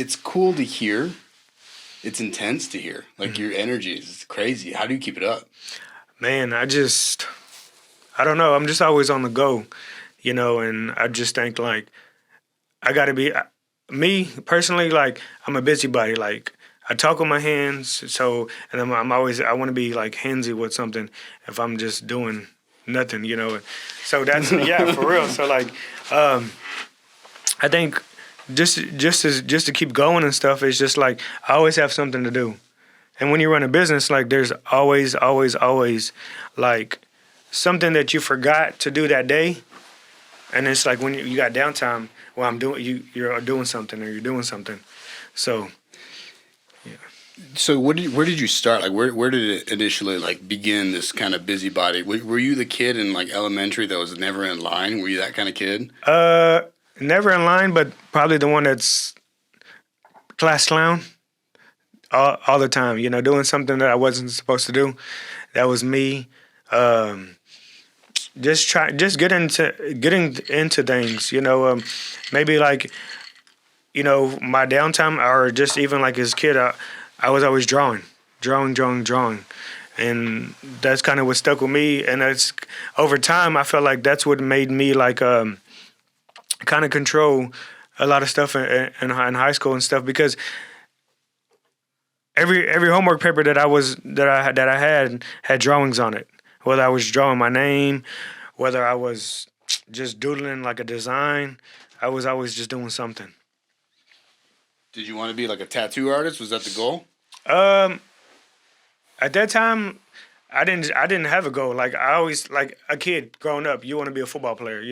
it's cool to hear. It's intense to hear. Like your energy is crazy. How do you keep it up? Man, I don't know. I'm just always on the go, and I just think like I got to be me personally. Like I'm a busybody. Like I talk with my hands, and I'm always I want to be like handsy with something. If I'm just doing nothing. So that's yeah, for real. So like, I think just to keep going and stuff. It's just like I always have something to do. And when you run a business, like there's always like something that you forgot to do that day, and it's like when you got downtime. Well, you're doing something or you're doing something. So, yeah. So where did you start? Like where did it initially like begin this kind of busybody? Were you the kid in like elementary that was never in line? Were you that kind of kid? Never in line, but probably the one that's class clown all the time. Doing something that I wasn't supposed to do. That was me. Just getting into things. Maybe like my downtime or just even like as a kid, I was always drawing, and that's kind of what stuck with me. And that's over time, I felt like that's what made me like kind of control a lot of stuff in high school and stuff because every homework paper that I had drawings on it. Whether I was drawing my name, whether I was just doodling like a design, I was always just doing something. Did you want to be like a tattoo artist? Was that the goal? At that time, I didn't have a goal. Like I always like a kid growing up, you want to be a football player.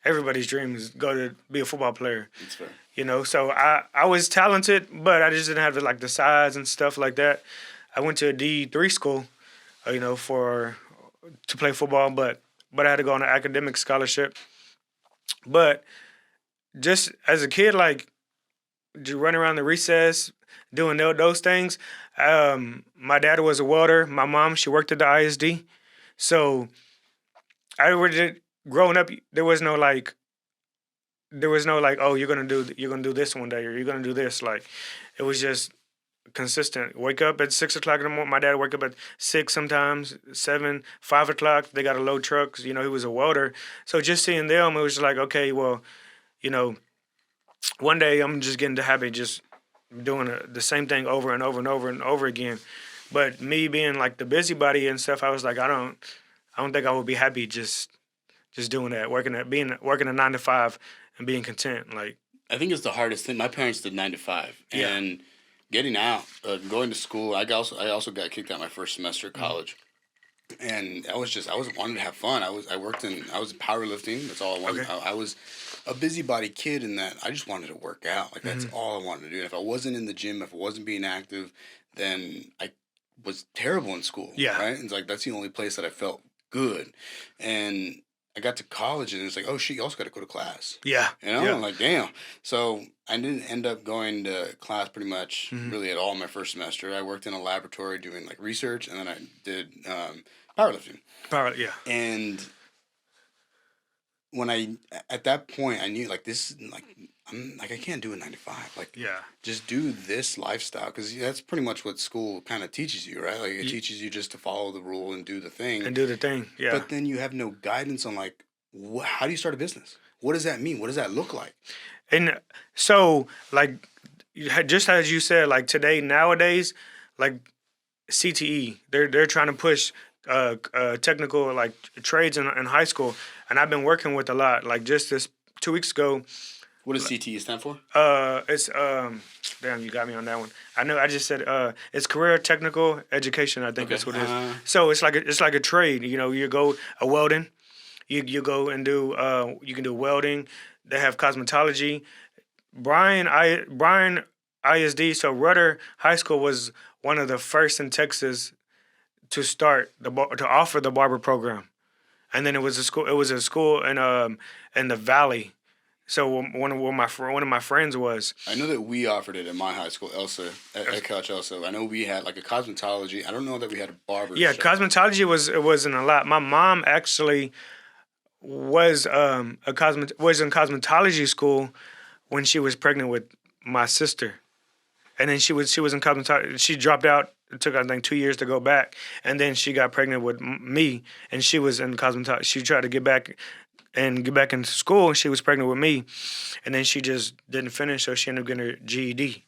Everybody's dream is go to be a football player. That's fair. So I was talented, but I just didn't have the size and stuff like that. I went to a D3 school, to play football, but I had to go on an academic scholarship. But just as a kid, like just running around the recess, doing those things. My dad was a welder. My mom, she worked at the ISD. So growing up, there was no like, oh, you're gonna do this one day, or you're gonna do this. Like, it was just consistent. Wake up at 6 o'clock in the morning. My dad would wake up at 6 sometimes, 7, 5 o'clock. They got to load trucks. He was a welder. So just seeing them, it was just like, okay, well, one day I'm just getting the habit just doing the same thing over and over and over and over again. But me being like the busybody and stuff, I was like, I don't think I would be happy just doing that, working a 9 to 5 and being content. Like, I think it's the hardest thing. My parents did 9 to 5, and getting out, going to school. I also got kicked out my first semester of college, and I was wanting to have fun. I was powerlifting. That's all I wanted. Okay. I was a busybody kid in that I just wanted to work out. Like that's all I wanted to do. And if I wasn't in the gym, if I wasn't being active, then I was terrible in school. Yeah. Right. And it's like that's the only place that I felt good, and I got to college and it's like, oh shit, you also got to go to class. Yeah. I'm like, damn. So I didn't end up going to class pretty much really at all my first semester. I worked in a laboratory doing like research, and then I did powerlifting. Yeah. And at that point, I knew like this is like, I can't do a 9 to 5. Like, just do this lifestyle, because that's pretty much what school kind of teaches you, right? Like, it teaches you just to follow the rule and do the thing. Yeah. But then you have no guidance on like, how do you start a business? What does that mean? What does that look like? And so, like, just as you said, like nowadays, like CTE, they're trying to push technical like trades in high school, and I've been working with a lot. Like just this 2 weeks ago. What does CTE stand for? It's damn, you got me on that one. I know. I just said it's career technical education. I think that's what it is. So it's like a trade. You go a welding. You go and do you can do welding. They have cosmetology. Bryan ISD. So Rudder High School was one of the first in Texas to offer the barber program, and then it was a school in the Valley. So one of my friends was. I know that we offered it at my high school, Elsa, at Couch Elsa. I know we had like a cosmetology. I don't know that we had a barber. Yeah, cosmetology wasn't a lot. My mom actually was in cosmetology school when she was pregnant with my sister, and then she was in cosmetology. She dropped out. It took, I think, 2 years to go back, and then she got pregnant with me, and she was in cosmetology. She tried to get back into school, and she was pregnant with me, and then she just didn't finish, so she ended up getting her GED.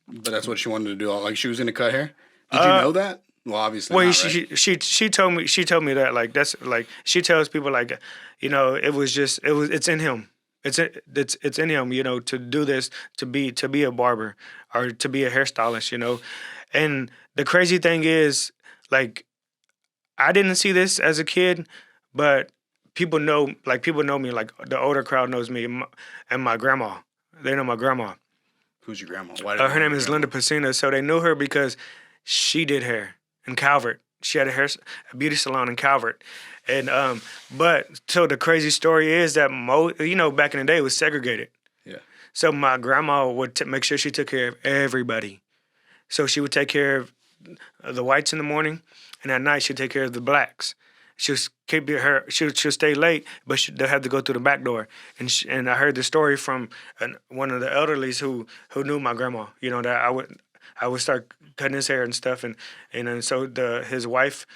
But that's what she wanted to do. Like she was gonna cut hair. Did you know that? Well, obviously. Well, not, right? she told me that, like, that's like, she tells people, like, it's in him. It's in him, to do this, to be a barber or to be a hairstylist, And the crazy thing is, like, I didn't see this as a kid, but people know me. Like, the older crowd knows me, and my grandma. They know my grandma. Who's your grandma? Why Her name is Linda Pacina. So they knew her because she did hair in Calvert. She had a beauty salon in Calvert. And but so the crazy story is that back in the day it was segregated. Yeah. So my grandma would make sure she took care of everybody. So she would take care of the whites in the morning, and at night she'd take care of the blacks. She'll stay late, but they'll have to go through the back door. And I heard the story from one of the elderlies who knew my grandma. That I would start cutting his hair and stuff, and so his wife.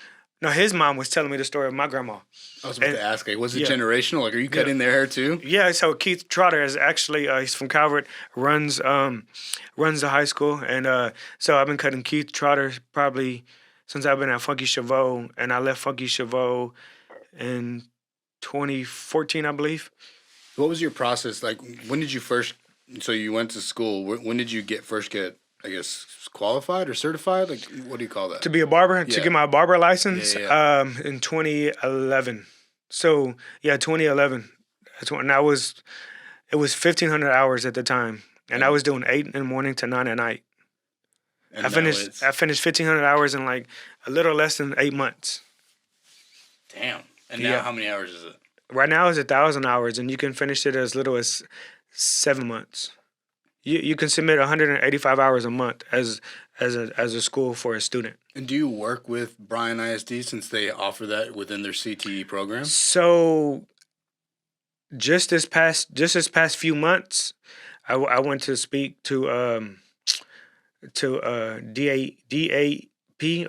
No, his mom was telling me the story of my grandma. I was about to ask, was it generational? Like, are you cutting their hair too? Yeah, so Keith Trotter is actually, he's from Calvert, runs the high school. And so I've been cutting Keith Trotter probably since I've been at Funky Chevaux, and I left Funky Chevaux in 2014, I believe. What was your process? Like, when did you so you went to school, when did you first get, I guess, qualified or certified? Like, what do you call that? To be a barber, to get my barber license, Yeah. In 2011. So, 2011. That's when it was 1,500 hours at the time. And I was doing 8 in the morning to 9 at night. And I finished 1,500 hours in like a little less than 8 months. Damn. And now how many hours is it? Right now it's 1,000 hours, and you can finish it as little as 7 months. You can submit 185 hours a month as a school for a student. And do you work with Bryan ISD since they offer that within their CTE program? So just this past few months, I went to speak to DAP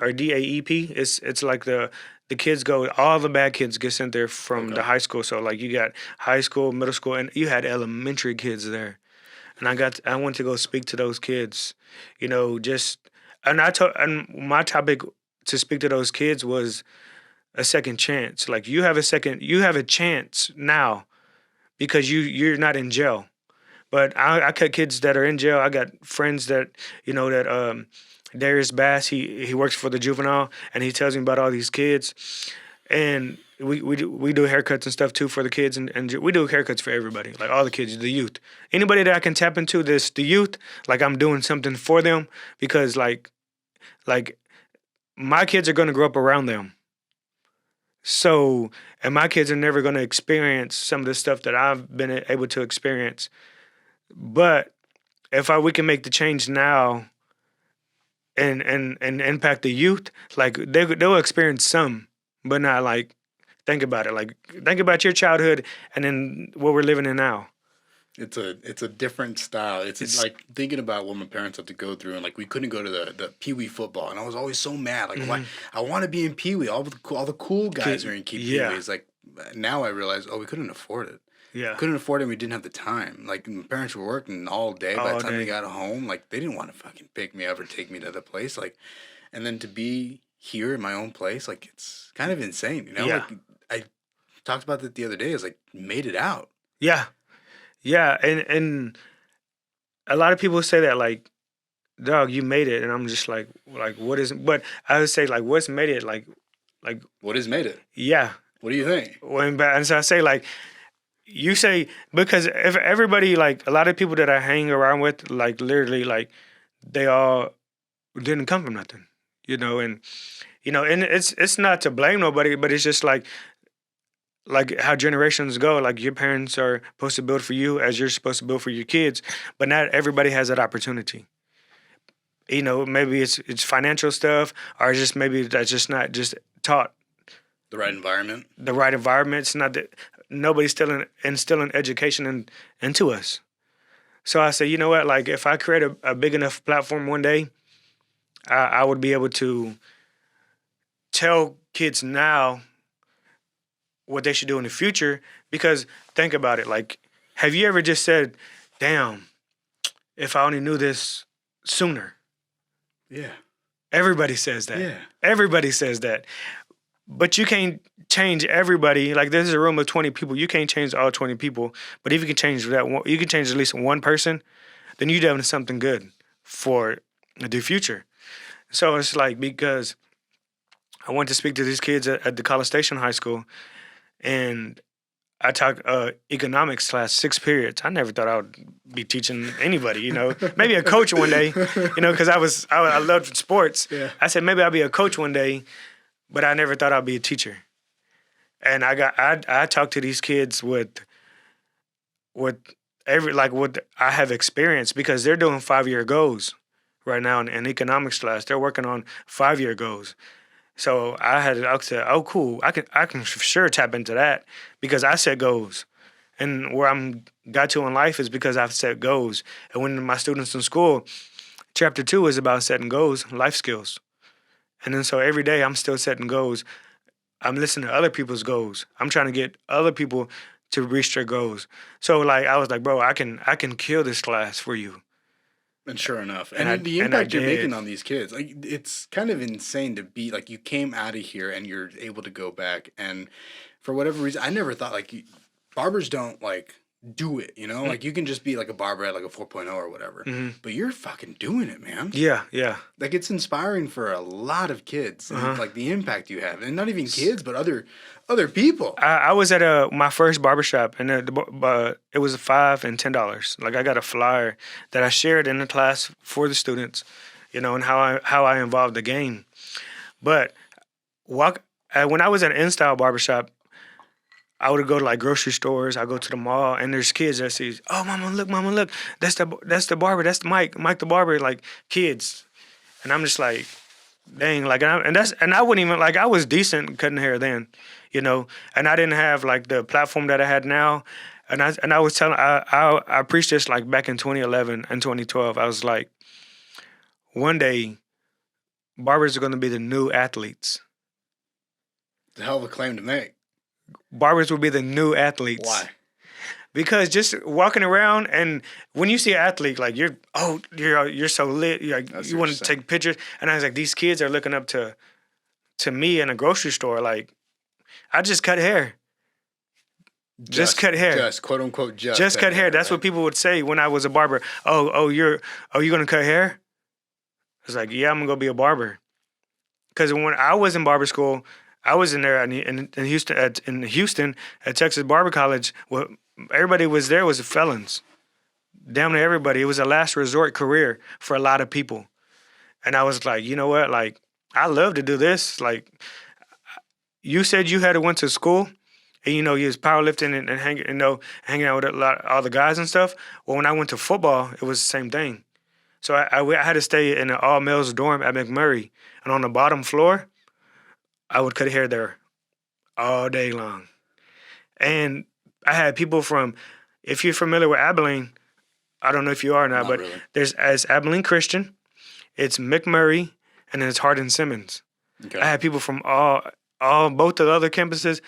or DAEP. It's like the kids go, all the bad kids get sent there from the high school. So like you got high school, middle school, and you had elementary kids there. And I went to go speak to those kids, and my topic to speak to those kids was a second chance. Like you have a chance now because you're not in jail. But I cut kids that are in jail. I got friends that, Darius Bass, he works for the juvenile, and he tells me about all these kids. And we do haircuts and stuff too for the kids, and we do haircuts for everybody, like all the kids, the youth. Anybody that I can tap into the youth, like I'm doing something for them because like my kids are going to grow up around them. So, and my kids are never going to experience some of the stuff that I've been able to experience. But if we can make the change now and impact the youth, like they'll experience some, but not like, think about it. Like, think about your childhood and then what we're living in now. It's a different style. It's like thinking about what my parents had to go through, and like we couldn't go to the Pee Wee football, and I was always so mad. Like, why? I want to be in Pee Wee. All the cool guys are in Pee Wee. It's like now I realize, we couldn't afford it. Yeah, couldn't afford it. And we didn't have the time. Like my parents were working all day. By the time they got home, like they didn't want to fucking pick me up or take me to the place. Like, and then to be here in my own place, like it's kind of insane. Yeah. Like I talked about that the other day. Is like made it out. Yeah. Yeah, and a lot of people say that, like, dog, you made it, and I'm just like, what is? But I would say, like, what's made it? Like, what has made it? Yeah. What do you think? And so I say, like, you say, because if everybody, like, a lot of people that I hang around with, like, literally, like, they all didn't come from nothing, and it's not to blame nobody, but it's just like how generations go. Like your parents are supposed to build for you as you're supposed to build for your kids, but not everybody has that opportunity. Maybe it's financial stuff, or just maybe that's just not just taught. The right environment. The right environment. It's not that nobody's still instilling education into us. So I said, you know what? Like, if I create a big enough platform one day, I would be able to tell kids now what they should do in the future. Because think about it. Like, have you ever just said, damn, if I only knew this sooner? Yeah. Everybody says that. Yeah. Everybody says that. But you can't change everybody. Like, this is a room of 20 people. You can't change all 20 people. But if you can change that one, you can change at least one person, then you're doing something good for the future. So it's like, because I went to speak to these kids at the College Station High School, and I taught economics class, 6 periods. I never thought I would be teaching anybody, you know. Maybe a coach one day, you know, because I loved sports. Yeah. I said maybe I'll be a coach one day, but I never thought I'd be a teacher. And I talked to these kids with what I have experienced, because they're doing 5-year goals right now in economics class. They're working on 5-year goals. So I said, oh, cool. I can for sure tap into that, because I set goals. And where I'm got to in life is because I've set goals. And when my students in school, chapter 2 is about setting goals, life skills. And then so every day I'm still setting goals. I'm listening to other people's goals. I'm trying to get other people to reach their goals. So like I was like, bro, I can kill this class for you. And sure enough, And the I impact you're did. making on these kids, like, it's kind of insane to be like, you came out of here and you're able to go back, and for whatever reason, I never thought like barbers don't like do it, you know, like you can just be like a barber at like a 4.0 or whatever, but you're fucking doing it, man. Yeah, yeah. Like, it's inspiring for a lot of kids, and like the impact you have, and not even kids, but other people. I was at my first barbershop, and it was $5 and $10. Like, I got a flyer that I shared in the class for the students, you know, and how I involved the game. But when I was at an InStyle barbershop, I would go to like grocery stores. I go to the mall, and there's kids that see, oh, mama, look, that's the barber, that's Mike the barber, like kids, and I'm just like, dang, like, and I wouldn't even like, I was decent cutting hair then, you know, and I didn't have like the platform that I had now, and I was telling, I preached this like back in 2011 and 2012. I was like, one day, barbers are going to be the new athletes. It's a hell of a claim to make. Barbers will be the new athletes. Why? Because just walking around, and when you see an athlete, like you're so lit, you want to take pictures, and I was like, these kids are looking up to me in a grocery store. Like, I just cut hair. Just cut hair. Just quote unquote just cut hair. That's right? what people would say when I was a barber. Oh, you gonna cut hair? I was like, yeah, I'm gonna go be a barber. Because when I was in barber school, I was in there in Houston at Texas Barber College. Well, everybody was there was felons. Damn near everybody. It was a last resort career for a lot of people. And I was like, you know what? Like, I love to do this. Like, you said you had went to school, and you know you was powerlifting and hanging out with all the guys and stuff. Well, when I went to football, it was the same thing. So I had to stay in an all males dorm at McMurray, and on the bottom floor, I would cut hair there all day long. And I had people from, if you're familiar with Abilene, I don't know if you are or not, but really. There's Abilene Christian, it's McMurray, and then it's Hardin Simmons. Okay. I had people from both of the other campuses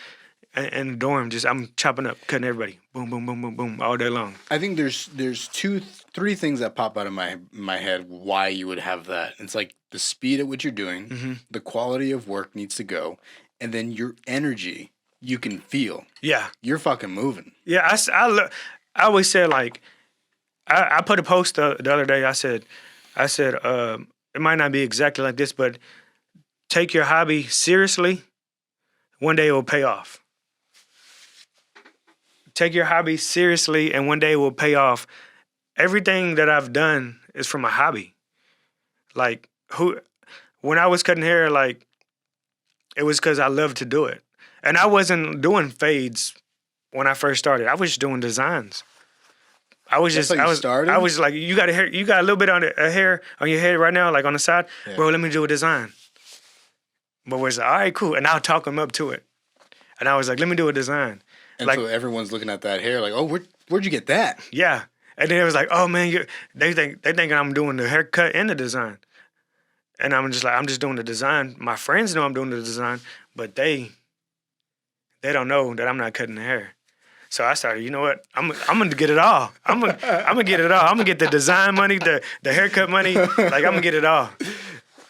in the dorm. Just I'm chopping up, cutting everybody, boom, boom, boom, boom, boom, all day long. I think there's 3 things that pop out of my head why you would have that. It's like the speed at which you're doing, the quality of work needs to go, and then your energy you can feel. Yeah. You're fucking moving. Yeah, I always said, like, I put a post the other day. I said, it might not be exactly like this, but take your hobby seriously. One day it will pay off. Take your hobby seriously, and one day it will pay off. Everything that I've done is from a hobby. Like, when I was cutting hair, like, it was because I loved to do it. And I wasn't doing fades when I first started. I was just doing designs. I was started? I was like, you got a little bit on a hair on your head right now, like on the side. Yeah. Bro, let me do a design. But we're like, all right, cool. And I'll talk them up to it. And I was like, let me do a design. And like, so everyone's looking at that hair like, oh, where'd you get that? Yeah. And then it was like, oh man, they think I'm doing the haircut and the design. And I'm just like, I'm just doing the design. My friends know I'm doing the design, but they don't know that I'm not cutting the hair. So I started, you know what? I'm gonna get it all. I'm gonna get it all. I'm gonna get the design money, the haircut money. Like I'm gonna get it all.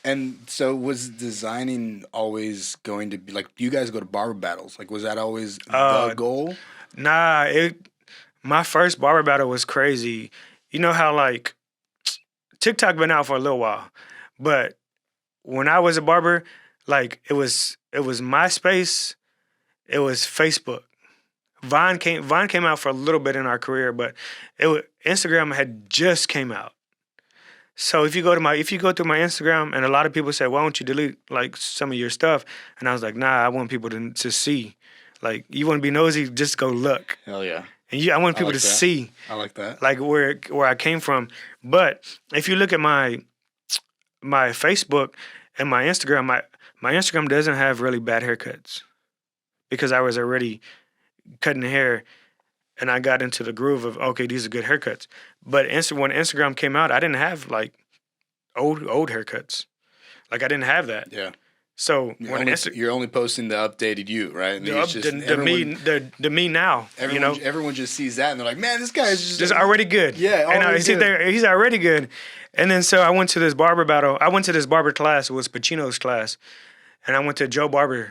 And so was designing always going to be like, do you guys go to barber battles? Like, was that always the goal? Nah, my first barber battle was crazy. You know how like TikTok been out for a little while, but when I was a barber, like it was MySpace, it was Facebook. Vine came out for a little bit in our career, but Instagram had just came out. So if you go through my Instagram, and a lot of people say, why don't you delete like some of your stuff? And I was like, nah, I want people to see. Like, you want to be nosy, just go look. Hell yeah. And I want people to see. I like that. Like where I came from. But if you look at my Facebook and my Instagram, my Instagram doesn't have really bad haircuts because I was already cutting the hair, and I got into the groove of, okay, these are good haircuts. But when Instagram came out, I didn't have like old haircuts. Like I didn't have that. Yeah. So you're only posting the updated you, right? And the me now. Everyone just sees that and they're like, man, this guy is just already good. Yeah, he's already good. And then so I went to this barber battle. I went to this barber class. It was Pacino's class, and I went to Joe Barber's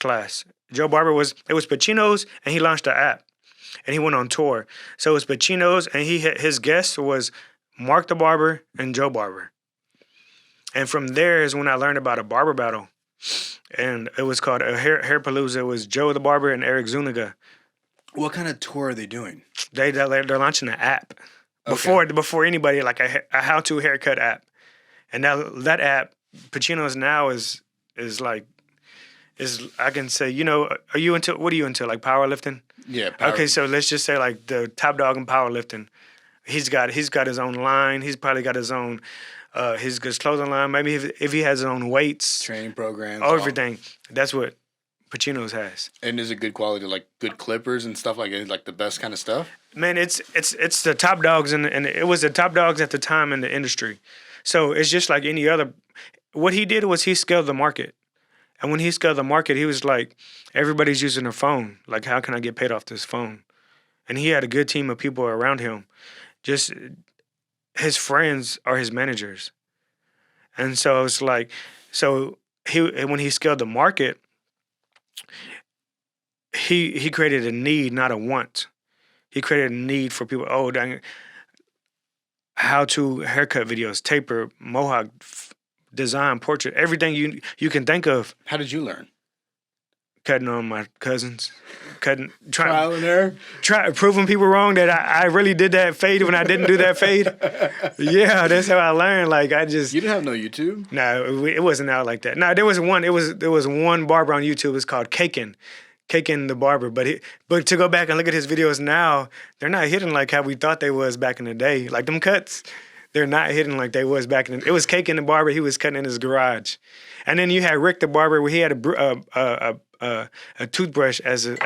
class. Joe Barber was Pacino's, and he launched an app, and he went on tour. So it was Pacino's, and his guest was Mark the Barber and Joe Barber. And from there is when I learned about a barber battle, and it was called a hair palooza. It was Joe the Barber and Eric Zuniga. What kind of tour are they doing? They're launching an app before anybody, like a how-to haircut app, and that app Pacino's now is I can say, what are you into, like powerlifting? Yeah. Okay, so let's just say like the top dog in powerlifting. He's got his own line. He's probably got his own his clothing line. Maybe if he has his own weights, training programs, everything. That's what Pacino's has. And is it good quality, like good clippers and stuff like it, like the best kind of stuff? Man, it's the top dogs and it was the top dogs at the time in the industry. So it's just like any other. What he did was he scaled the market. And when he scaled the market, he was like, everybody's using their phone. Like, how can I get paid off this phone? And he had a good team of people around him. Just his friends are his managers. And so it's like, when he scaled the market, he created a need, not a want. He created a need for people, dang, how to haircut videos, taper, mohawk, design, portrait, everything you can think of. How did you learn? Cutting on my cousins, trial and error, proving people wrong that I really did that fade when I didn't do that fade. Yeah, that's how I learned. Like you didn't have no YouTube. No, it wasn't out like that. No, there was one barber on YouTube. It's called Kaken the Barber. But to go back and look at his videos now, they're not hitting like how we thought they was back in the day. Like them cuts. They're not hitting like they was back in. It was Cake in the Barber. He was cutting in his garage, and then you had Rick the Barber, where he had a toothbrush as his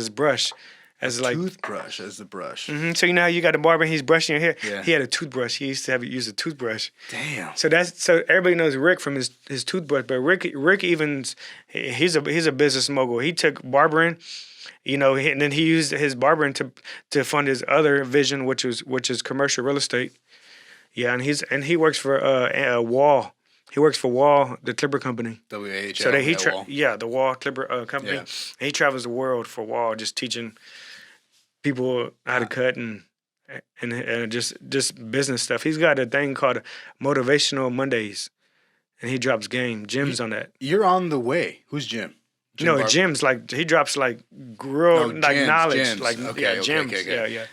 brush, toothbrush as the brush. Mm-hmm. So how you got a barber and he's brushing your hair. Yeah. He had a toothbrush. He used to use a toothbrush. Damn. So everybody knows Rick from his toothbrush, but Rick he's a business mogul. He took barbering. And then he used his barbering to fund his other vision, which is commercial real estate. Yeah, and he works for Wall. He works for Wall, the clipper company. WAHL. So the Wall clipper company. Yeah. And he travels the world for Wall, just teaching people how to cut and just business stuff. He's got a thing called Motivational Mondays, and he drops gems on that. You're on the way. Who's Jim? Jim's like he drops like knowledge, gems. like gems. Okay. Yeah.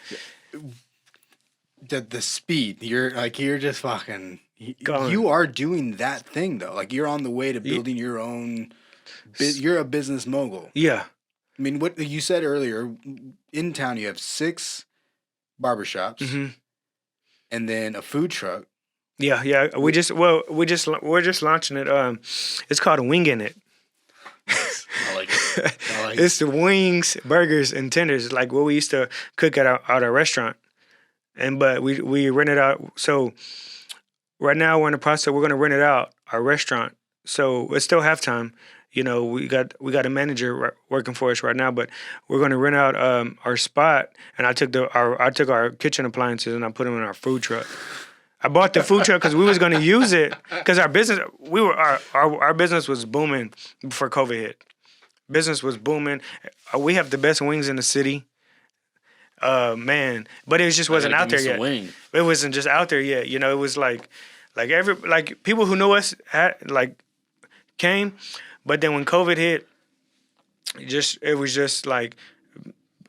The speed, you're just fucking. You are doing that thing though. Like you're on the way to building your own. You're a business mogul. Yeah. I mean, what you said earlier, in town you have 6 barbershops, mm-hmm. and then a food truck. Yeah. We're just launching it. It's called Winging It. I like it. It's the wings, burgers, and tenders, like what we used to cook at our restaurant. but we rent it out. So right now we're in the process. We're gonna rent it out, our restaurant. So it's still halftime. We got a manager working for us right now, but we're gonna rent out our spot. And I took our kitchen appliances and I put them in our food truck. I bought the food truck because we was gonna use it because our business was booming before COVID hit. Business was booming. We have the best wings in the city. Man, but it just wasn't out there yet. It wasn't just out there yet. It was like people who knew us came, but then when COVID hit, it was just like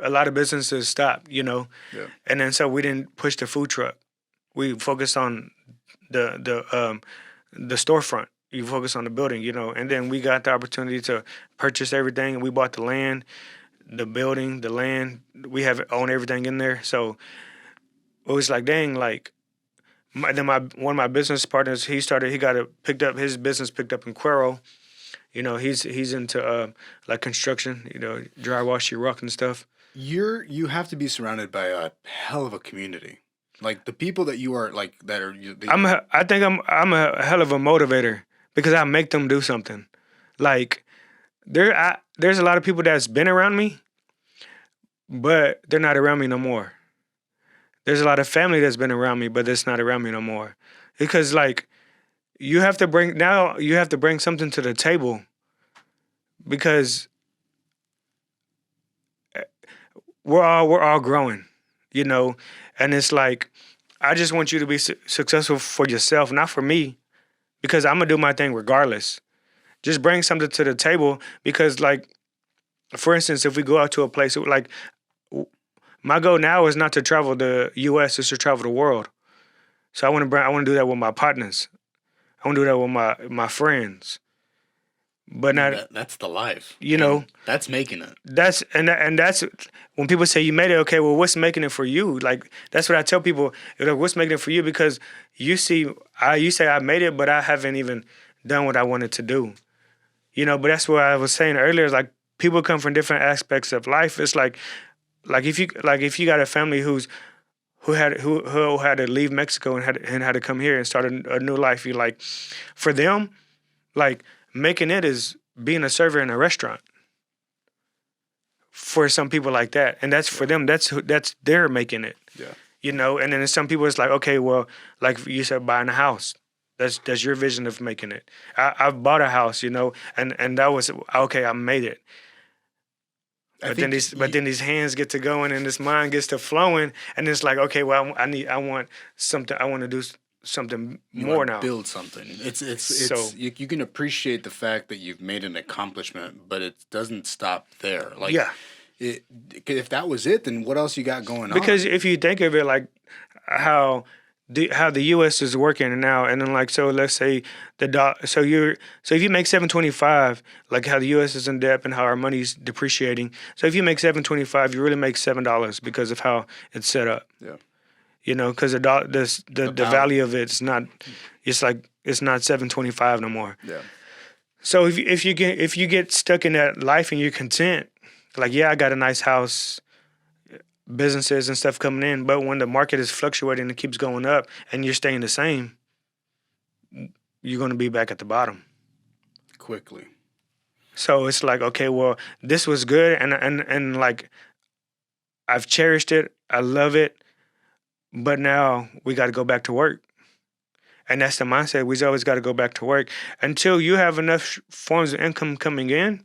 a lot of businesses stopped. Yeah. And then so we didn't push the food truck. We focused on the storefront. You focus on the building, and then we got the opportunity to purchase everything. We bought the land, the building, the land. We own everything in there. So it was like, dang, like one of my business partners, his business picked up in Cuero. He's into like construction, dry wash your rock and stuff. You have to be surrounded by a hell of a community. Like the people that you are like that are. I think I'm a hell of a motivator because I make them do something. Like there's a lot of people that's been around me, but they're not around me no more. There's a lot of family that's been around me, but it's not around me no more. Because like you have to bring something to the table because we're all growing, and it's like I just want you to be successful for yourself, not for me, because I'm gonna do my thing regardless. Just bring something to the table because, like, for instance, if we go out to a place like my goal now is not to travel the U.S., it's to travel the world. So I want to do that with my partners. I want to do that with my friends. But not that's the life. That's making it. That's when people say you made it. Okay, well, what's making it for you? Like that's what I tell people. Like, what's making it for you? Because you say I made it, but I haven't even done what I wanted to do. But that's what I was saying earlier. Is like people come from different aspects of life. It's like if you got a family who had to leave Mexico and had to come here and start a new life. You like for them, like. Making it is being a server in a restaurant. For some people like that, and that's for them. That's they're making it. Yeah. And then some people it's like, okay, well, like you said, buying a house. That's your vision of making it. I've bought a house, and that was okay. I made it. But then these hands get to going and this mind gets to flowing, and it's like, okay, well, I want something. I want to do something more now. Build something. It's so, you can appreciate the fact that you've made an accomplishment, but it doesn't stop there. Like if that was it, then what else you got going on? Because if you think of it like how the U.S. is working now, and then like so let's say so if you make $7.25, like how the U.S. is in debt and how our money's depreciating. So if you make $7.25, you really make $7 because of how it's set up. Yeah. Because the value of it's not. It's like it's not $7.25 no more. Yeah. So if you get stuck in that life and you're content, like I got a nice house, businesses and stuff coming in, but when the market is fluctuating and keeps going up and you're staying the same, you're going to be back at the bottom quickly. So it's like, okay, well, this was good, and like I've cherished it, I love it. But now we got to go back to work. And that's the mindset. We always got to go back to work. Until you have enough forms of income coming in,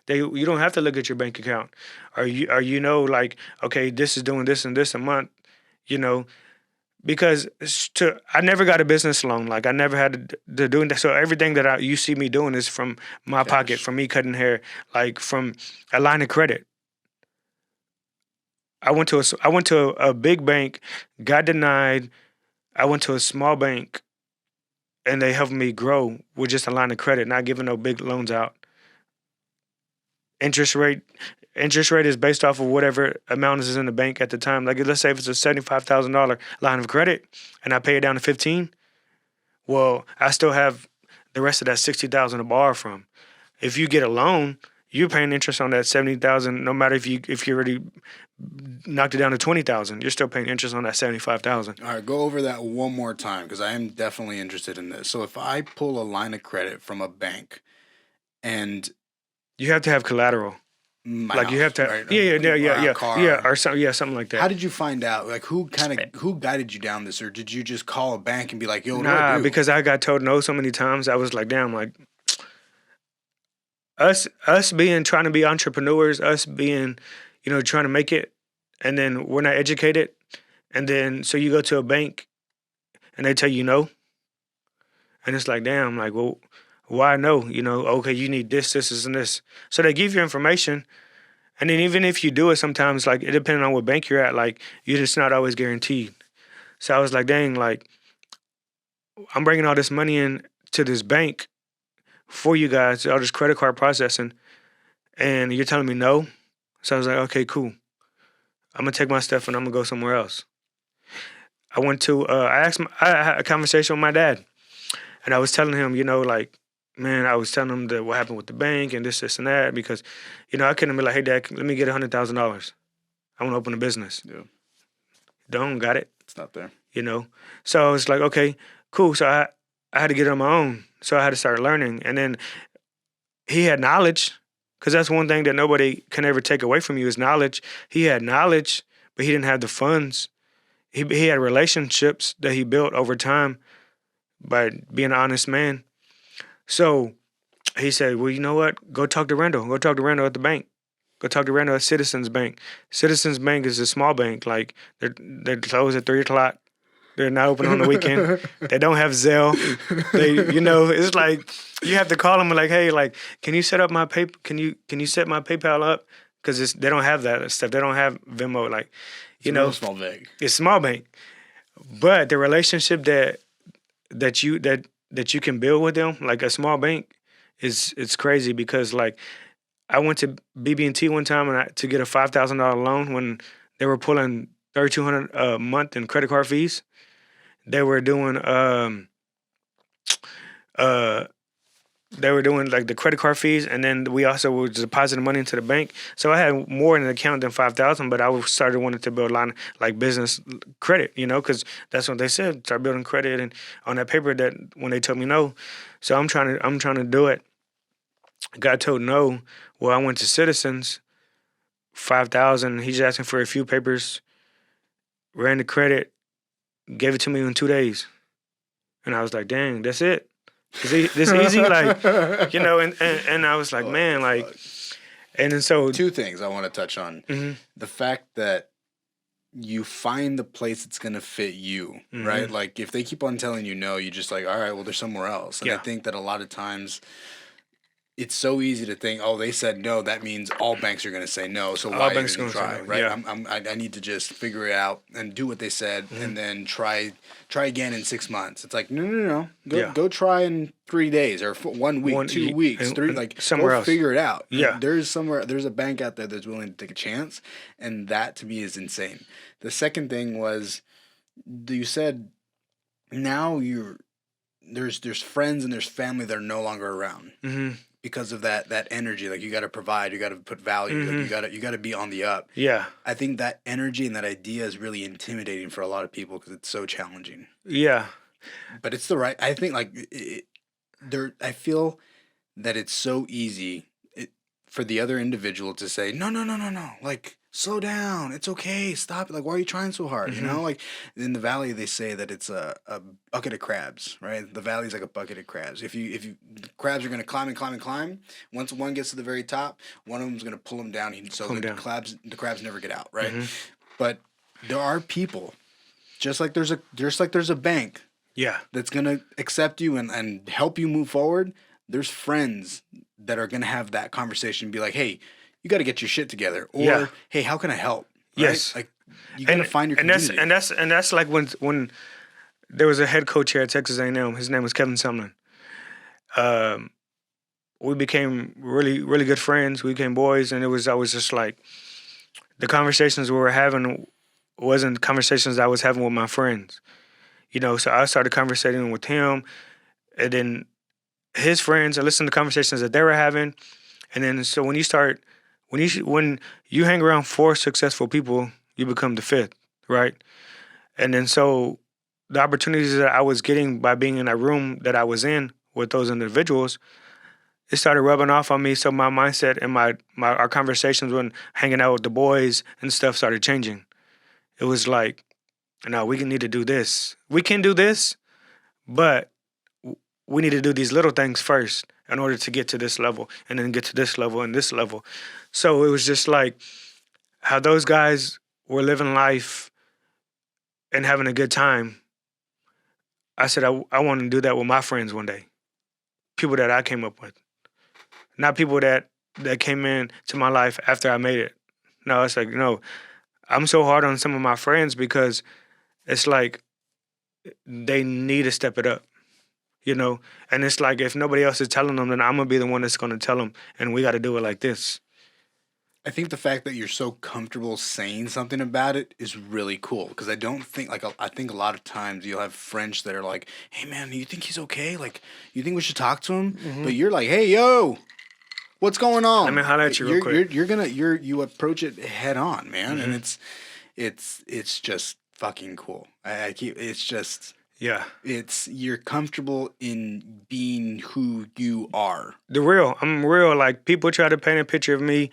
you don't have to look at your bank account. Or like, okay, this is doing this and this a month, Because I never got a business loan. Like, I never had to do that. So everything that you see me doing is from my pocket, from me cutting hair, like from a line of credit. I went to a big bank, got denied. I went to a small bank, and they helped me grow with just a line of credit, not giving no big loans out. Interest rate is based off of whatever amount is in the bank at the time. Like, let's say if it's a $75,000 line of credit, and I pay it down to $15,000, well, I still have the rest of that $60,000 to borrow from. If you get a loan, you're paying interest on that 70,000. No matter if you already knocked it down to 20,000, you're still paying interest on that 75,000. All right, go over that one more time because I am definitely interested in this. So if I pull a line of credit from a bank, and you have to have collateral. Like you have to, right? Or something like that. How did you find out? Like who guided you down this, or did you just call a bank and be like, "Yo, what do I do?" Because I got told no so many times. I was like, damn, like us being trying to be entrepreneurs, us being, trying to make it, and then we're not educated, and then so you go to a bank, and they tell you no, and it's like, damn, like, well, why no? Okay, you need this, and this. So they give you information, and then even if you do it, sometimes, like, it depending on what bank you're at, like, you're just not always guaranteed. So I was like, dang, like, I'm bringing all this money in to this bank for you guys, all this credit card processing, and you're telling me no? So I was like, okay, cool. I'm going to take my stuff and I'm going to go somewhere else. I went to, I had a conversation with my dad, and I was telling him, like, man, I was telling him that what happened with the bank and this, and that, because, I couldn't be like, hey, Dad, let me get $100,000. I want to open a business. Yeah. Don't got it. It's not there. So I was like, okay, cool. So I had to get it on my own. So I had to start learning. And then he had knowledge, because that's one thing that nobody can ever take away from you is knowledge. He had knowledge, but he didn't have the funds. He had relationships that he built over time by being an honest man. So he said, well, you know what? Go talk to Randall. Go talk to Randall at the bank. Go talk to Randall at Citizens Bank. Citizens Bank is a small bank. Like, they're closed at 3 o'clock. They're not open on the weekend. They don't have Zelle. It's like you have to call them and like, hey, like, can you set up my pay? Can you set my PayPal up? Because they don't have that stuff. They don't have Venmo. Like, It's small bank. It's small bank, but the relationship that you can build with them, like a small bank, it's crazy. Because like I went to BB&T one time to get a $5,000 loan when they were pulling $3,200 a month in credit card fees. They were doing like the credit card fees, and then we also were depositing money into the bank. So I had more in the account than $5,000, but I started wanting to build a line like business credit, because that's what they said. Start building credit, and on that paper that when they told me no, so I'm trying to do it. Got told no. Well, I went to Citizens, $5,000. He's asking for a few papers. Ran the credit, gave it to me in 2 days, and I was like, dang, that's it. This easy, like, and I was like, man, like, and then so 2 things I want to touch on. Mm-hmm. The fact that you find the place that's going to fit you, Mm-hmm. right? Like, if they keep on telling you no, you just like, all right, well, there's somewhere else. And Yeah. I think that a lot of times it's so easy to think, oh, they said no, that means all banks are going to say no, so why are you going to try, right? Yeah. I need to just figure it out and do what they said, Mm-hmm. and then try again in 6 months. It's like, no. Yeah. Go try in 3 days or 1 week, 2 weeks, 3, like, somewhere go else. figure it out. Yeah. There's a bank out there that's willing to take a chance, and that to me is insane. The second thing was, you said now there's friends and there's family that are no longer around. Mm-hmm. Because of that energy, like, you got to provide, you got to put value, Mm-hmm. like, you got to be on the up. Yeah. I think that energy and that idea is really intimidating for a lot of people because it's so challenging. Yeah. But it's the right. I think like I feel that it's so easy for the other individual to say no, like, slow down, it's okay, stop it, like, why are you trying so hard? Mm-hmm. Like, in the valley they say that it's a bucket of crabs, right? The valley's like a bucket of crabs. If you the crabs are going to climb and climb and climb, once one gets to the very top, one of them's going to pull them down, so the crabs never get out, right? Mm-hmm. But there are people, just like there's a bank, Yeah. that's going to accept you and help you move forward. There's friends that are going to have that conversation and be like, hey, you got to get your shit together. Or, hey, how can I help? Right? Yes. Like, you got to find your community. And that's like when there was a head coach here at Texas A&M. His name was Kevin Sumlin. We became really, really good friends. We became boys, and I was just like, the conversations we were having wasn't conversations I was having with my friends. So I started conversating with him, and then his friends, I listened to conversations that they were having, And then so when you hang around 4 successful people, you become the 5th, right? And then so the opportunities that I was getting by being in that room that I was in with those individuals, it started rubbing off on me. So my mindset and our conversations when hanging out with the boys and stuff started changing. It was like, no, we need to do this. We can do this, but we need to do these little things first in order to get to this level and then get to this level and this level. So it was just like how those guys were living life and having a good time. I said, I want to do that with my friends one day. People that I came up with. Not people that came in to my life after I made it. No, it's like, no, I'm so hard on some of my friends because it's like they need to step it up, you know? And it's like if nobody else is telling them, then I'm going to be the one that's going to tell them, and we got to do it like this. I think the fact that you're so comfortable saying something about it is really cool because I don't think I think a lot of times you'll have friends that are like, "Hey man, you think he's okay? Like, you think we should talk to him?" But you're like, "Hey yo, what's going on?" Let me holler at you real quick. You approach it head on, man, and it's just fucking cool. You're comfortable in being who you are. I'm real. Like people try to paint a picture of me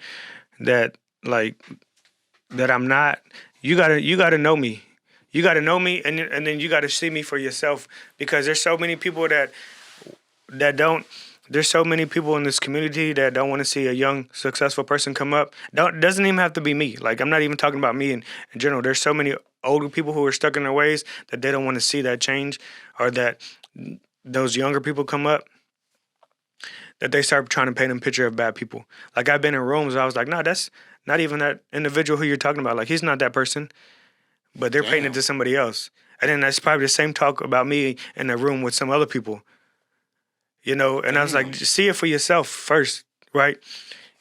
that I'm not. You gotta know me. You gotta know me, and then you gotta see me for yourself because there's so many people that don't. There's so many people in this community that don't want to see a young, successful person come up. Doesn't even have to be me. Like, I'm not even talking about me in general. There's so many older people who are stuck in their ways that they don't want to see that change or that those younger people come up, that they start trying to paint a picture of bad people. Like, I've been in rooms where I was like, no, that's not even that individual who you're talking about. Like, he's not that person. But they're painting it to somebody else. And then that's probably the same talk about me in a room with some other people. You know, and I was like, just see it for yourself first, right?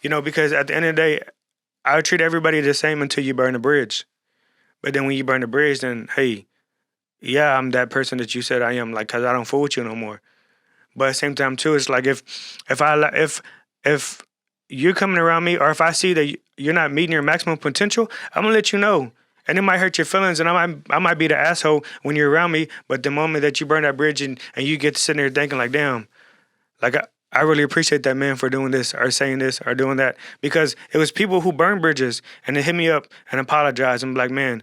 You know, because at the end of the day, I treat everybody the same until you burn the bridge. But then when you burn the bridge, then, hey, yeah, I'm that person that you said I am, like, because I don't fool with you no more. But at the same time, too, it's like if you're coming around me or if I see that you're not meeting your maximum potential, I'm going to let you know. And it might hurt your feelings, and I might be the asshole when you're around me, but the moment that you burn that bridge and you get to sitting there thinking like, damn, like, I really appreciate that man for doing this or saying this or doing that. Because it was people who burned bridges and they hit me up and apologize and be like, man,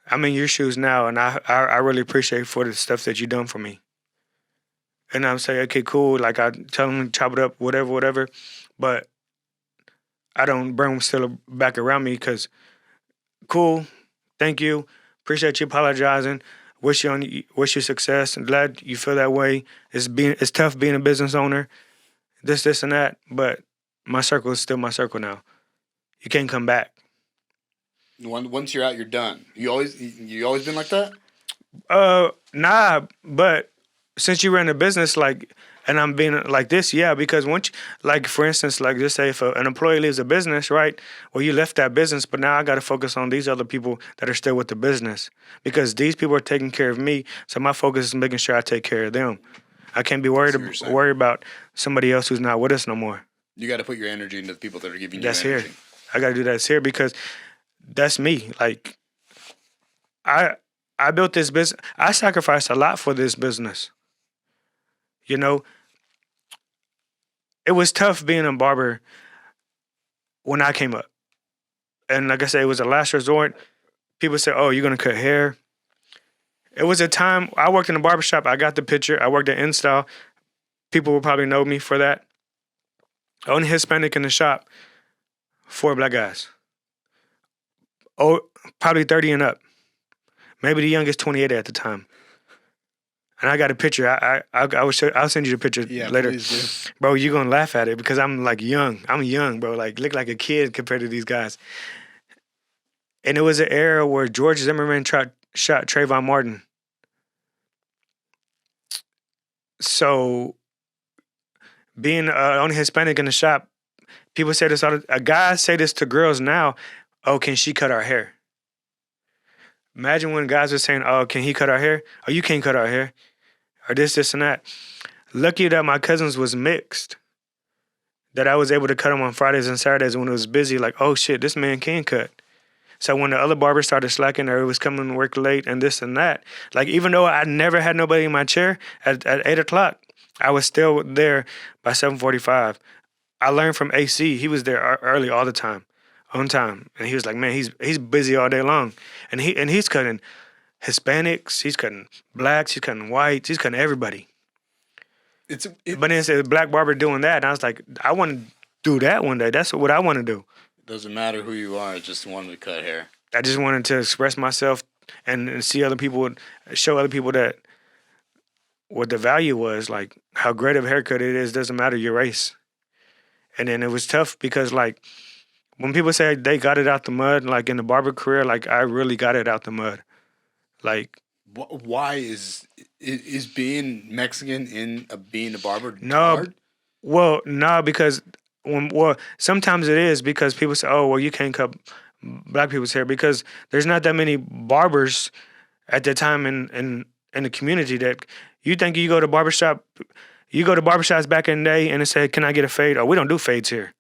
I'm in your shoes now and I really appreciate for the stuff that you done for me. And I'm saying, okay, cool. Like, I tell them to chop it up, whatever. But I don't bring them still back around me because, cool, thank you, appreciate you apologizing. Wish you success. I'm glad you feel that way. It's tough being a business owner, this and that. But my circle is still my circle now. You can't come back. Once you're out, you're done. You always been like that? Nah. But since you ran a business, like, and I'm being like this, yeah. Because once, like, for instance, like, just say if an employee leaves a business, right? Well, you left that business, but now I got to focus on these other people that are still with the business because these people are taking care of me. So my focus is making sure I take care of them. I can't be worried about somebody else who's not with us no more. You got to put your energy into the people that are giving you that's energy. Here. I got to do that here because that's me. Like, I built this business. I sacrificed a lot for this business. You know, it was tough being a barber when I came up. And like I said, it was a last resort. People said, oh, you're going to cut hair. It was a time, I worked in a barbershop. I got the picture. I worked at InStyle. People will probably know me for that. Only Hispanic in the shop, 4 black guys. Oh, probably 30 and up. Maybe the youngest 28 at the time. And I got a picture. I'll send you the picture later. Please do. Bro, you're gonna laugh at it because I'm like young. I'm young, bro. Like, look like a kid compared to these guys. And it was an era where George Zimmerman shot Trayvon Martin. So being only Hispanic in the shop, people say this guys say this to girls now. Oh, can she cut our hair? Imagine when guys were saying, oh, can he cut our hair? Oh, you can't cut our hair. Or this and that. Lucky that my cousins was mixed. that I was able to cut them on Fridays and Saturdays when it was busy. Like, oh shit, this man can cut. So when the other barbers started slacking or it was coming to work late and this and that, like even though I never had nobody in my chair at 8 o'clock, I was still there by 7:45. I learned from AC. He was there early all the time, on time, and he was like, man, he's busy all day long, and he's cutting Hispanics, he's cutting blacks, he's cutting whites, he's cutting everybody. But then it's a black barber doing that, and I was like, I want to do that one day. That's what I want to do. Doesn't matter who you are, just wanted to cut hair. I just wanted to express myself and see other people, show other people that what the value was, like how great of a haircut it is, doesn't matter your race. And then it was tough because like when people say they got it out the mud, like in the barber career, like I really got it out the mud. Like why is being Mexican in being a barber no, hard? Well, no, because sometimes it is because people say, oh, well, you can't cut black people's hair because there's not that many barbers at the time in the community that you think you go to barbershop. You go to barbershops back in the day and they say, can I get a fade? Oh, we don't do fades here.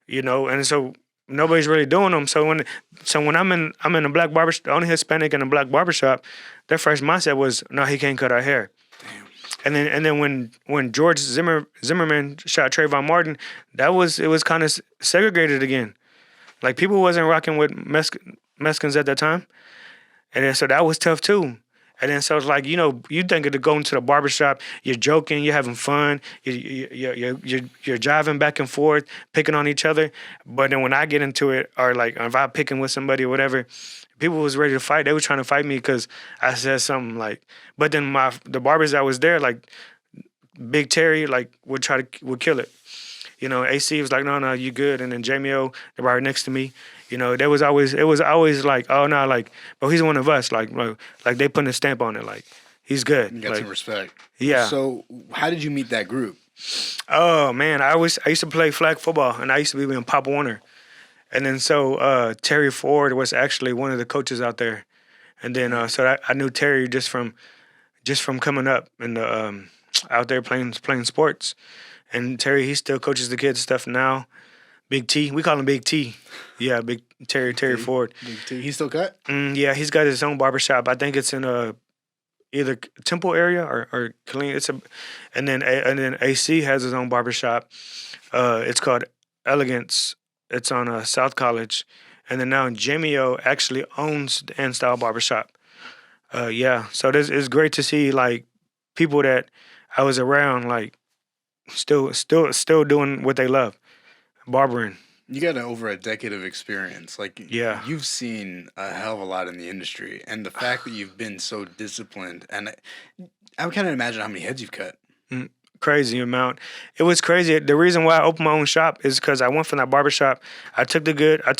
You know, and so nobody's really doing them. So when I'm in a black barbershop, the only Hispanic in a black barbershop, their first mindset was, no, he can't cut our hair. Damn. And then when George Zimmerman shot Trayvon Martin, it was kind of segregated again. Like people wasn't rocking with Mexicans at that time. And then so that was tough too. And then so it's like, you know, you think of going to the barbershop, you're joking, you're having fun, you're jiving back and forth, picking on each other. But then when I get into it, or like if I'm picking with somebody or whatever, people was ready to fight. They were trying to fight me because I said something like. But then the barbers that was there, like Big Terry, like would kill it. You know, AC was like, no, you good. And then Jamie O, the barber next to me. You know, it was always like, oh no, like, but he's one of us. Like they putting a stamp on it. Like, he's good. You got like, some respect. Yeah. So how did you meet that group? Oh man, I used to play flag football, and I used to be in Pop Warner, and then so Terry Ford was actually one of the coaches out there, and then so I knew Terry just from coming up and out there playing sports, and Terry he still coaches the kids stuff now. Big T. We call him Big T. Yeah, Big Terry Ford. Big T. He still cut? Yeah, he's got his own barbershop. I think it's in either Temple area or Killeen. And then AC has his own barbershop. It's called Elegance. It's on South College. And then now Jamie O actually owns the N Style Barbershop. Yeah, so it's great to see like people that I was around like still doing what they love. Barbering. You got over a decade of experience. Like, yeah, you've seen a hell of a lot in the industry, and the fact that you've been so disciplined, and I can't imagine how many heads you've cut. Crazy amount. It was crazy. The reason why I opened my own shop is because I went from that barbershop. I took the good. I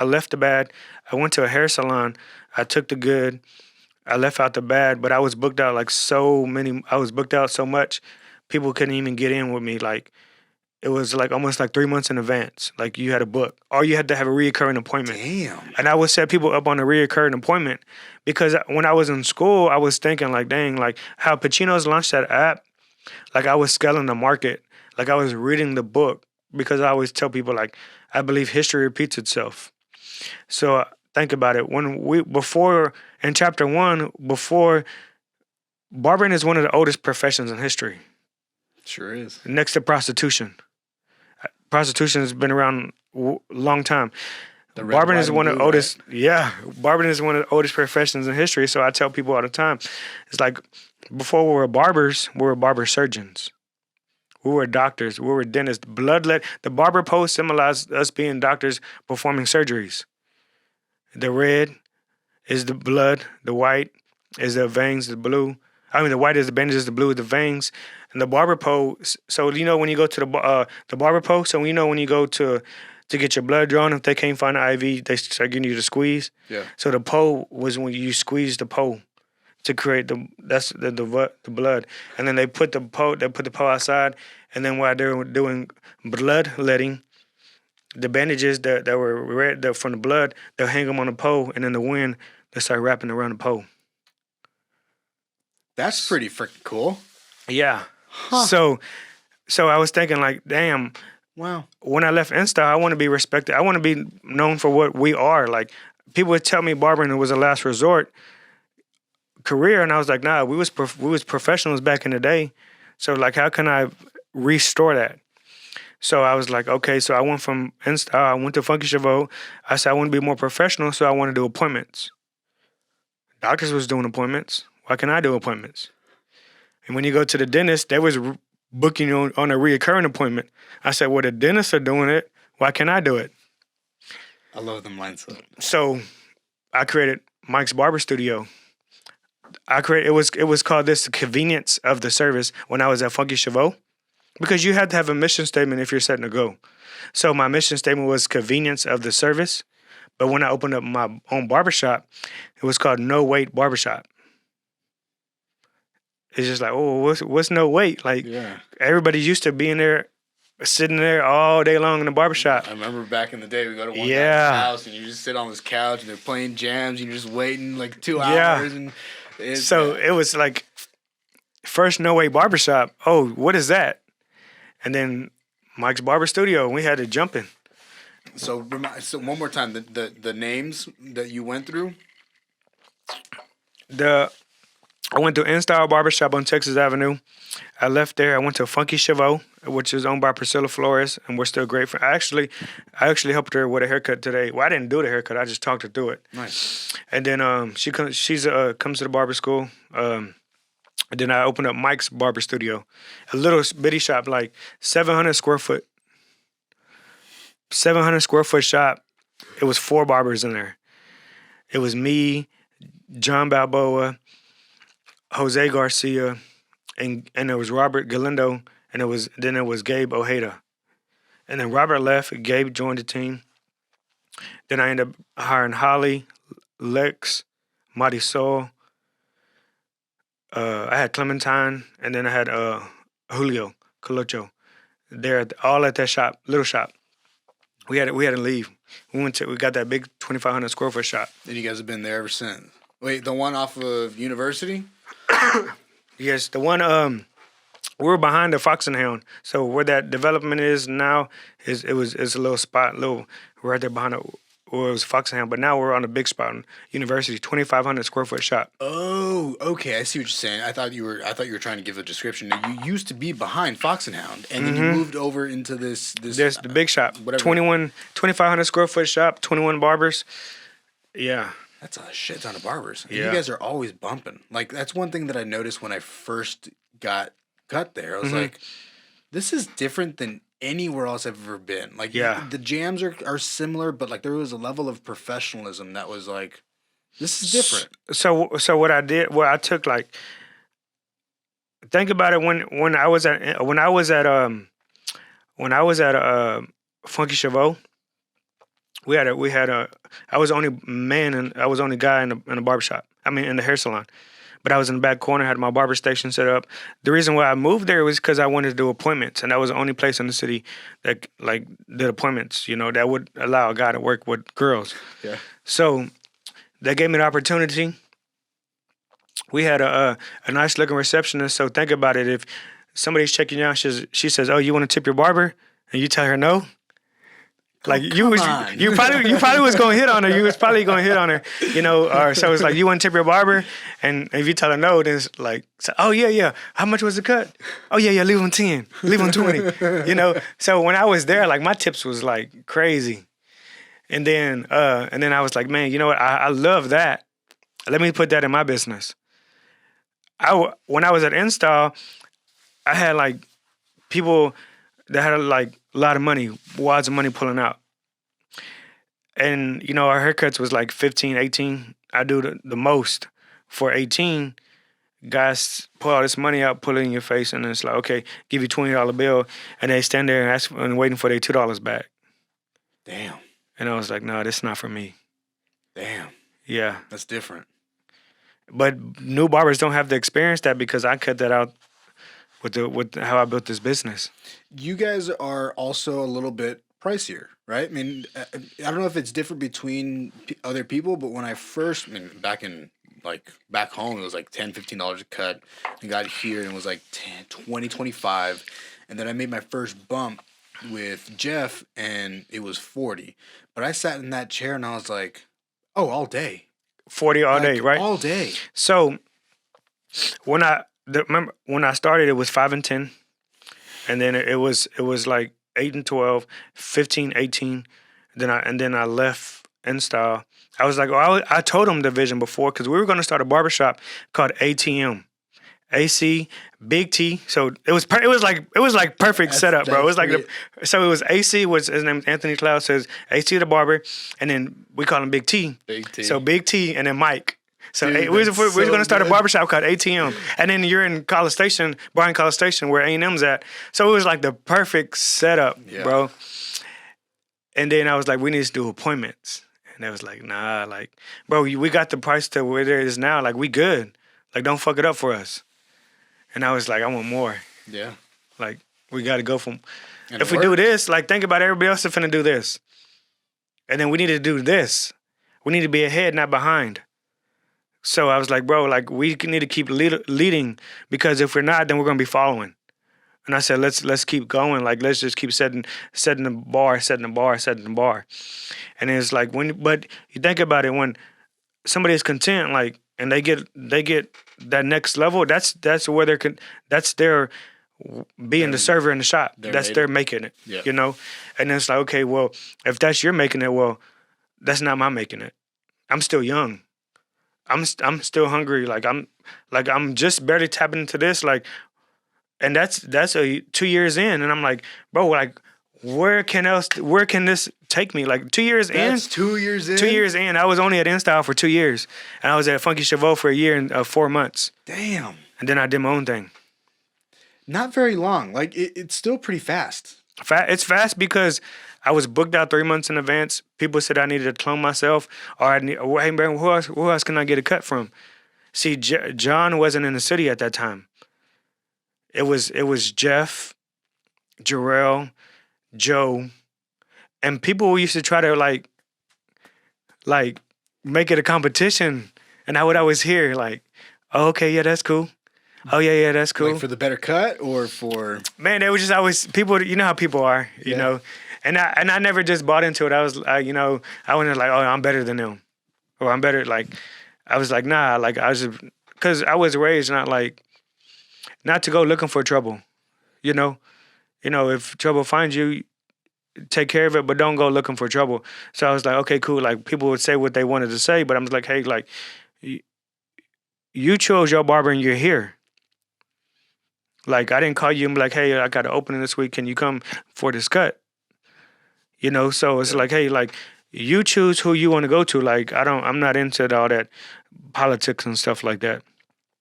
left the bad. I went to a hair salon. I took the good. I left out the bad, but I was booked out I was booked out so much, people couldn't even get in with me. Like, it was like almost like 3 months in advance. Like you had a book, or you had to have a reoccurring appointment. Damn. And I would set people up on a reoccurring appointment because when I was in school, I was thinking like, dang, like how Pacino's launched that app. Like I was scaling the market. Like I was reading the book because I always tell people like, I believe history repeats itself. So think about it. In chapter 1, barbering is one of the oldest professions in history. Sure is. Next to prostitution. Prostitution has been around a long time. Barbering is one of the oldest. Right? Yeah, barbering is one of the oldest professions in history. So I tell people all the time, it's like before we were barbers, we were barber surgeons. We were doctors. We were dentists. The barber pole symbolized us being doctors performing surgeries. The red is the blood. The white is the veins. The blue. The white is the bandages. The blue is the veins. And the barber pole, so you know when you go to the barber pole, so you know when you go to get your blood drawn, if they can't find an IV, they start giving you the squeeze. Yeah. So the pole was when you squeeze the pole to create the blood, and then they put the pole outside, and then while they were doing blood letting, the bandages that were red from the blood, they'll hang them on the pole, and in the wind they start wrapping around the pole. That's pretty freaking cool. Yeah. Huh. So I was thinking like, damn, Wow. when I left InStyle, I want to be respected. I want to be known for what we are. Like people would tell me barbering was a last resort career, and I was like, nah, we was professionals back in the day. So like, how can I restore that? So I was like, okay. So I went from InStyle, I went to Funky Chevaux. I said I want to be more professional, so I want to do appointments. Doctors was doing appointments. Why can't I do appointments? And when you go to the dentist, they was booking you on a reoccurring appointment. I said, well, the dentists are doing it. Why can't I do it? I love the mindset. So I created Mike's Barber Studio. It was called this, the convenience of the service, when I was at Funky Chevaux, because you had to have a mission statement if you're setting a goal. So my mission statement was convenience of the service. But when I opened up my own barbershop, it was called No Wait Barbershop. It's just like, oh, what's no wait? Like, everybody used to being there, sitting there all day long in the barbershop. I remember back in the day, we go to one guy's house and you just sit on this couch and they're playing jams and you're just waiting like 2 hours. And so it was like, first No Wait Barbershop. Oh, what is that? And then Mike's Barber Studio. We had it jumping. So one more time, the names that you went through. I went to InStyle Barbershop on Texas Avenue. I left there. I went to Funky Chevaux, which is owned by Priscilla Flores, and we're still great friends. I actually helped her with a haircut today. Well, I didn't do the haircut. I just talked her through it. Nice. And then she comes to the barber school. And then I opened up Mike's Barber Studio, a little bitty shop, like 700 square foot. 700 square foot shop. It was 4 barbers in there. It was me, John Balboa, Jose Garcia, and there was Robert Galindo, and it was Gabe Ojeda. And then Robert left, Gabe joined the team. Then I ended up hiring Holly, Lex, Marisol. I had Clementine, and then I had Julio Colocho. They're all at that shop, little shop. We had to leave. We got that big 2,500 square foot shop. And you guys have been there ever since. Wait, the one off of University? Yes, the one we were behind the Fox and Hound. So where that development is now it's a little spot, right there behind where it was Fox and Hound. But now we're on a big spot in University, 2,500 square foot shop. Oh, okay. I see what you're saying. I thought you were trying to give a description. Now, you used to be behind Fox and Hound, and then you moved over into this. There's the big shop, whatever. 2,500 square foot shop, 21 barbers. Yeah. That's a shit ton of barbers. Yeah. You guys are always bumping. Like, that's one thing that I noticed when I first got cut there. I was like, this is different than anywhere else I've ever been. Like, the jams are similar, but, like, there was a level of professionalism that was like, this is different. So what I did, I took, like, think about it when I was at Funky Chevaux. I was the only man and I was the only guy in the barbershop. I mean, in the hair salon. But I was in the back corner, had my barber station set up. The reason why I moved there was because I wanted to do appointments, and that was the only place in the city that like did appointments. You know, that would allow a guy to work with girls. Yeah. So that gave me the opportunity. We had a nice looking receptionist. So think about it: if somebody's checking you out, she says, "Oh, you want to tip your barber?" and you tell her no. Like you probably was gonna hit on her. You was probably gonna hit on her, you know. Or so it's like, you want to tip your barber, and if you tell her no, then it's like, oh yeah. How much was the cut? Oh yeah. Leave him 10, leave him 20. You know. So when I was there, like my tips was like crazy, and then I was like, man, you know what? I love that. Let me put that in my business. When I was at InStyle, I had like people that had like a lot of money, wads of money pulling out. And, you know, our haircuts was like 15, 18. I do the most for 18. Guys pull all this money out, pull it in your face, and it's like, okay, give you $20 bill. And they stand there and waiting for their $2 back. Damn. And I was like, no, this is not for me. Damn. Yeah. That's different. But new barbers don't have to experience that because I cut that out with how I built this business. You guys are also a little bit pricier, right? I mean, I don't know if it's different between other people, but when I first, back home, it was like $10, $15 a cut. I got here and it was like 10, 20, 25. And then I made my first bump with Jeff, and it was 40. But I sat in that chair, and I was like, oh, all day. 40 all day, right? All day. So remember when I started, it was 5 and 10, and then it was like 8 and 12, 15, 18. Then I left InStyle. I was like, I told them the vision before because we were going to start a barbershop called ATM. AC, Big T. So it was like perfect setup, bro. It was like so it was AC, was his name Anthony Cloud, says AC the barber, and then we call him Big T. Big T. So Big T and then Mike. So Dude, we was that's going to so start a good. barbershop called ATM. And then you're in College Station, Bryan College Station, where A&M's at. So it was like the perfect setup, bro. And then I was like, we need to do appointments. And they was like, nah, like, bro, we got the price to where it is now. Like, we good. Like, don't fuck it up for us. And I was like, I want more. Yeah. Like, we got to go from, And if it we do worked. this, like, think about everybody else is finna do this. And then we need to do this. We need to be ahead, not behind. So I was like, bro, like, we need to keep leading because if we're not, then we're going to be following. And I said, let's keep going. Like, let's just keep setting the bar. And it's like, but you think about it, when somebody is content, like, and they get that next level, that's where that's their being the server in the shop. That's their making it, you know? And it's like, okay, well, if that's your making it, well, that's not my making it. I'm still young. I'm still hungry. Like, I'm just barely tapping into this, like, and that's 2 years in, and I'm like, bro, like, where can this take me? Like, 2 years in. That's 2 years in. 2 years in. I was only at InStyle for 2 years, and I was at Funky Chevaux for a year and 4 months. Damn. And then I did my own thing. Not very long. Like, it's still pretty fast. It's fast because I was booked out 3 months in advance. People said I needed to clone myself, or hey, man, who else can I get a cut from? See, John wasn't in the city at that time. It was Jeff, Jarrell, Joe, and people used to try to like make it a competition, and I would always hear like, oh, okay, yeah, that's cool. Oh yeah, that's cool. Like for the better cut or for... Man, they were just always people. You know how people are, you know. And I never just bought into it. I was, you know, I wasn't like, oh, I'm better than them, or I'm better. Like, I was like, nah. Like, I was, because I was raised not to go looking for trouble, you know. If trouble finds you, take care of it, but don't go looking for trouble. So I was like, okay, cool. Like, people would say what they wanted to say, but I'm like, hey, like, you chose your barber and you're here. Like, I didn't call you and be like, hey, I got an opening this week. Can you come for this cut? You know, so it's like, hey, like, you choose who you want to go to. Like, I'm not into all that politics and stuff like that.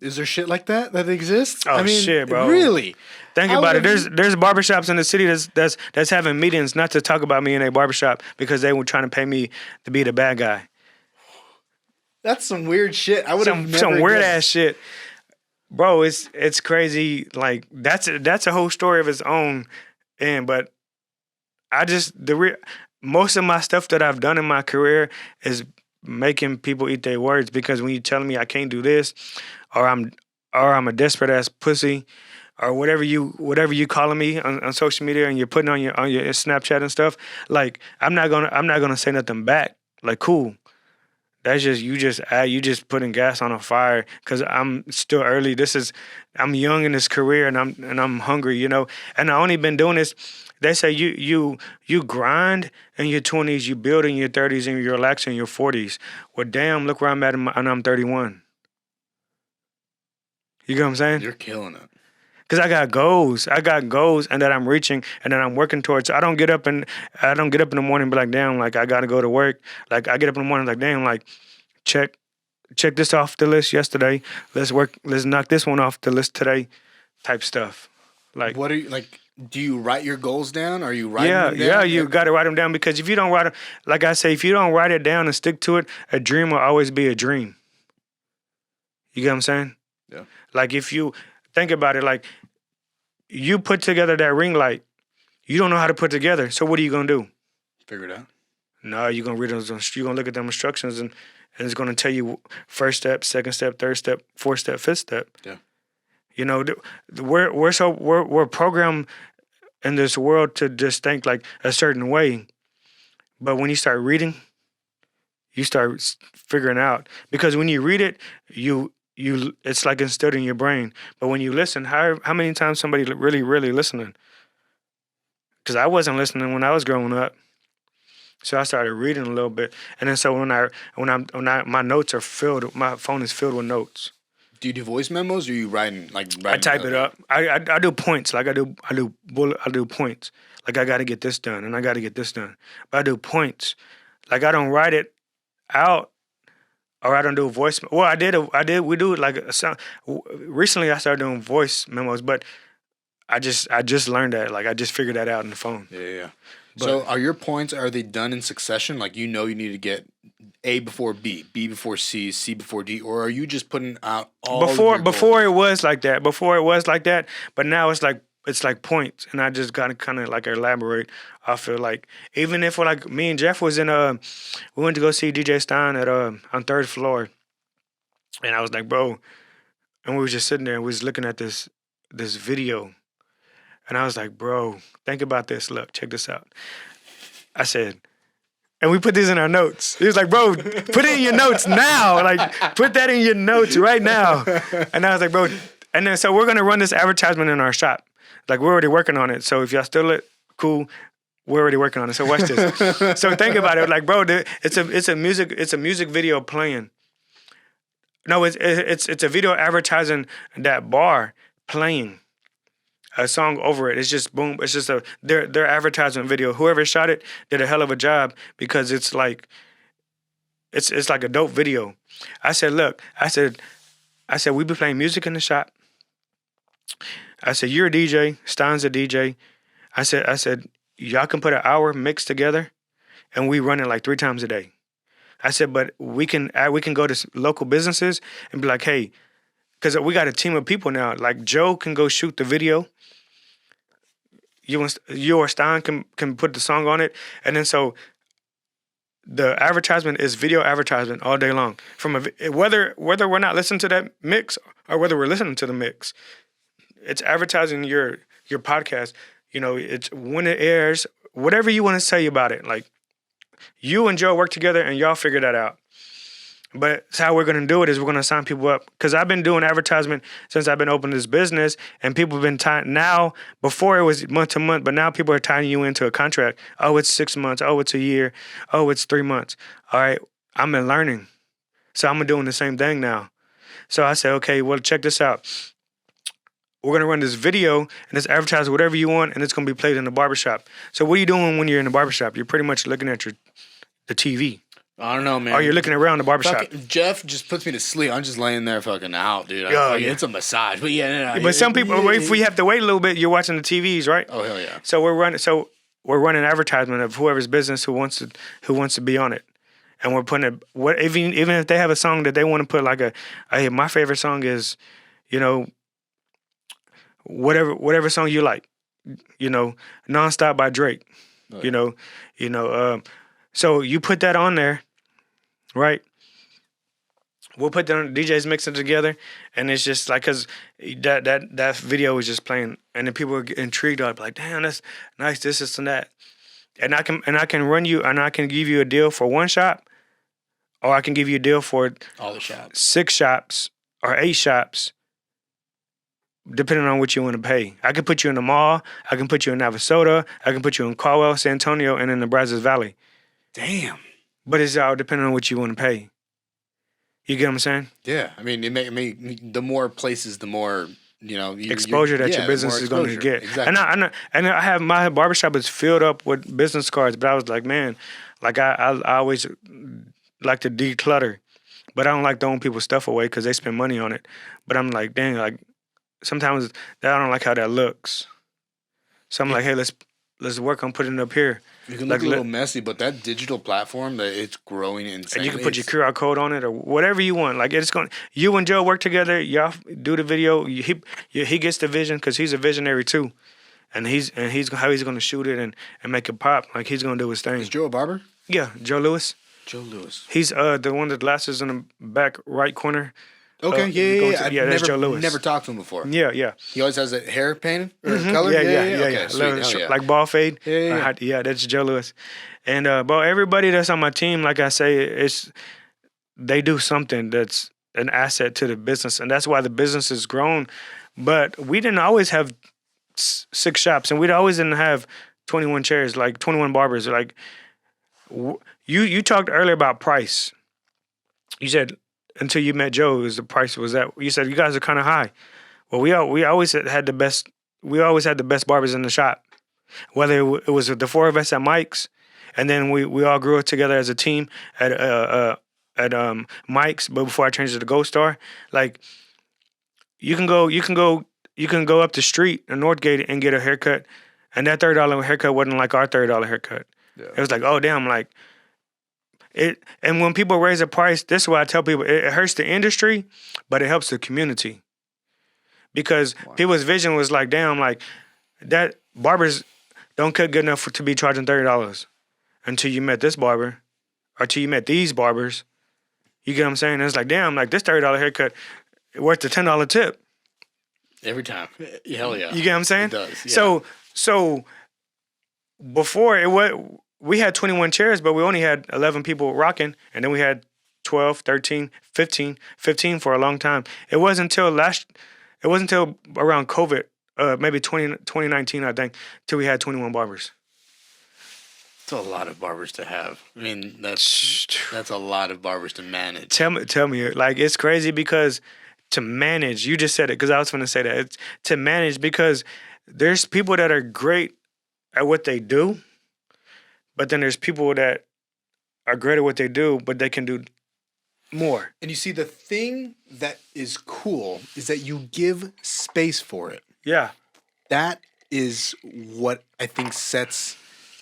Is there shit like that exists? Oh, shit, bro. Really? Think about it. There's barbershops in the city that's having meetings not to talk about me in a barbershop because they were trying to pay me to be the bad guy. That's some weird shit. I would have never some weird guessed. ass shit. Bro, it's crazy. Like, that's a whole story of its own. But I just most of my stuff that I've done in my career is making people eat their words, because when you telling me I can't do this, or I'm a desperate ass pussy, or whatever you calling me on social media, and you're putting on your Snapchat and stuff, like, I'm not gonna say nothing back. Like, cool. That's just you just putting gas on a fire, because I'm still early. I'm young in this career, and I'm hungry, you know. And I only been doing this. They say you grind in your 20s, you build in your 30s, and you relax in your 40s. Well, damn, look where I'm at, and I'm 31. You get what I'm saying? You're killing it. Because I got goals, and that I'm reaching, and that I'm working towards. I don't get up in the morning and be like, damn, like, I got to go to work. Like, I get up in the morning like, damn, like, check this off the list yesterday. Let's knock this one off the list today, type stuff. Like, what are you like? Do you write your goals down? Are you writing them down? Yeah, you got to write them down, because if you don't write it, like I say, if you don't write it down and stick to it, a dream will always be a dream. You get what I'm saying? Yeah. Like, if you think about it, like, you put together that ring light, you don't know how to put together. So what are you gonna do? Figure it out. No, you're gonna read those. You're gonna look at them instructions, and it's gonna tell you first step, second step, third step, fourth step, fifth step. Yeah. You know, we're programmed in this world to just think like a certain way. But when you start reading, you start figuring out. Because when you read it, you it's like instilled in your brain. But when you listen, how many times somebody really listening? Because I wasn't listening when I was growing up. So I started reading a little bit, and then so my notes are filled. My phone is filled with notes. Do you do voice memos, or are you writing I type it up. I do points. Like I do points. Like I got to get this done, and I got to get this done. But I do points. Like I don't write it out, or I don't do a voice. Well, I did. We do like a sound. Recently, I started doing voice memos, but I just learned that. Like I just figured that out in the phone. Yeah. So are your points, are they done in succession? Like you need to get A before B, B before C, C before D, or are you just putting out all before it was like that. Before it was like that, but now it's like points, and I just gotta kind of like elaborate. I feel like even if like me and Jeff was in we went to go see DJ Stein at on 3rd floor, and I was like, bro, and we was just sitting there and we was looking at this video. And I was like, bro, think about this. Look, check this out. I said, and we put this in our notes. He was like, bro, put it in your notes now. Like, put that in your notes right now. And I was like, bro, and then so we're going to run this advertisement in our shop. Like, we're already working on it. So if y'all still cool, we're already working on it. So watch this. So think about it. Like, bro, it's a music video playing. No, it's a video advertising that bar playing a song over it. It's just boom. It's just their advertisement video. Whoever shot it did a hell of a job because it's like it's like a dope video. I said, look, I said we be playing music in the shop. I said you're a DJ, Stein's a DJ. I said y'all can put an hour mix together, and we run it like 3 times a day. I said, but we can go to local businesses and be like, hey, because we got a team of people now. Like Joe can go shoot the video. You or Stein can put the song on it, and then so the advertisement is video advertisement all day long. From whether we're not listening to that mix or whether we're listening to the mix, it's advertising your podcast. You know, it's when it airs, whatever you want to say about it. Like you and Joe work together, and y'all figure that out. But how we're going to do it is we're going to sign people up. Because I've been doing advertisement since I've been opening this business. And people have been tying, now, before it was month to month, but now people are tying you into a contract. Oh, it's 6 months. Oh, it's a year. Oh, it's 3 months. All right, I'm been learning. So I'm doing the same thing now. So I said, okay, well, check this out. We're going to run this video and this advertise whatever you want, and it's going to be played in the barbershop. So what are you doing when you're in the barbershop? You're pretty much looking at the TV. I don't know, man. Or you're looking around the barbershop. Jeff just puts me to sleep. I'm just laying there fucking out, dude. It's a massage. But yeah, no. But some people, if we have to wait a little bit, you're watching the TVs, right? Oh, hell yeah. So we're running advertisement of whoever's business who wants to be on it. And we're putting even if they have a song that they want to put like hey, my favorite song is, you know, whatever song you like, you know, Nonstop by Drake, right. you know, so you put that on there. Right, we'll put the DJs mixing together, and it's just like because that video was just playing, and then people were intrigued. I'd be like, "Damn, that's nice, this and that," and I can run you, and I can give you a deal for one shop, or I can give you a deal for all the shops, 6 shops or 8 shops, depending on what you want to pay. I can put you in the mall, I can put you in Navasota, I can put you in Caldwell, San Antonio, and in the Brazos Valley. Damn. But it's all depending on what you want to pay. You get what I'm saying? Yeah. I mean, the more places, the more, you know... exposure that your business is going to get. Exactly. And I have my barbershop is filled up with business cards, but I was like, man, like I always like to declutter. But I don't like throwing people's stuff away because they spend money on it. But I'm like, dang, like sometimes I don't like how that looks. So I'm like, hey, let's work on putting it up here. You can look a little messy, but that digital platform, it's growing insane. And you can put your QR code on it or whatever you want. Like you and Joe work together. Y'all do the video. He gets the vision because he's a visionary too, and he's how he's going to shoot it and make it pop. Like he's going to do his thing. Is Joe a barber? Yeah, Joe Lewis. Joe Lewis. He's the one with the glasses in the back right corner. Okay, I've that's Joe Louis. never talked to him before. Yeah. He always has that hair painted or color. Yeah. Okay, sweet. Hell yeah. Like ball fade. Yeah. That's Joe Louis. And bro, everybody that's on my team, like I say, they do something that's an asset to the business, and that's why the business has grown. But we didn't always have 6 shops, and we always didn't have 21 chairs, like 21 barbers. Like you talked earlier about price. You said until you met Joe, the price was that. You said you guys are kind of high. Well, we always had the best. We always had the best barbers in the shop. Whether it was the 4 of us at Mike's, and then we all grew up together as a team at Mike's. But before I changed it to Goldstar, like you can go up the street in Northgate and get a haircut, and that $30 haircut wasn't like our $30 haircut. Yeah. It was like, oh damn, like it. And when people raise the price, this is why I tell people it hurts the industry, but it helps the community. Because people's vision was like, damn, like that barbers don't cut good enough to be charging $30 until you met this barber, or until you met these barbers. You get what I'm saying? And it's like, damn, like this $30 haircut worth the $10 tip. Every time. Hell yeah. You get what I'm saying? It does. Yeah. So before we had 21 chairs, but we only had 11 people rocking, and then we had 12, 13, 15 for a long time. It wasn't until around COVID, maybe 2019, I think, till we had 21 barbers. It's a lot of barbers to have. I mean, that's a lot of barbers to manage. Tell me, like it's crazy because to manage, you just said it because I was going to say that. It's to manage because there's people that are great at what they do, but then there's people that are great at what they do, but they can do more. And you see, the thing that is cool is that you give space for it. Yeah. That is what I think sets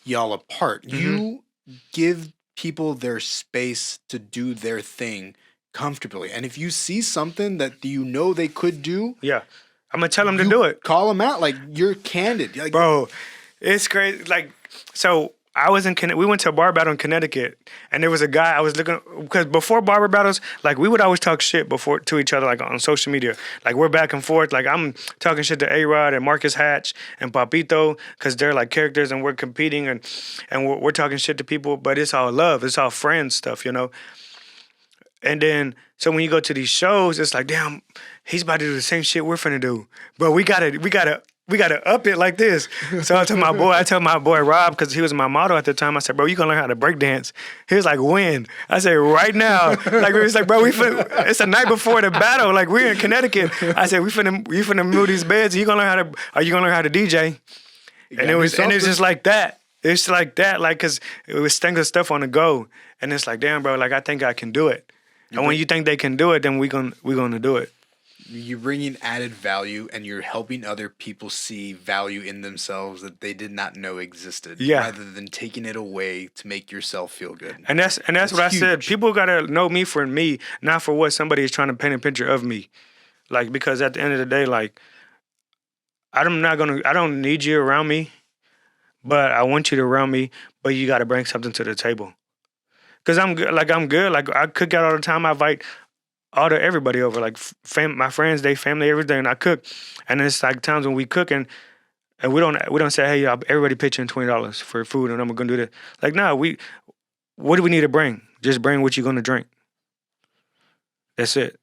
y'all apart. Mm-hmm. You give people their space to do their thing comfortably. And if you see something that you know they could do, yeah, I'm gonna tell them to do it. Call them out. Like, you're candid. Like, bro, it's crazy. Like, so I was in we went to a bar battle in Connecticut, and there was a guy I was looking, because before barber battles, like we would always talk shit to each other, like on social media. Like we're back and forth. Like I'm talking shit to A-Rod and Marcus Hatch and Papito, because they're like characters and we're competing and we're talking shit to people, but it's all love. It's all friends stuff, you know? And then, so when you go to these shows, it's like, damn, he's about to do the same shit we're finna do. But we gotta up it like this. So I tell my boy Rob, because he was my model at the time, I said, bro, you gonna learn how to break dance. He was like, when? I said, right now. Like, we was like, bro, it's the night before the battle. Like, we're in Connecticut. I said, you finna move these beds. Are you gonna learn how to DJ? And it's just like that. It's like that, like, cause it was thinking stuff on the go. And it's like, damn, bro, like I think I can do it. And when you think they can do it, then we gonna do it. You're bringing added value, and you're helping other people see value in themselves that they did not know existed. Yeah. Rather than taking it away to make yourself feel good. And that's what I said. People gotta know me for me, not for what somebody is trying to paint a picture of me. Like, because at the end of the day, like, I don't need you around me, but I want you to around me. But you gotta bring something to the table. Cause I'm good. Like I cook out all the time. I invite everybody over. Like my friends, they family, everything. And I cook, and it's like times when we cook and we don't say, hey, everybody pitch in $20 for food, and I'm gonna do this. Like, no, what do we need to bring? Just bring what you're gonna drink. That's it.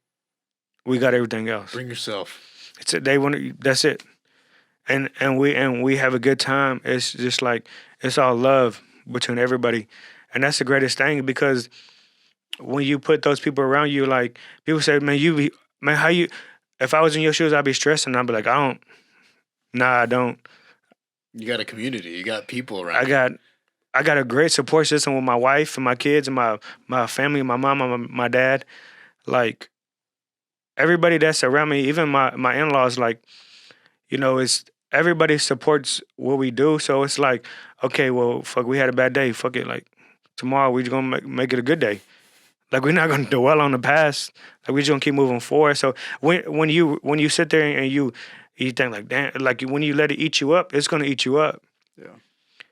We got everything else. Bring yourself. That's it. And we have a good time. It's just like it's all love between everybody. And that's the greatest thing, because when you put those people around you, like, people say, how you, if I was in your shoes, I'd be stressing. I'd be like, I don't. You got a community. You got people around you. I got a great support system with my wife and my kids and my family, my mom and my dad. Like, everybody that's around me, even my in-laws, like, you know, it's everybody supports what we do. So it's like, okay, well, fuck, we had a bad day. Fuck it, like, tomorrow we're gonna make it a good day. Like, we're not gonna dwell on the past. Like, we're just gonna keep moving forward. So when you sit there and you think like, damn, like, when you let it eat you up, it's gonna eat you up. Yeah.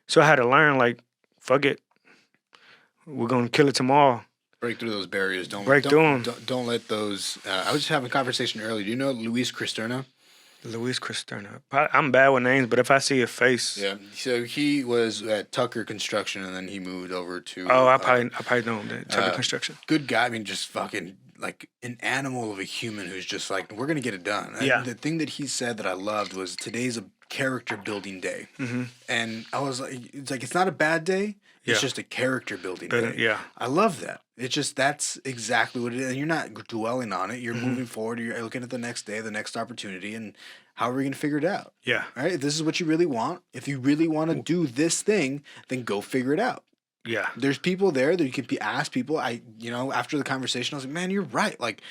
So I had to learn, like, fuck it, we're gonna kill it tomorrow. Break through those barriers. Don't Break through 'em. Don't let those. I was just having a conversation earlier. Do you know Luis Cristerna? Luis Cristerna. I'm bad with names, but if I see a face, Yeah. So he was at Tucker Construction, and then he moved over to. I probably know him. Then Tucker Construction. Good guy. I mean, just fucking like an animal of a human who's just like, we're gonna get it done. Yeah. And the thing that he said that I loved was today's a character building day, and I was like, it's not a bad day. It's just a character building day. Yeah. I love that. It's just that's exactly what it is. And you're not dwelling on it. You're moving forward. You're looking at the next day, the next opportunity, and how are we going to figure it out? Yeah. All right. If this is what you really want, if you really want to do this thing, then go figure it out. Yeah. There's people there that you can ask people. After the conversation, I was like, man, you're right. Like,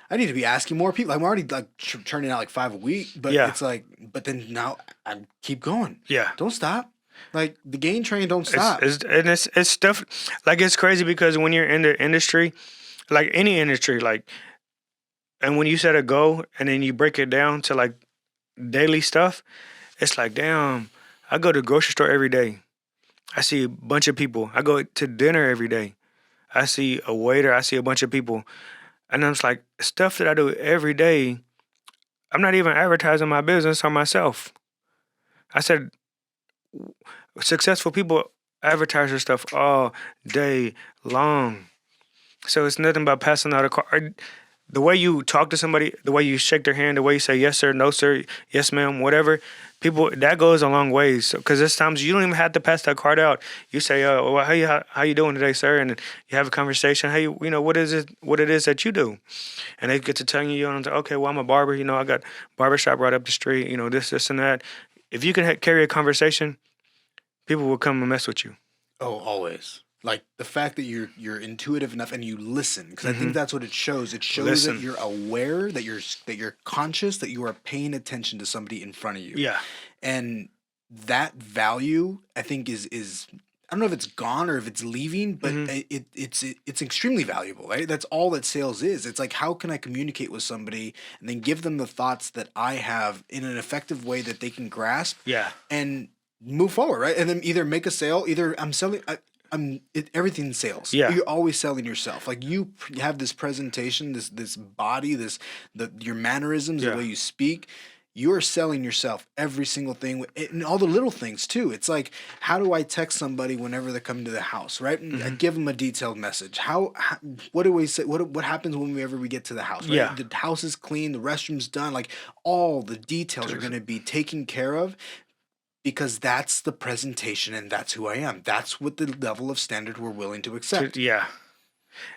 I need to be asking more people. I'm already like churning out like 5 a week, but it's like, but then now I keep going. Yeah. Don't stop. Like the gain train don't stop. It's stuff like it's crazy because when you're in the industry, like any industry, like, and when you set a goal and then you break it down to like daily stuff, it's like, damn, I go to the grocery store every day. I see a bunch of people. I go to dinner every day. I see a waiter. I see a bunch of people. And I'm just like, stuff that I do every day, I'm not even advertising my business or myself. I said, successful people advertise their stuff all day long. So it's nothing but passing out a card. The way you talk to somebody, the way you shake their hand, the way you say yes sir, no sir, yes ma'am, whatever, people, that goes a long ways. Because there's times you don't even have to pass that card out. You say, well, how you doing today, sir? And you have a conversation. Hey, what it is that you do? And they get to telling you, okay, well, I'm a barber. I got barbershop right up the street. This and that. If you can carry a conversation, people will come and mess with you. Oh, always. Like the fact that you're intuitive enough and you listen, because I think that's what it shows. It shows that you're aware, that you're conscious, that you are paying attention to somebody in front of you. Yeah. And that value, I think, is I don't know if it's gone or if it's leaving, but it's extremely valuable, right? That's all that sales is. It's like, how can I communicate with somebody and then give them the thoughts that I have in an effective way that they can grasp, and move forward, right? And then either make a sale, either I'm selling. Everything's sales. Yeah. You're always selling yourself. Like you have this presentation, this body, your mannerisms, the way you speak. You're selling yourself every single thing, and all the little things too. It's like, how do I text somebody whenever they're coming to the house, right? I give them a detailed message. What do we say? What happens whenever we get to the house? Right? Yeah. The house is clean, the restroom's done. Like all the details are going to be taken care of. Because that's the presentation and that's who I am. That's what the level of standard we're willing to accept. Yeah.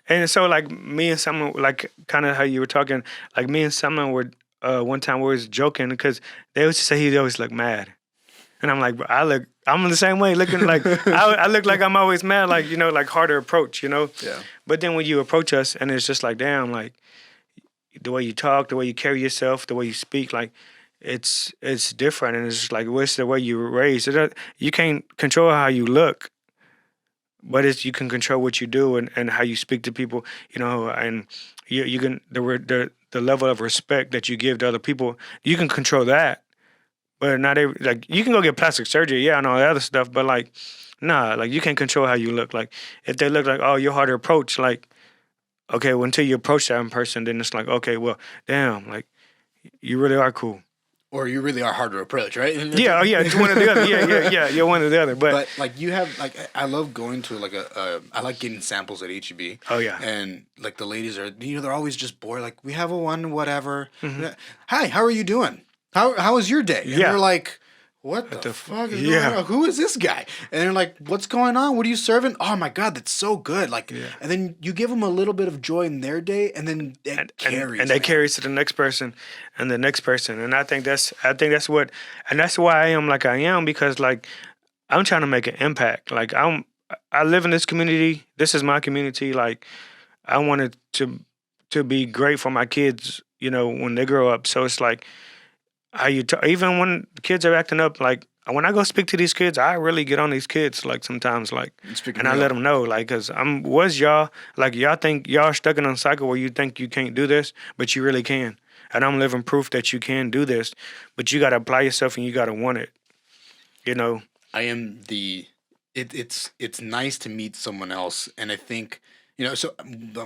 And so like me and someone, like kind of how you were talking, like me and someone were, one time we was joking because they used to say he always look mad. And I'm like, bro, I'm the same way, looking like, I look like I'm always mad, like, like harder approach, Yeah. But then when you approach us and it's just like, damn, like the way you talk, the way you carry yourself, the way you speak, like, it's different, and it's just like, what's the way you were raised? You can't control how you look, but you can control what you do and how you speak to people, and you can the level of respect that you give to other people. You can control that, but not every, like you can go get plastic surgery, and all that other stuff, but like, nah, like you can't control how you look. Like if they look like, oh, you're hard to approach, like, okay, well, until you approach that in person, then it's like, okay, well, damn, like you really are cool. Or you really are hard to approach, right? Yeah, it's one or the other. Yeah, you're one or the other. But like you have, like, I love going to like I like getting samples at HEB. Oh yeah. And like the ladies are, they're always just bored. Like, we have a one whatever. Hi, how are you doing? How was your day? And they're like, what the fuck is going on? Who is this guy? And they're like, what's going on? What are you serving? Oh my God, that's so good. Like, and then you give them a little bit of joy in their day, and then it carries. And they carries to the next person and the next person. And I think that's what, and that's why I am like I am, because like I'm trying to make an impact. Like I live in this community. This is my community. Like I wanted to be great for my kids, when they grow up. So it's like, how you even when kids are acting up, like when I go speak to these kids, I really get on these kids, like sometimes, like, and I let them know, like, because y'all think y'all are stuck in a cycle where you think you can't do this, but you really can, and I'm living proof that you can do this, but you got to apply yourself and you got to want it, I am it's nice to meet someone else, and I think So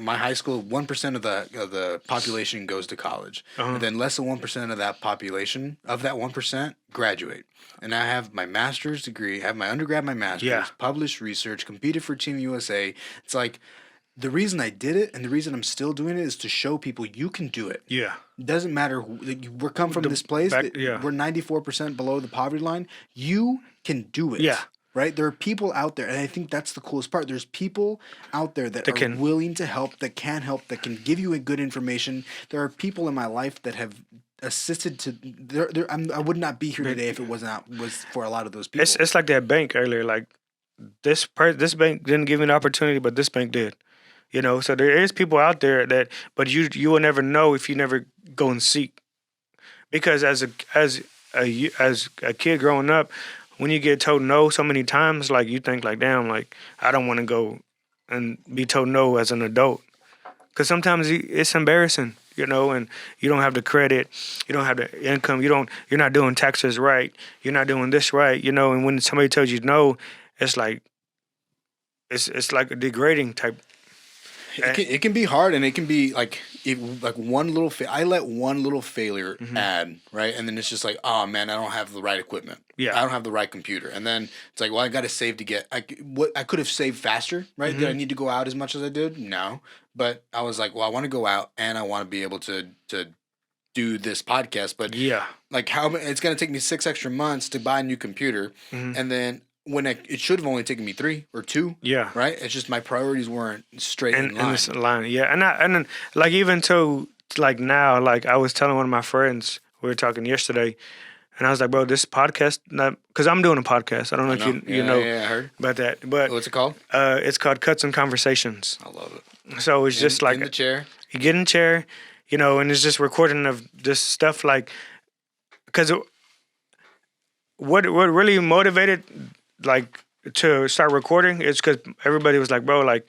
my high school, 1% of the population goes to college, and then less than 1% of that population, of that 1%, graduate. And I have my master's degree, I have my undergrad, my master's, published research, competed for Team USA. It's like the reason I did it and the reason I'm still doing it is to show people you can do it. Yeah. It doesn't matter we're come from this place. We're 94% below the poverty line. You can do it. Yeah. Right? There are people out there, and I think that's the coolest part. There's people out there that are willing to help, that can help, that can give you a good information. There are people in my life that have assisted to. I would not be here today if it was for a lot of those people. It's like that bank earlier. Like this bank didn't give me an opportunity, but this bank did. So there is people out there but you will never know if you never go and seek. Because as a kid growing up, when you get told no so many times, like you think like, damn, like I don't want to go and be told no as an adult. Because sometimes it's embarrassing, and you don't have the credit, you don't have the income, you're not doing taxes right, you're not doing this right, and when somebody tells you no, it's like it's like a degrading type. It can be hard, and it can be like one little. I let one little failure add, right, and then it's just like, oh man, I don't have the right equipment. Yeah, I don't have the right computer, and then it's like, well, I got to save to get. I could have saved faster, right? Did I need to go out as much as I did? No, but I was like, well, I want to go out, and I want to be able to do this podcast, but like how it's going to take me 6 extra months to buy a new computer, and then. When it should have only taken me 3 or 2, right? It's just my priorities weren't straight in line. In this line, and then like even to like now, like I was telling one of my friends, we were talking yesterday, and I was like, bro, this podcast, because I'm doing a podcast. I don't know if you know I heard about that, but what's it called? It's called Cuts and Conversations. I love it. So it's just like in the chair. You get in the chair, and it's just recording of just stuff like, because what really motivated. Like to start recording, it's because everybody was like, bro, like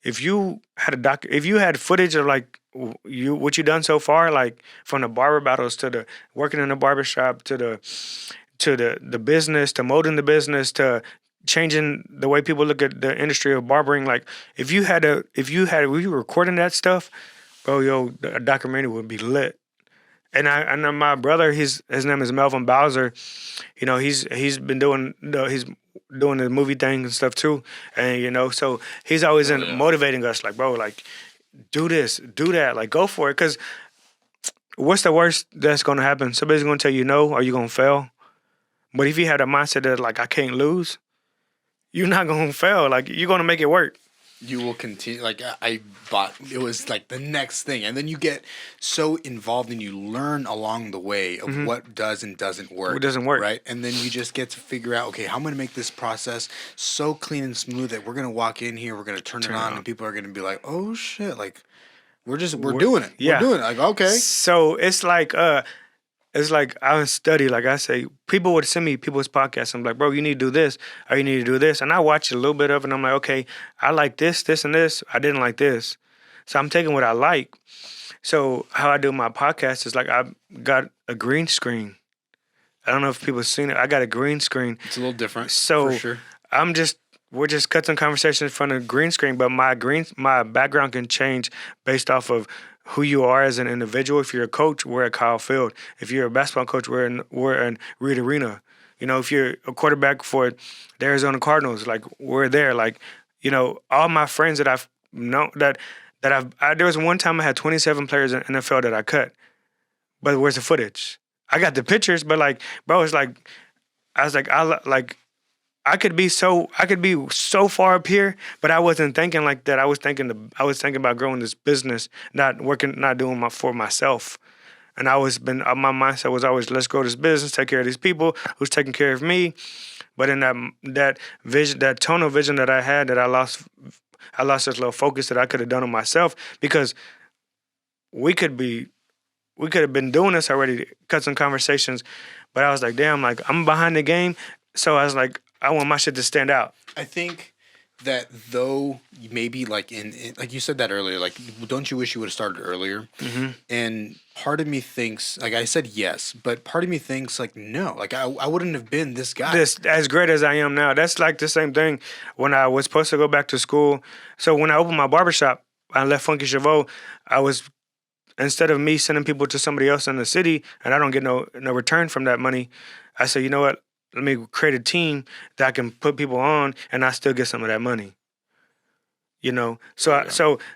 if you had footage of like what you done so far, like from the barber battles to the working in the barber shop to the business, to molding the business, to changing the way people look at the industry of barbering, like if you were recording that stuff, bro, a documentary would be lit. And I know my brother, his name is Melvin Bowser. He's been doing the movie thing and stuff too, and so he's always motivating us, like, bro, like do this, do that, like go for it. Because what's the worst that's gonna happen? Somebody's gonna tell you no, or you're gonna fail. But if you have that mindset that like I can't lose, you're not gonna fail. Like you're gonna make it work. You will continue. Like I bought, it was like the next thing, and then you get so involved and you learn along the way of what does and doesn't work. What doesn't work, right? And then you just get to figure out, okay, how I'm gonna make this process so clean and smooth that we're gonna walk in here, we're gonna turn it on, and people are gonna be like, oh shit, like we're doing it. Yeah. We're doing it. Like okay. So it's like I study, like I say, people would send me people's podcasts. I'm like, bro, you need to do this, or you need to do this. And I watch a little bit of it, and I'm like, okay, I like this, this, and this. I didn't like this. So I'm taking what I like. So how I do my podcast is like I've got a green screen. I don't know if people have seen it. I got a green screen. It's a little different, so for sure. We're just cutting conversations in front of a green screen, but my background can change based off of who you are as an individual. If you're a coach, we're at Kyle Field. If you're a basketball coach, we're in Reed Arena. If you're a quarterback for the Arizona Cardinals, like we're there. Like, all my friends that I've known there was one time I had 27 players in the NFL that I cut. But where's the footage? I got the pictures, but like, bro, it's like I could be so far up here, but I wasn't thinking like that. I was thinking about growing this business, not doing for myself. And my mindset was always, let's grow this business, take care of these people who's taking care of me. But in that vision, that tunnel vision that I had, that I lost this little focus that I could have done on myself, because we could have been doing this already, cut some conversations. But I was like, damn, like I'm behind the game. So I was like, I want my shit to stand out. I think that though maybe like in like you said that earlier, like don't you wish you would have started earlier? Mm-hmm. And part of me thinks, like I said yes, but part of me thinks like no, like I wouldn't have been this guy. This as great as I am now. That's like the same thing when I was supposed to go back to school. So when I opened my barbershop, I left Funky Chevaux. I was instead of me sending people to somebody else in the city, and I don't get no return from that money. I said, you know what? Let me create a team that I can put people on, and I still get some of that money. You know,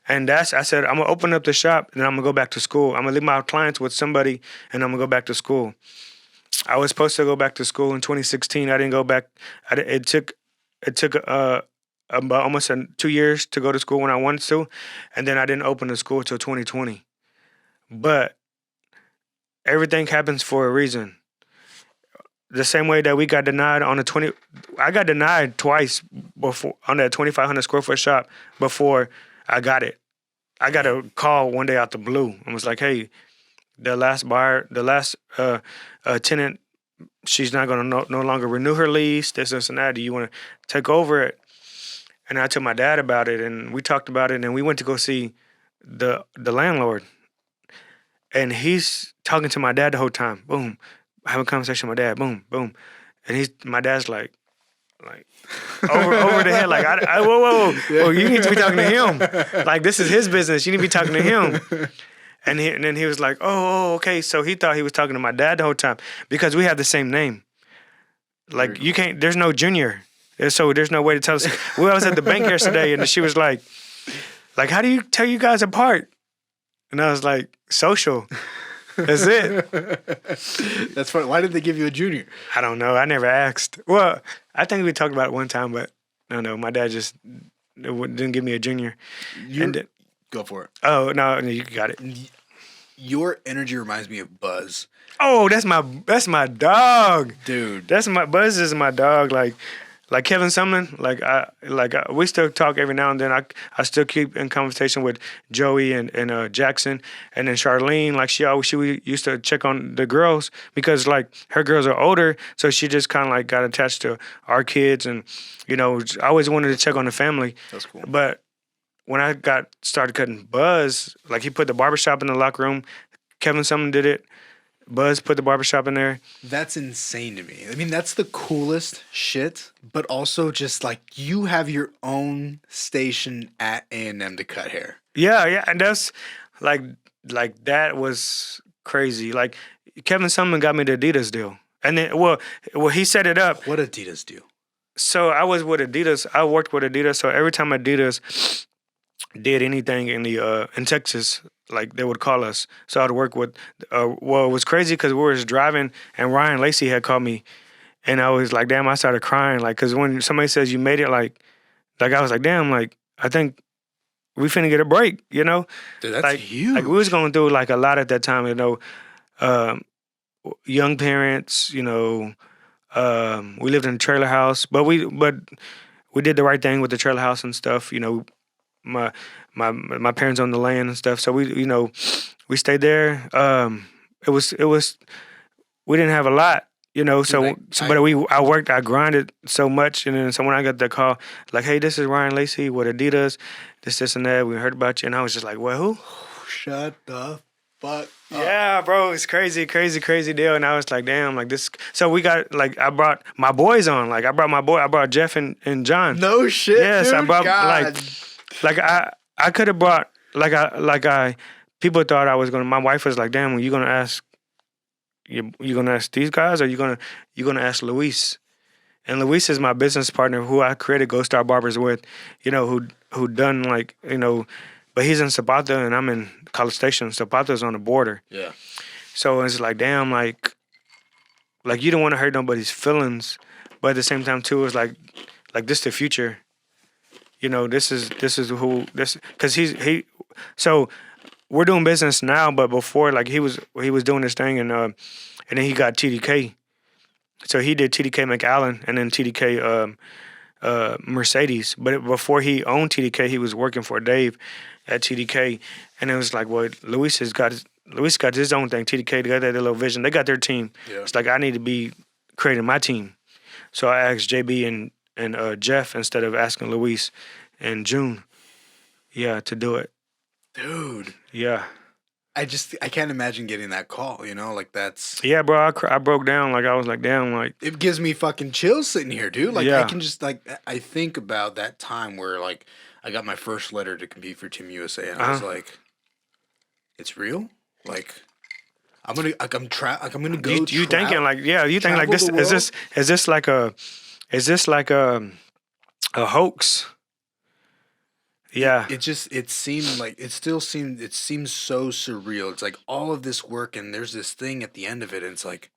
and I said I'm gonna open up the shop, and I'm gonna go back to school. I'm gonna leave my clients with somebody, and I'm gonna go back to school. I was supposed to go back to school in 2016. I didn't go back. It took about almost 2 years to go to school when I wanted to, and then I didn't open the school till 2020. But everything happens for a reason. The same way that we got denied on I got denied twice before on that 2,500 square foot shop before I got it. I got a call one day out the blue and was like, "Hey, the last tenant, she's not going to no longer renew her lease. This and that. Do you want to take over it?" And I told my dad about it, and we talked about it, and we went to go see the landlord, and he's talking to my dad the whole time. Boom. I have a conversation with my dad. Boom, boom, and my dad's like over the head, like, whoa, you need to be talking to him. Like, this is his business. You need to be talking to him. And then he was like, oh, okay. So he thought he was talking to my dad the whole time because we have the same name. Like, you can't. There's no junior, so there's no way to tell us. We was at the bank yesterday, and she was like, how do you tell you guys apart? And I was like, social. That's it. That's funny. Why did they give you a junior? I don't know. I never asked. Well, I think we talked about it one time, but no. My dad just didn't give me a junior. Go for it. Oh, no, you got it. Your energy reminds me of Buzz. Oh, that's my dog, dude. Buzz is my dog. Like Kevin Sumlin, we still talk every now and then. I still keep in conversation with Joey and Jackson, and then Charlene. Like she used to check on the girls because like her girls are older, so she just kind of like got attached to our kids, and I always wanted to check on the family. That's cool. But when I started cutting Buzz, like he put the barbershop in the locker room. Kevin Sumlin did it. Buzz put the barbershop in there. That's insane to me. I mean, that's the coolest shit, but also just like you have your own station at A&M to cut hair. Yeah, and that's like that was crazy. Like Kevin Sumlin got me the Adidas deal. And then well he set it up. What Adidas deal? So I was with Adidas. I worked with Adidas, so every time Adidas did anything in Texas, like they would call us. So I'd work with. It was crazy because we were just driving, and Ryan Lacey had called me, and I was like, damn, I started crying, like, because when somebody says you made it, like I was like, damn, like I think we finna get a break, Dude, that's like, huge. Like we was going through like a lot at that time, young parents, we lived in a trailer house, but we did the right thing with the trailer house and stuff, My parents owned the land and stuff, so we stayed there. It was we didn't have a lot, I grinded so much, and then so when I got the call, like, hey, this is Ryan Lacey with Adidas, this and that. We heard about you, and I was just like, well, who? Shut the fuck up. Yeah, bro, it's crazy deal, and I was like, damn, like this. So we got like I brought my boys on, like I brought Jeff and John. No shit. Yes, dude? I brought God. like I could have brought people thought I was gonna. My wife was like, "Damn, you gonna ask these guys, or you gonna ask Luis?" And Luis is my business partner, who I created Goldstar Barbers with, who done but he's in Zapata and I'm in College Station. Zapata's on the border. Yeah. So it's like, damn, like you don't want to hurt nobody's feelings, but at the same time too, it's like this the future. This is because so we're doing business now, but before, like he was doing this thing, and then he got TDK. So he did TDK McAllen and then TDK Mercedes. But before he owned TDK, he was working for Dave at TDK, and it was like, well, Luis got his own thing. TDK, they got their little vision. They got their team. Yeah. It's like I need to be creating my team. So I asked JB Jeff instead of asking Luis and June. Yeah, to do it. Dude, Yeah. I can't imagine getting that call, like that's... Yeah, bro, I broke down. Like, I was like, damn, like... It gives me fucking chills sitting here, dude. Like, I Yeah. can just, like, I think about that time where, like, I got my first letter to compete for Team USA, and I was like, it's real? Like, I'm gonna go. You thinking like, yeah, you think like this, travel the is this like a hoax? Yeah. It seems so surreal. It's like all of this work, and there's this thing at the end of it, and it's like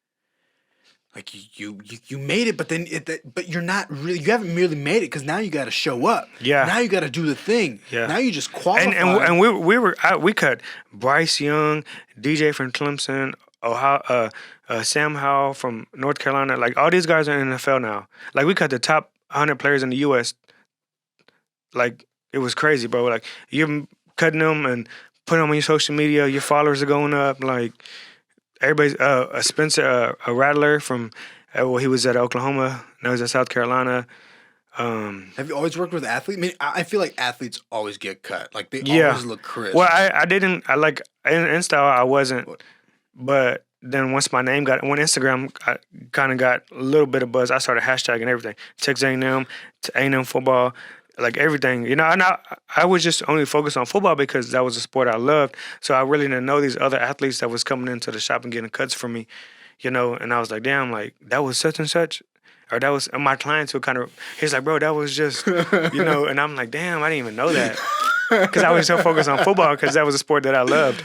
you made it, but then but you're not really, you haven't really made it, because now you got to show up. Yeah. Now you got to do the thing. Yeah. Now you just qualify. And we cut Bryce Young, DJ from Clemson, Ohio, Sam Howell from North Carolina. Like, all these guys are in the NFL now. Like, we cut the top 100 players in the U.S. Like, it was crazy, bro. Like, you're cutting them and putting them on your social media. Your followers are going up. Like, everybody's Spencer, a Rattler from he was at Oklahoma. Now he's at South Carolina. Have you always worked with athletes? I mean, I feel like athletes always get cut. Like, they always look crisp. Well, I didn't. I like in style. I wasn't. But then once my name when Instagram kind of got a little bit of buzz, I started hashtagging everything. Texas A&M, to A&M football, like everything. And I was just only focused on football because that was a sport I loved. So I really didn't know these other athletes that was coming into the shop and getting cuts from me, And I was like, damn, like, that was such and such. Or that was, and my clients were kind of, he's like, bro, that was just, And I'm like, damn, I didn't even know that. Because I was so focused on football because that was a sport that I loved,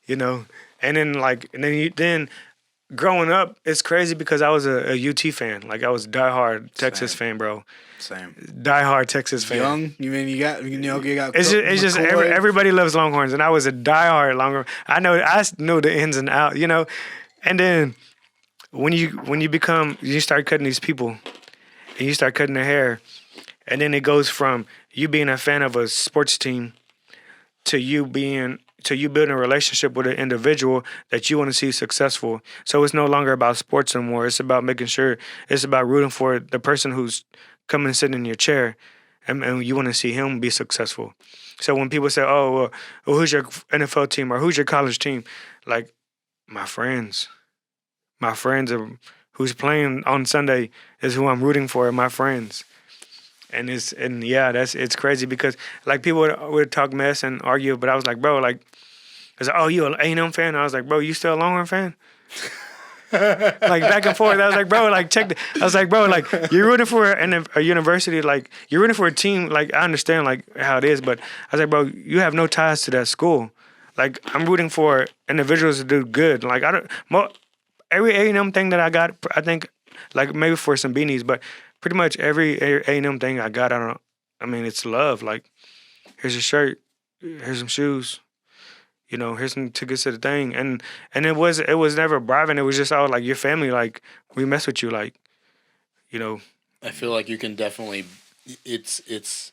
And then growing up, it's crazy because I was a UT fan. Like, I was a diehard Texas fan, bro. Same. Diehard Texas fan. Young, you got. It's just everybody loves Longhorns, and I was a diehard Longhorn. I know the ins and outs, And then when you start cutting these people, and you start cutting their hair, and then it goes from you being a fan of a sports team to you building a relationship with an individual that you want to see successful. So it's no longer about sports anymore. It's about making sure, it's about rooting for the person who's coming and sitting in your chair, and you want to see him be successful. So when people say, oh, well, who's your NFL team or who's your college team? Like, my friends are who's playing on Sunday is who I'm rooting for, my friends. It's crazy because like people would talk mess and argue, but I was like, bro, like, it's like, oh, you an A&M fan? And I was like, bro, you still a Longhorn fan? Like, back and forth. I was like, bro, like, I was like, bro, like, you're rooting for a university, like, you're rooting for a team, like, I understand, like, how it is, but I was like, bro, you have no ties to that school. Like, I'm rooting for individuals to do good. Like, every A&M thing that I got, I think, like, maybe for some beanies, but pretty much every A&M thing I got, it's love. Like, here's a shirt, here's some shoes, here's some tickets to the thing. And it was never bribing. It was just all like, your family, like, we mess with you, like, I feel like you can definitely, it's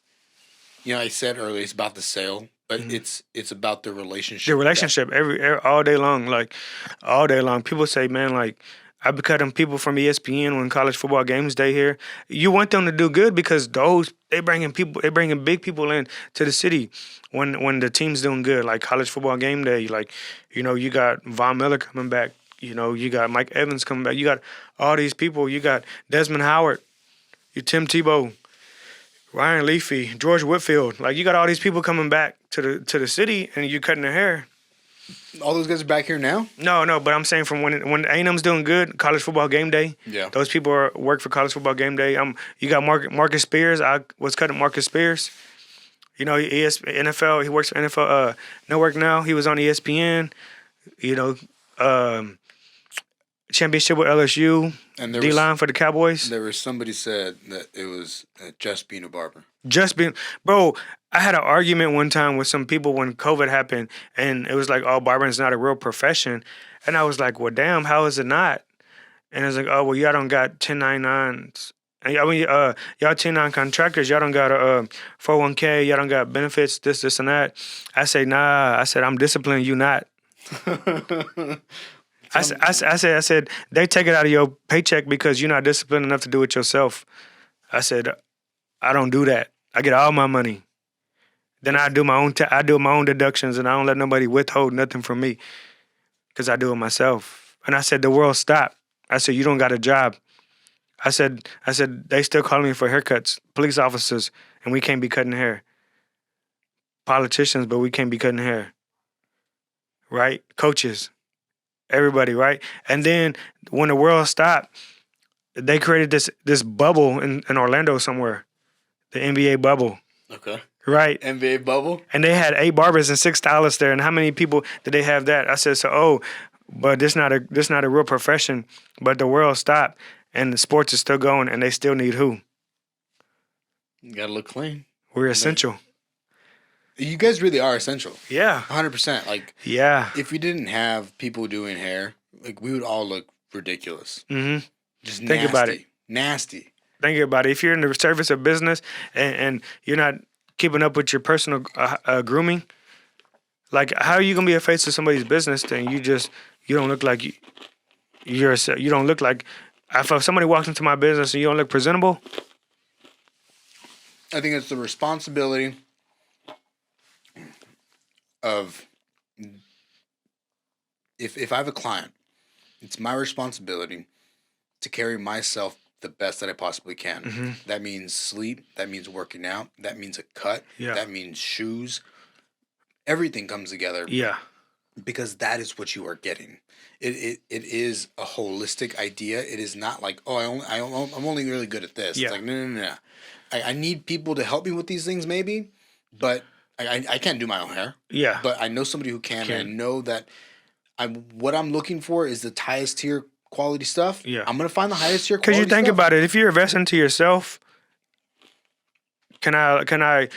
I said earlier, it's about the sale, but it's about the relationship. The relationship, all day long, like, all day long. People say, man, like, I've been cutting people from ESPN when college football games day here. You want them to do good because they bringing big people in to the city when the team's doing good, like college football game day. Like, you got Von Miller coming back. You got Mike Evans coming back. You got all these people. You got Desmond Howard, Tim Tebow, Ryan Leafy, George Whitfield. Like, you got all these people coming back to the city, and you cutting their hair. All those guys are back here now? No, but I'm saying from when A&M's doing good, college football game day, those people work for college football game day. You got Marcus Spears. I was cutting Marcus Spears. NFL, he works for NFL Network now. He was on ESPN, championship with LSU, and D-line for the Cowboys. There was somebody said that it was just being a barber. Bro, I had an argument one time with some people when COVID happened, and it was like, oh, barbering is not a real profession. And I was like, well, damn, how is it not? And it's like, oh, well, y'all don't got 1099s. Y'all 1099 contractors, y'all don't got a 401k, y'all don't got benefits, this, and that. I say, nah. I said, I'm disciplining you not. I said, they take it out of your paycheck because you're not disciplined enough to do it yourself. I said, I don't do that. I get all my money. Then I do my own deductions, and I don't let nobody withhold nothing from me because I do it myself. And I said, the world stopped. I said, you don't got a job. I said, they still calling me for haircuts. Police officers, and we can't be cutting hair. Politicians, but we can't be cutting hair. Right? Coaches, everybody, right? And then when the world stopped, they created this bubble in Orlando somewhere, the NBA bubble. Okay. Right. NBA bubble. And they had 8 barbers and 6 stylists there. And how many people did they have that? I said, but this not a real profession. But the world stopped, and the sports is still going, and they still need who? You gotta look clean. We're essential. You guys really are essential. Yeah. 100%. Like, yeah. If we didn't have people doing hair, like, we would all look ridiculous. Mm-hmm. Just Think nasty. about it. Nasty. Think about it. If you're in the service of business and you're not keeping up with your personal grooming, like, how are you gonna be a face of somebody's business? Then you don't look like you don't look like. If somebody walks into my business and you don't look presentable, I think it's the responsibility of if I have a client, it's my responsibility to carry myself the best that I possibly can. Mm-hmm. That means sleep. That means working out. That means a cut. Yeah. That means shoes. Everything comes together. Yeah. Because that is what you are getting. It is a holistic idea. It is not like, I'm only really good at this. Yeah. It's like, no. I need people to help me with these things maybe, but I can't do my own hair. Yeah. But I know somebody who can. And I know that what I'm looking for is the highest tier quality stuff. Yeah. I'm going to find the highest tier quality Because you think stuff. about it, if you're investing to yourself, can I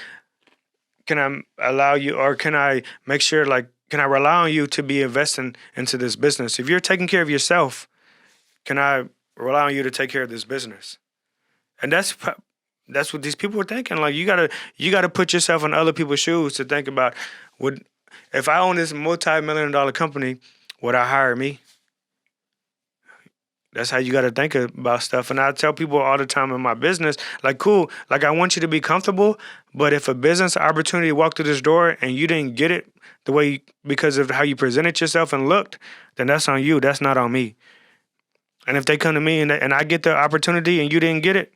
allow you, or can I make sure, like, can I rely on you to be investing into this business? If you're taking care of yourself, can I rely on you to take care of this business? And that's what these people are thinking. Like, you gotta put yourself in other people's shoes to think about, if I own this multi-million-dollar company, would I hire me? That's how you got to think about stuff. And I tell people all the time in my business, like, cool, like, I want you to be comfortable, but if a business opportunity walked through this door and you didn't get it the way, because of how you presented yourself and looked, then that's on you. That's not on me. And if they come to me and I get the opportunity and you didn't get it,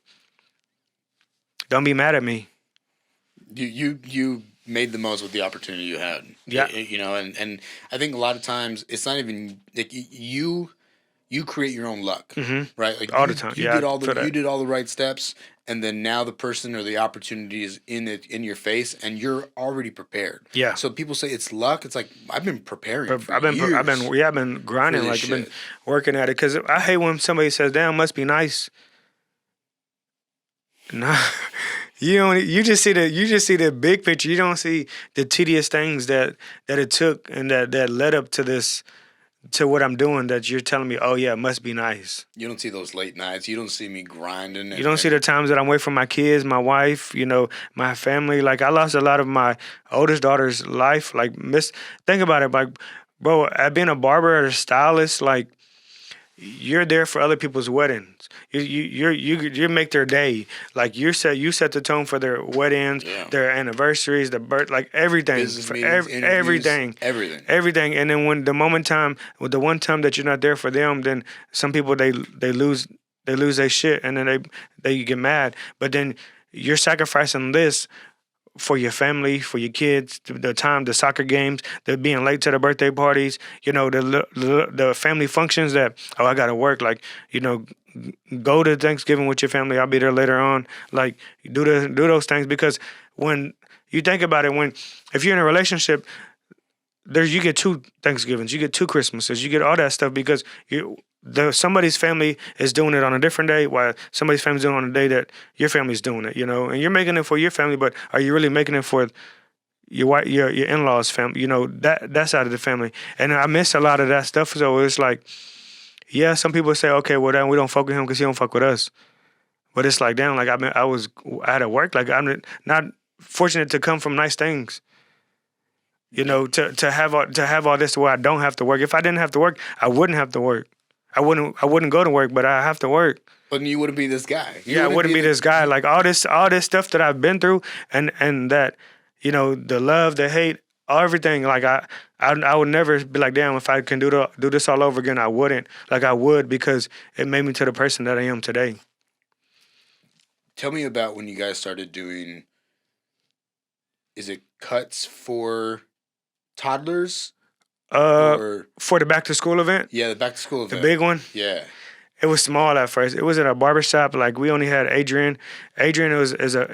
don't be mad at me. You made the most with the opportunity you had. Yeah. And I think a lot of times it's not even like you create your own luck, right? Like, all the time. You did all the right steps, and then now the person or the opportunity is in your face, and you're already prepared. Yeah. So people say it's luck. It's like, I've been preparing. I've been grinding, like, I've been working at it, because I hate when somebody says, "Damn, must be nice." Nah. You just see the big picture. You don't see the tedious things that it took and that led up to this, to what I'm doing, that you're telling me, oh yeah, it must be nice. You don't see those late nights. You don't see me grinding. You don't see the times that I'm away from my kids, my wife, my family. Like, I lost a lot of my oldest daughter's life. Like, think about it, like, bro, being a barber or a stylist, like, you're there for other people's weddings. You make their day. Like, you set the tone for their weddings, their anniversaries, the birth, like, everything, business meetings, everything. And then when the one time that you're not there for them, then some people they lose their shit, and then they get mad. But then you're sacrificing this for your family, for your kids, the soccer games, the being late to the birthday parties, the family functions that, I got to work. Like, go to Thanksgiving with your family. I'll be there later on. Like, do those things, because when you think about it, if you're in a relationship, you get 2 Thanksgivings, you get 2 Christmases, you get all that stuff, because somebody's family is doing it on a different day, while somebody's family's doing it on a day that your family's doing it, and you're making it for your family, but are you really making it for your in-laws' family, that side of the family? And I miss a lot of that stuff. So it's like, yeah, some people say, okay, well, then we don't fuck with him because he don't fuck with us. But it's like, damn, like, I had to work. Like, I'm not fortunate to come from nice things. To have all this where I don't have to work. If I didn't have to work, I wouldn't have to work. I wouldn't go to work, but I have to work. But you wouldn't be this guy. I wouldn't be this guy. Like all this stuff that I've been through, and that, the love, the hate, everything. Like I would never be like, damn, if I can do this all over again, I wouldn't. Like I would, because it made me to the person that I am today. Tell me about when you guys started doing. Is it cuts for toddlers? For the back to school event, Yeah, the back to school event. the big one. Yeah. It was small at first. It was at a barber shop. Like we only had Adrian. Adrian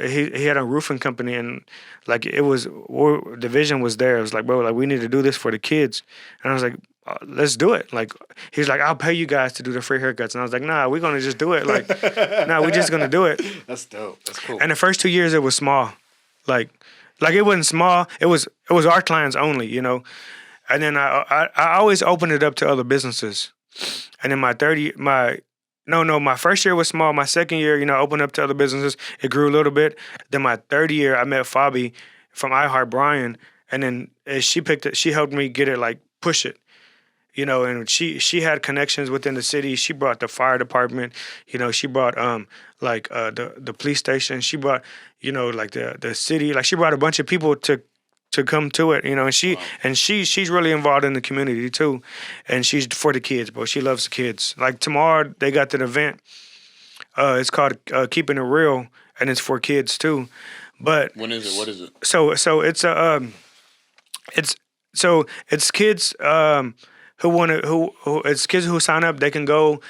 he had a roofing company, and like the vision was there. It was like, bro, like we need to do this for the kids. And I was like, let's do it. Like he's like, I'll pay you guys to do the free haircuts. And I was like, nah, we're gonna just do it. Like, nah, we're just gonna do it. That's dope. That's cool. And the first 2 years it was small, like it wasn't small. It was our clients only, And then I always opened it up to other businesses. And then my first year was small. My second year, opened up to other businesses. It grew a little bit. Then my third year, I met Fabi from iHeart Brian, and then she helped me get it, like push it, and she had connections within the city. She brought the fire department, she brought the police station. She brought like the city, like she brought a bunch of people to come to it, and she's really involved in the community too, and she's for the kids, bro. She loves the kids. Like tomorrow, they got that event. It's called Keeping It Real, and it's for kids too. But when is it? What is it? So it's kids it's kids who sign up. They can go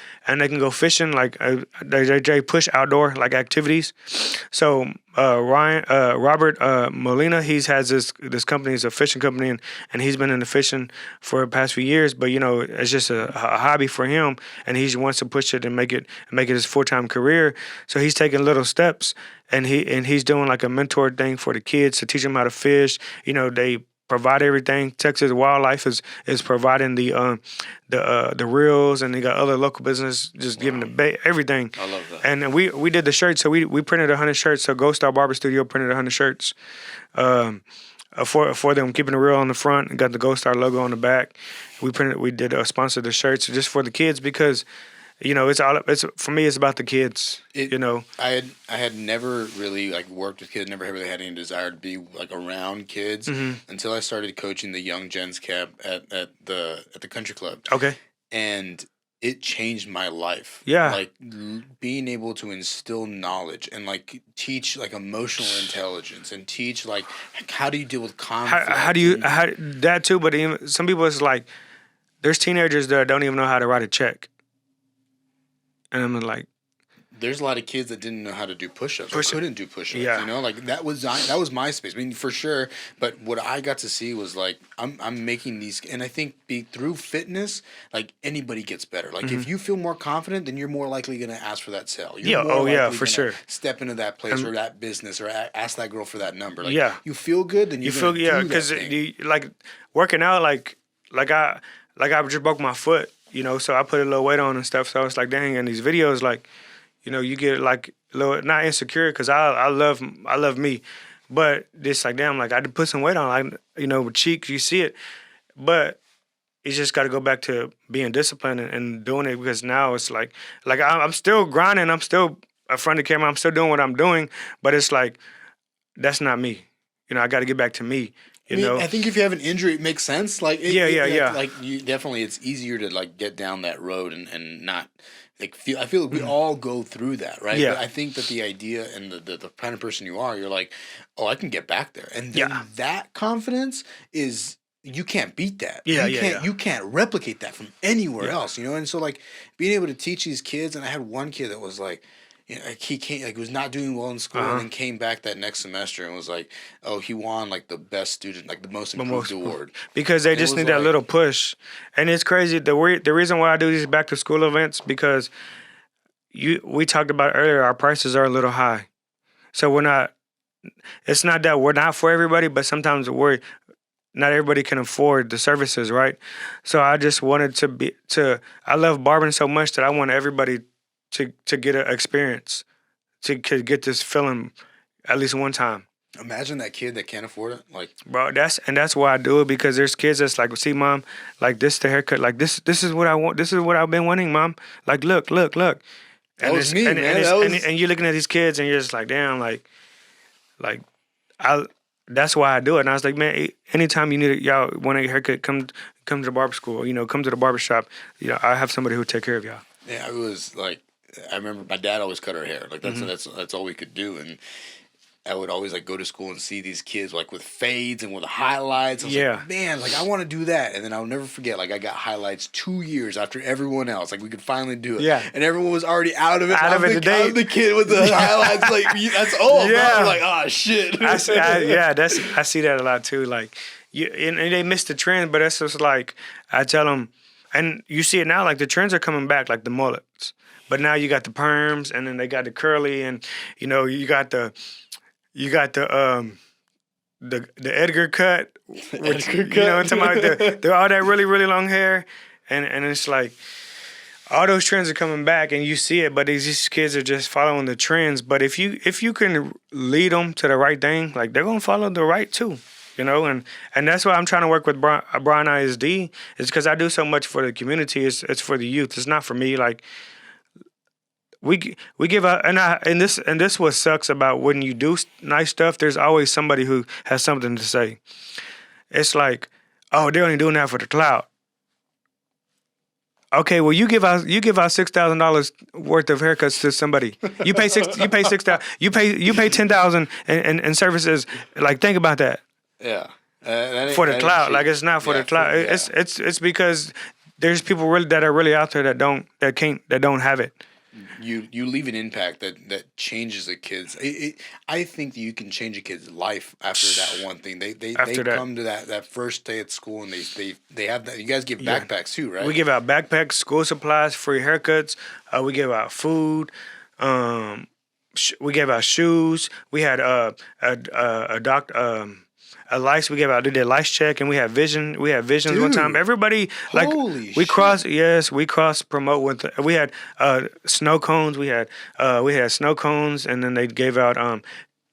fishing, like they push outdoor like activities. So Robert Molina, he has this company, it's a fishing company, and he's been in the fishing for the past few years. But it's just a hobby for him, and he wants to push it and make it his full-time career. So he's taking little steps, and he's doing like a mentor thing for the kids to teach them how to fish. They provide everything. Texas Wildlife is providing the reels, and they got other local business just giving everything. I love that. And we did the shirts, so we printed 100 shirts. So Goldstar Barber Studio printed 100 shirts for them, keeping it real on the front, and got the Goldstar logo on the back. We did sponsor the shirts just for the kids, because it's for me, it's about the kids. I had never really like worked with kids, never really had any desire to be like around kids until I started coaching the Young Gens camp at the country club. Okay. And it changed my life. Yeah. Like being able to instill knowledge and like teach like emotional intelligence and teach like how do you deal with conflict. How that too, but even, some people, it's like there's teenagers that don't even know how to write a check. And I'm like, there's a lot of kids that didn't know how to do push-ups or couldn't do push-ups. Yeah. Like that was my space. I mean, for sure. But what I got to see was like I'm making these, and I think through fitness, like anybody gets better. Like if you feel more confident, then you're more likely going to ask for that sale. You're for sure. Step into that place or that business or ask that girl for that number. Like, yeah. You feel good, then you feel because like working out, like I just broke my foot. So I put a little weight on and stuff. So I was like, dang, and these videos, like, you get like a little, not insecure, because I love me, but it's like, damn, like I had to put some weight on, like, with cheeks, you see it, but you just got to go back to being disciplined and doing it, because now it's like I'm still grinding, I'm still in front of the camera, I'm still doing what I'm doing, but it's like, that's not me. I got to get back to me. I think if you have an injury, it makes sense. Like, Like you definitely, it's easier to like get down that road and not like feel. I feel like we all go through that, right? Yeah. But I think that the idea and the kind of person you are, you're like, oh, I can get back there, and then that confidence is. You can't beat that. You can't replicate that from anywhere else. And so like being able to teach these kids, and I had one kid that was like. Like he came, like was not doing well in school, and then came back that next semester and was like, "Oh, he won like the best student, like the most improved award." Because they just need that little push, and it's crazy. The reason why I do these back to school events, because we talked about earlier, our prices are a little high, so we're not. It's not that we're not for everybody, but sometimes not everybody can afford the services, right? So I just wanted I love barbering so much that I want everybody to get an experience, to get this feeling at least one time. Imagine that kid that can't afford it. Like, Bro, that's why I do it, because there's kids that's like, see, mom, like this the haircut, like this is what I want, this is what I've been wanting, mom. Like, look. that was me, man. And you're looking at these kids and you're just like, damn, like I. That's why I do it. And I was like, man, anytime you need it, y'all want a haircut, come to the barber school. You know, come to the barber shop. You know, I have somebody who'll take care of y'all. Yeah, it was like, I remember my dad always cut our hair. Like that's all we could do, and I would always like go to school and see these kids like with fades and with highlights. I was like, man, like I want to do that. And then I'll never forget, like I got highlights 2 years after everyone else. Like we could finally do it. Yeah. And everyone was already out of it. Out of it today. I'm the kid with the highlights. Like that's old. Yeah. I'm like, oh shit. I see that a lot too. Like and they miss the trend, but it's just like I tell them, and you see it now. Like the trends are coming back, like the mullets. But now you got the perms, and then they got the curly, and you know you got the Edgar cut, which, you know, I'm talking about the all that really, really long hair, and it's like all those trends are coming back, and you see it, but these kids are just following the trends. But if you can lead them to the right thing, like they're gonna follow the right too, you know, and that's why I'm trying to work with Brian ISD, is because I do so much for the community. It's for the youth. It's not for me. Like we give out, and this what sucks about when you do nice stuff. There's always somebody who has something to say. It's like, oh, they're only doing that for the clout. Okay, well you give out $6,000 worth of haircuts to somebody. You pay $6,000. You pay $10,000 in services. Like, think about that. Yeah. For the clout, like it's not for the clout. It's because there's people really that are really out there that don't have it. You leave an impact that changes a kid's. I think that you can change a kid's life after that one thing. They come to that first day at school, and they have that. You guys give backpacks too, right? We give out backpacks, school supplies, free haircuts. We give out food. We gave out shoes. We had a lice. We did a lice check, and we had vision. We had visions one time. Everybody, like, we cross promote with. We had snow cones. We had snow cones, and then they gave out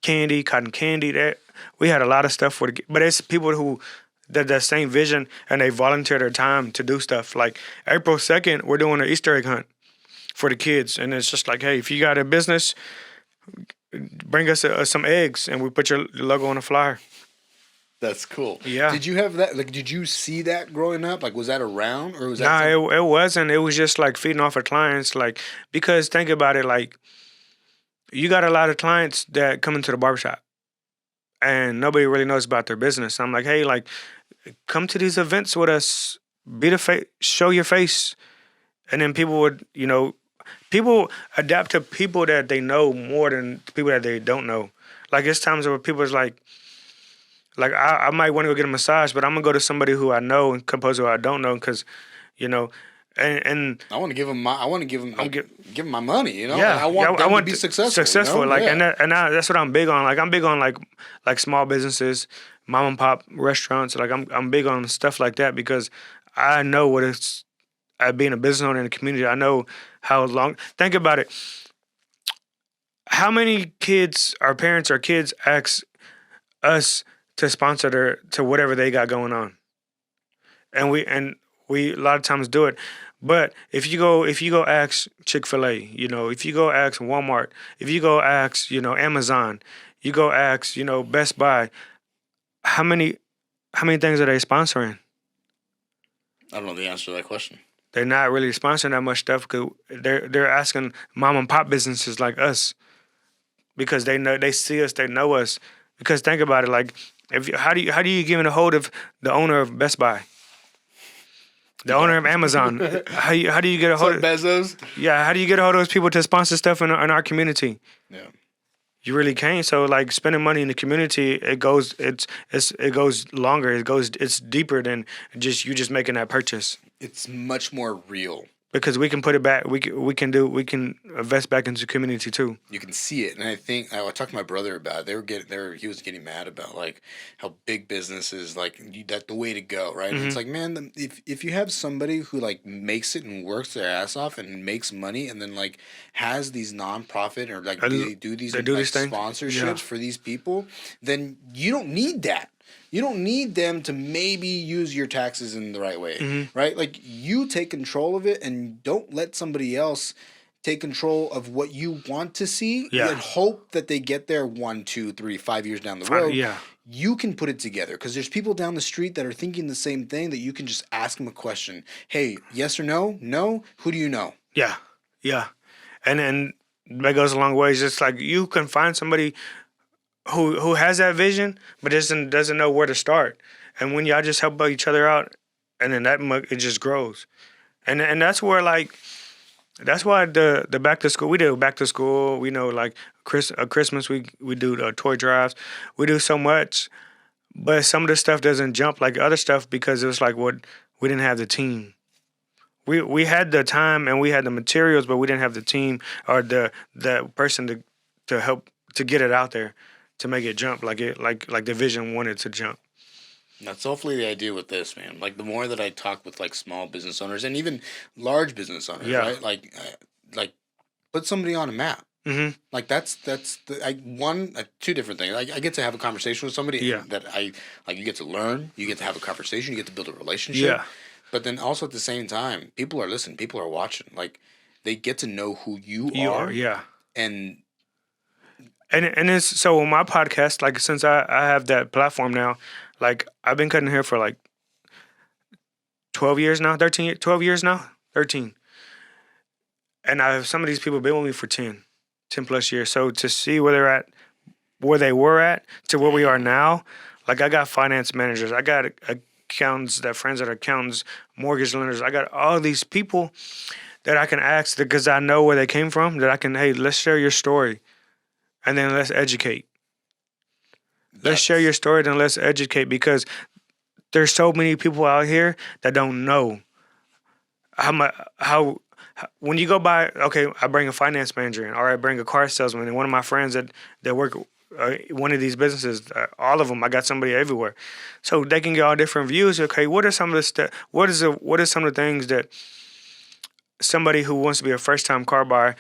candy, cotton candy. That we had a lot of stuff but it's people who that same vision, and they volunteer their time to do stuff. Like April 2nd, we're doing an Easter egg hunt for the kids, and it's just like, hey, if you got a business, bring us some eggs, and we put your logo on a flyer. That's cool. Yeah. Did you have that? Like, did you see that growing up? Like, was that around, or was that? Nah, it wasn't. It was just like feeding off of clients. Like, because think about it, like, you got a lot of clients that come into the barbershop, and nobody really knows about their business. I'm like, hey, like, come to these events with us. Be the face, show your face, and then people would, you know, people adapt to people that they know more than people that they don't know. Like, it's times where people is like I might want to go get a massage, but I'm gonna go to somebody who I know and compose who I don't know, because, you know, and I want to give them give them my money, you know. Yeah, I want them to be successful. You know? Like, and that's what I'm big on. Like, I'm big on like small businesses, mom and pop restaurants. Like, I'm big on stuff like that, because I know what it's being a business owner in the community. I know how long. Think about it. How many kids, our parents, our kids ask us to sponsor to whatever they got going on, and we a lot of times do it. But if you go ask Chick-fil-A, you know, if you go ask Walmart, if you go ask, you know, Amazon, you go ask, you know, Best Buy, how many things are they sponsoring? I don't know the answer to that question. They're not really sponsoring that much stuff, because they're asking mom and pop businesses like us, because they see us, they know us. Because think about it, like, how do you get in a hold of the owner of Best Buy, the owner of Amazon? How do you get a hold of Bezos? Yeah, how do you get a hold of those people to sponsor stuff in our community? Yeah, you really can't. So, like, spending money in the community, it goes longer. It's deeper than just making that purchase. It's much more real. Because we can put it back. We can invest back into the community too. You can see it, and I think I talked to my brother about it. He was getting mad about like how big business is like that the way to go, right? And it's like, man, if you have somebody who like makes it and works their ass off and makes money, and then like has these nonprofit or like they do these sponsorships for these people, then you don't need that. You don't need them to maybe use your taxes in the right way, right? Like you take control of it and don't let somebody else take control of what you want to see and hope that they get there 1, 2, 3, 5 years down the road. You can put it together because there's people down the street that are thinking the same thing that you can just ask them a question. Hey, yes or no? No? Who do you know? Yeah. And that goes a long way. It's just like you can find somebody who has that vision but doesn't know where to start. And when y'all just help each other out, and then it just grows. And that's where like that's why the back to school, we do back to school, we know like Christmas we do toy drives. We do so much, but some of the stuff doesn't jump like other stuff because it was like we didn't have the team. We had the time and we had the materials, but we didn't have the team or the person to help to get it out there to make it jump like the vision wanted to jump. That's hopefully the idea with this, man. Like the more that I talk with like small business owners and even large business owners, right? Like put somebody on a map. Like that's two different things. I get to have a conversation with somebody that I like. You get to learn. You get to have a conversation. You get to build a relationship. Yeah. But then also at the same time, people are listening. People are watching. Like they get to know who you are. Yeah. And it's so on my podcast. Like since I have that platform now. Like, I've been cutting hair for, like, 12 years now, 12 years now, 13. And some of these people have been with me for 10 plus years. So to see where they were at to where we are now, like, I got finance managers. I got accountants, friends that are accountants, mortgage lenders. I got all these people that I can ask because I know where they came from, that I can, hey, let's share your story. And then let's educate. Let's share your story, then let's educate because there's so many people out here that don't know how when you go by, okay, I bring a finance manager in or I bring a car salesman and one of my friends that work one of these businesses, all of them, I got somebody everywhere. So they can get all different views. Okay, what are some of the what are some of the things that somebody who wants to be a first-time car buyer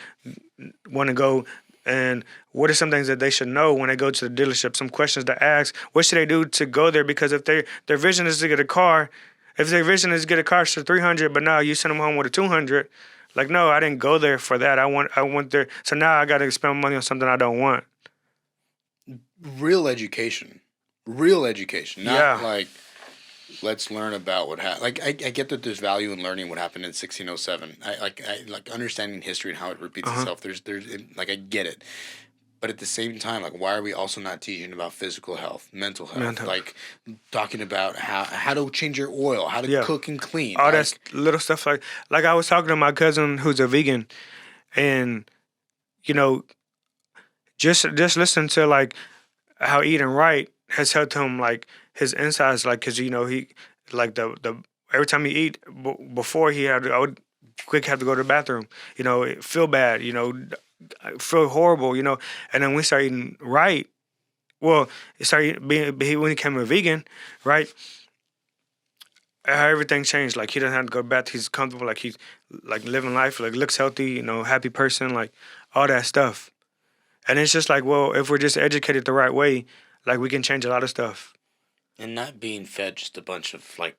want to go. And what are some things that they should know when they go to the dealership? Some questions to ask. What should they do to go there? Because if their vision is to get a car, if their vision is to get a car for $300, but now you send them home with a $200, like no, I didn't go there for that. I went there. So now I got to spend money on something I don't want. Real education, not like let's learn about what happened. Like I get that there's value in learning what happened in 1607. I like understanding history and how it repeats itself. There's like I get it, but at the same time, like why are we also not teaching about physical health, mental health, like talking about how to change your oil, how to cook and clean, all that little stuff like I was talking to my cousin who's a vegan, and you know, just listen to like how eating right has helped him like. His insides, like, cause you know he, like the every time he eat before I would quick have to go to the bathroom, you know, feel bad, you know, feel horrible, you know, and then we start eating right. Well, it started being when he became a vegan, right? Everything changed. Like he doesn't have to go to the bathroom. He's comfortable. Like he's like living life. Like looks healthy. You know, happy person. Like all that stuff. And it's just like, well, if we're just educated the right way, like we can change a lot of stuff. And not being fed just a bunch of like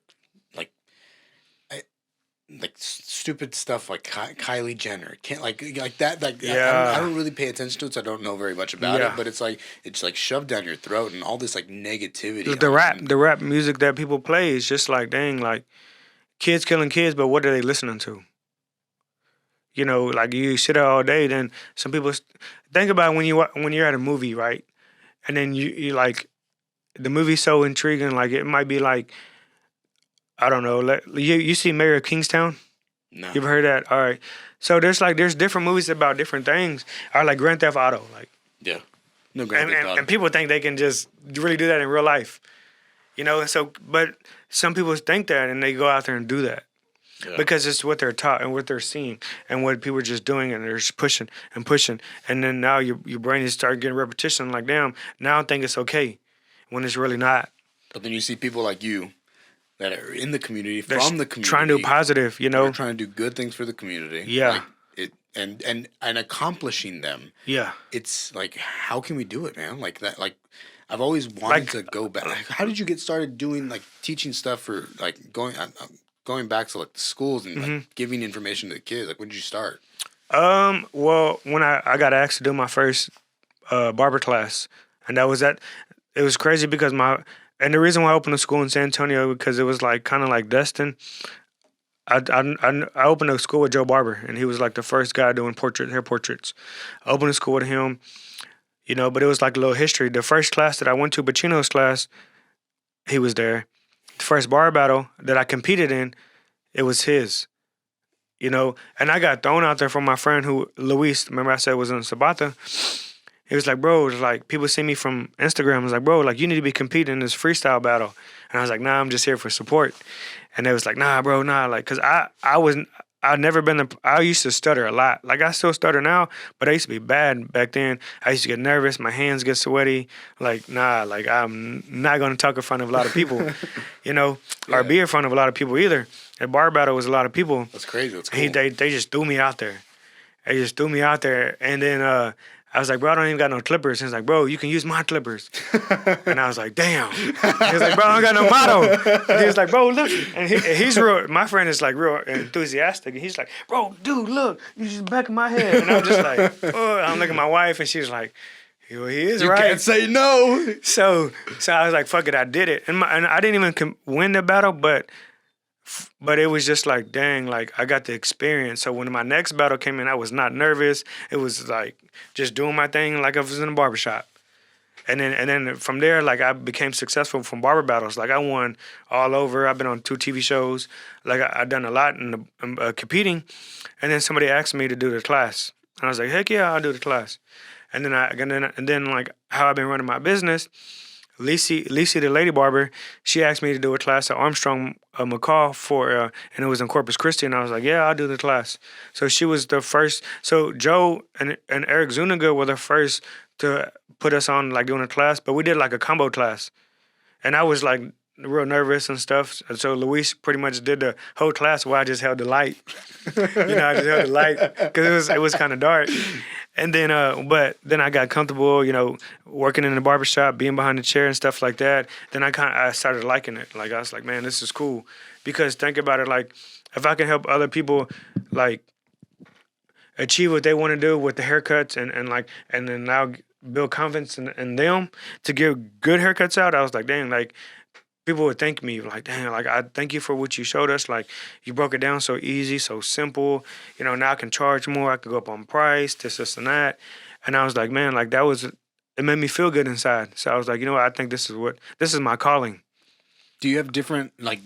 stupid stuff like Kylie Jenner can't like that I don't really pay attention to it, so I don't know very much about it. But it's like shoved down your throat and all this like negativity. The rap music that people play is just like dang, like kids killing kids, but what are they listening to? You know, like you sit there all day. Then some people think about when you're at a movie, right? And then you like. The movie's so intriguing, like it might be like, I don't know. Like, you see Mayor of Kingstown? No. You've heard that? All right. So there's different movies about different things. Or like Grand Theft Auto, like. Yeah. No Grand Theft Auto. And people think they can just really do that in real life, you know. And so, but some people think that, and they go out there and do that. because it's what they're taught and what they're seeing and what people are just doing, and they're just pushing and pushing, and then now your brain is starting getting repetition. Like, damn, now I think it's okay when it's really not. But then you see people like you that are in the community, They're from the community, trying to do positive, they're trying to do good things for the community. Yeah. Like and accomplishing them. Yeah. It's like, how can we do it, man? Like that. Like, I've always wanted to go back. Like, how did you get started doing, like, teaching stuff for, like, going back to, like, the schools and like giving information to the kids? Like, when did you start? Well, when I got asked to do my first barber class, and that was it was crazy because and the reason why I opened a school in San Antonio, because it was like kind of like Destin. I opened a school with Joe Barber, and he was like the first guy doing hair portraits. I opened a school with him, but it was like a little history. The first class that I went to, Bacino's class, he was there. The first bar battle that I competed in, it was his. And I got thrown out there from my friend Luis, remember I said was in Sabata. He was like, bro, it's like, people see me from Instagram. I was like, bro, like, you need to be competing in this freestyle battle. And I was like, nah, I'm just here for support. And they was like, nah, bro, nah. Like, cause I used to stutter a lot. Like, I still stutter now, but I used to be bad back then. I used to get nervous. My hands get sweaty. Like, nah, like, I'm not going to talk in front of a lot of people, or be in front of a lot of people either. At bar battle was a lot of people. That's crazy. That's cool. They just threw me out there. And then, I was like, bro, I don't even got no clippers. He was like, bro, you can use my clippers. And I was like, damn. He was like, bro, I don't got no motto. And he was like, bro, look. And he's real. My friend is like real enthusiastic. And he's like, bro, dude, look. You just back of my head. And I'm just like, oh. I'm looking at my wife, and she's like, well, he is right. You can't say no. So I was like, fuck it, I did it. And I didn't even win the battle, but it was just like, dang, like, I got the experience. So when my next battle came in, I was not nervous. It was like just doing my thing like I was in a barbershop. And then from there, like, I became successful from barber battles. Like, I won all over. I've been on 2 TV shows. Like, I done a lot in competing. And then somebody asked me to do the class. And I was like, heck yeah, I'll do the class. And then like, how I've been running my business, Lisi, the lady barber, she asked me to do a class at Armstrong McCall and it was in Corpus Christi, and I was like, yeah, I'll do the class. So she was the first. So Joe and Eric Zuniga were the first to put us on, like, doing a class, but we did like a combo class, and I was like real nervous and stuff. So Luis pretty much did the whole class while I just held the light. I just held the light because it was kind of dark. And then, but then I got comfortable, working in the barbershop, being behind the chair and stuff like that. Then I started liking it. Like, I was like, man, this is cool. Because think about it, like, if I can help other people, like, achieve what they want to do with the haircuts and then now build confidence in them to give good haircuts out, I was like, dang, like, people would thank me, like, damn, like, I thank you for what you showed us. Like, you broke it down so easy, so simple. Now I can charge more. I could go up on price, this, and that. And I was like, man, like, it made me feel good inside. So I was like, what? I think this is my calling. Do you have different, like,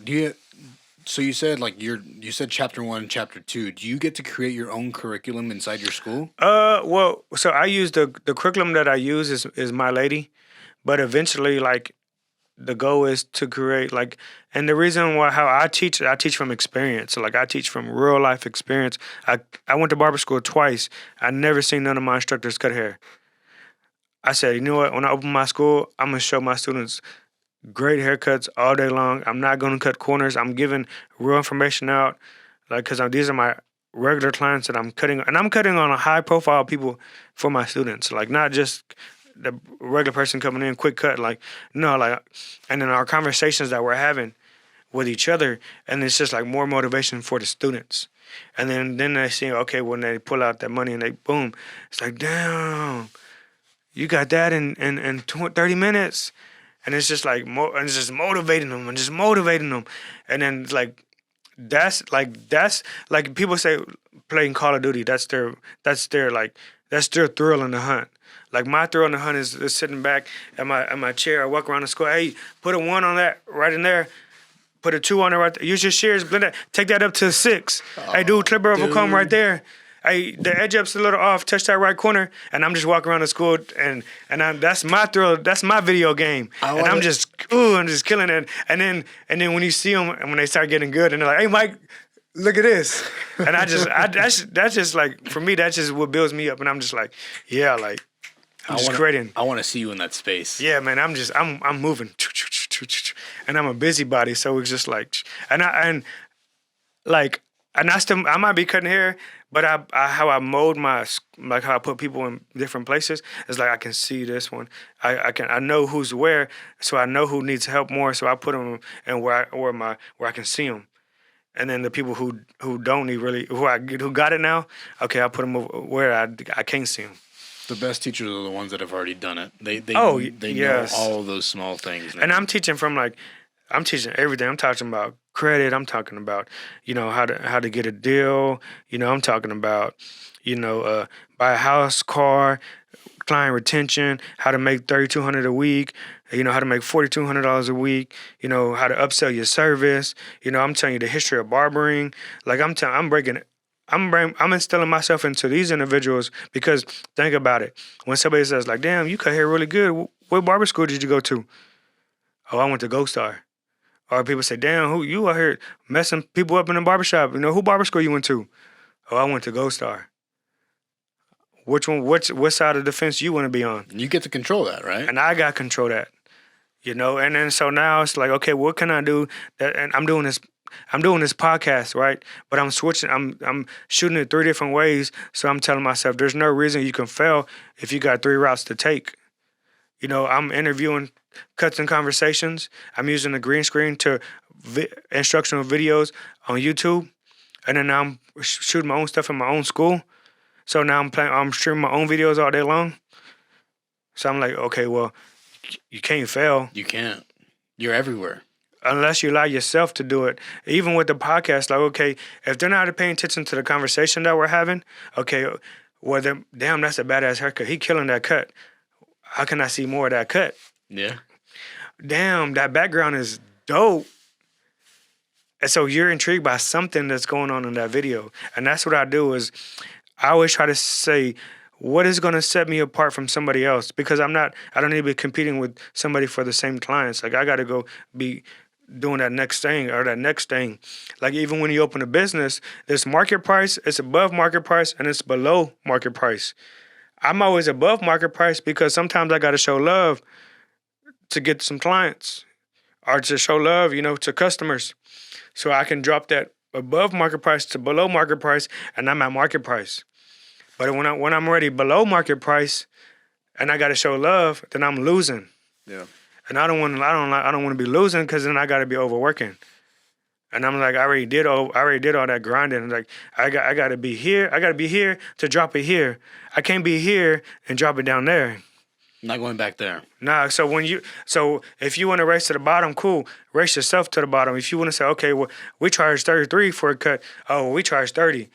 so you said, like, you said chapter 1, chapter 2. Do you get to create your own curriculum inside your school? Well, so I use the curriculum that I use is My Lady, but eventually, like, the goal is to create, like, and the reason how I teach from experience. So, like, I teach from real life experience. I went to barber school twice. I never seen none of my instructors cut hair. I said, you know what? When I open my school, I'm gonna show my students great haircuts all day long. I'm not gonna cut corners. I'm giving real information out, like, because these are my regular clients that I'm cutting, and I'm cutting on a high profile people for my students. Like, not just the regular person coming in, quick cut, like, no, like, and then our conversations that we're having with each other, and it's just like more motivation for the students. And then they see, okay, when they pull out that money and they boom, it's like, damn, you got that in 30 minutes. And it's just like, and it's just motivating them. And then like, that's like people say playing Call of Duty, that's their thrill in the hunt. Like, my thrill in the hunt is sitting back at my chair. I walk around the school. Hey, put a 1 on that right in there. Put a 2 on it right there. Use your shears, blend that. Take that up to a 6. Hey, dude, clipper over comb right there. Hey, the edge up's a little off. Touch that right corner. And I'm just walking around the school, and that's my thrill. That's my video game. I'm just killing it. And then when you see them, and when they start getting good, and they're like, hey, Mike, look at this. And that's just like, for me, that's just what builds me up. And I'm just like, yeah, like, I'm just creating. I want to see you in that space. Yeah, man, I'm moving. And I'm a busybody, so it's just like, I might be cutting hair, but how I mold like how I put people in different places is like I can see this one. I know who's where, so I know who needs help more, so I put them in where I can see them. And then the people who don't need really, who got it now, okay, I put them where I can't see them. The best teachers are the ones that have already done it. They yes. know all of those small things. Man. And I'm teaching I'm teaching everything. I'm talking about credit. I'm talking about, how to get a deal. I'm talking about, buy a house, car, client retention, how to make $3,200 a week, how to make $4,200 a week, how to upsell your service. I'm telling you the history of barbering. Like I'm instilling myself into these individuals because think about it. When somebody says like, damn, you cut hair really good. What barber school did you go to? Oh, I went to Goldstar. Or people say, damn, who you out here messing people up in the barbershop? Who barber school you went to? Oh, I went to Goldstar. What side of the fence you want to be on? You get to control that, right? And I got control that. And then so now it's like, okay, what can I do? And I'm doing this podcast, right? But I'm switching. I'm shooting it 3 different ways. So I'm telling myself, there's no reason you can fail if you got 3 routes to take. I'm interviewing cuts and conversations. I'm using the green screen to instructional videos on YouTube, and then now I'm shooting my own stuff in my own school. So now I'm streaming my own videos all day long. So I'm like, okay, well, you can't fail. You can't. You're everywhere. Unless you allow yourself to do it. Even with the podcast, like, okay, if they're not paying attention to the conversation that we're having, okay, well, damn, that's a badass haircut. He killing that cut. How can I see more of that cut? Yeah. Damn, that background is dope. And so you're intrigued by something that's going on in that video. And that's what I do is I always try to say, what is going to set me apart from somebody else? Because I don't need to be competing with somebody for the same clients. Like I got to go be doing that next thing or that next thing. Like even when you open a business, there's market price, it's above market price, and it's below market price. I'm always above market price because sometimes I got to show love to get some clients or to show love, to customers. So I can drop that above market price to below market price and I'm at market price. But when I'm already below market price and I got to show love, then I'm losing. Yeah. And I don't want to be losing because then I got to be overworking. And I'm like, I already did all that grinding. Like I got to be here. I got to be here to drop it here. I can't be here and drop it down there. Not going back there. Nah. So if you want to race to the bottom, cool. Race yourself to the bottom. If you want to say, okay, well, we charge 33 for a cut. Oh, well, we charge 30.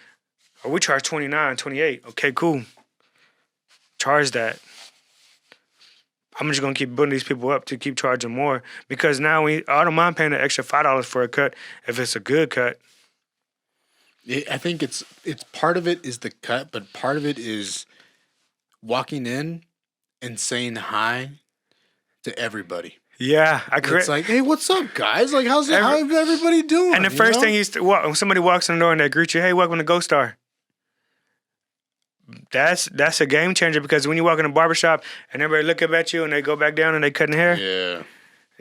Or we charge 29, 28. Okay, cool. Charge that. I'm just going to keep putting these people up to keep charging more because now I don't mind paying an extra $5 for a cut if it's a good cut. I think it's part of it is the cut, but part of it is walking in and saying hi to everybody. Yeah, It's like, hey, what's up, guys? Like, how's everybody doing? And the first thing when somebody walks in the door and they greet you, hey, welcome to Goldstar. That's a game changer because when you walk in a barbershop and everybody look up at you and they go back down and they cutting hair, yeah,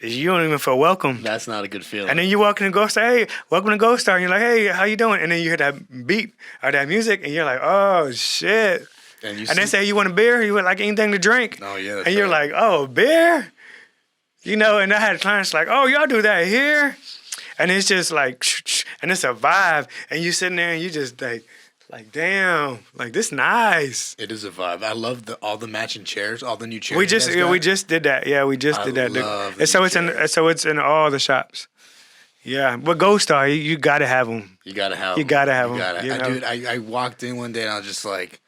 you don't even feel welcome. That's not a good feeling. And then you walk in and Goldstar, hey, welcome to Goldstar. And you're like, hey, how you doing? And then you hear that beat or that music and you're like, oh, shit. And they say, you want a beer? You want like anything to drink? Oh, yeah. And you're like, oh, beer? And I had clients like, oh, y'all do that here? And it's just like, and it's a vibe. And you sitting there and you just like, damn, like this nice. It is a vibe. I love all the matching chairs, all the new chairs. We just did that. Yeah, we just did that. And so it's in all the shops. Yeah, but Goldstar, you gotta have them. You gotta have them. You gotta have them. Dude, I walked in one day and I was just like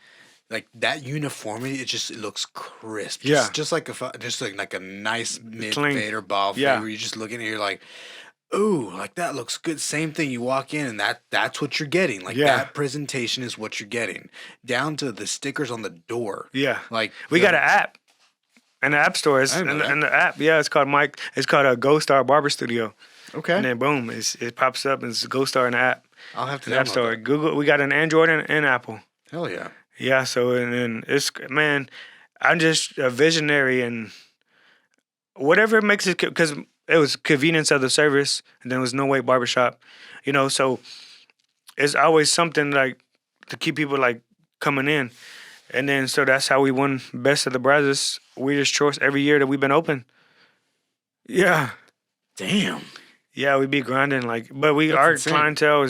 that uniformity. It looks crisp. Yeah, just like a nice mid fade or ball fade where you're just looking at it, you're like, ooh, like that looks good. Same thing. You walk in and that's what you're getting. Like that presentation is what you're getting. Down to the stickers on the door. Yeah. Like we got an app. And the app store is and the app, it's called a Goldstar Barber Studio. Okay. And then boom, it pops up and it's Goldstar in the app. I'll have to App download Store. that. Google. We got an Android and Apple. Hell yeah. Yeah. So and it's man, I'm just a visionary and whatever makes it because it was convenience of the service and there was no way barbershop, So it's always something like to keep people like coming in, and then so that's how we won Best of the Brothers Weirdest Choice every year that we've been open. Yeah. Damn. Yeah, we be grinding but That's our insane. clientele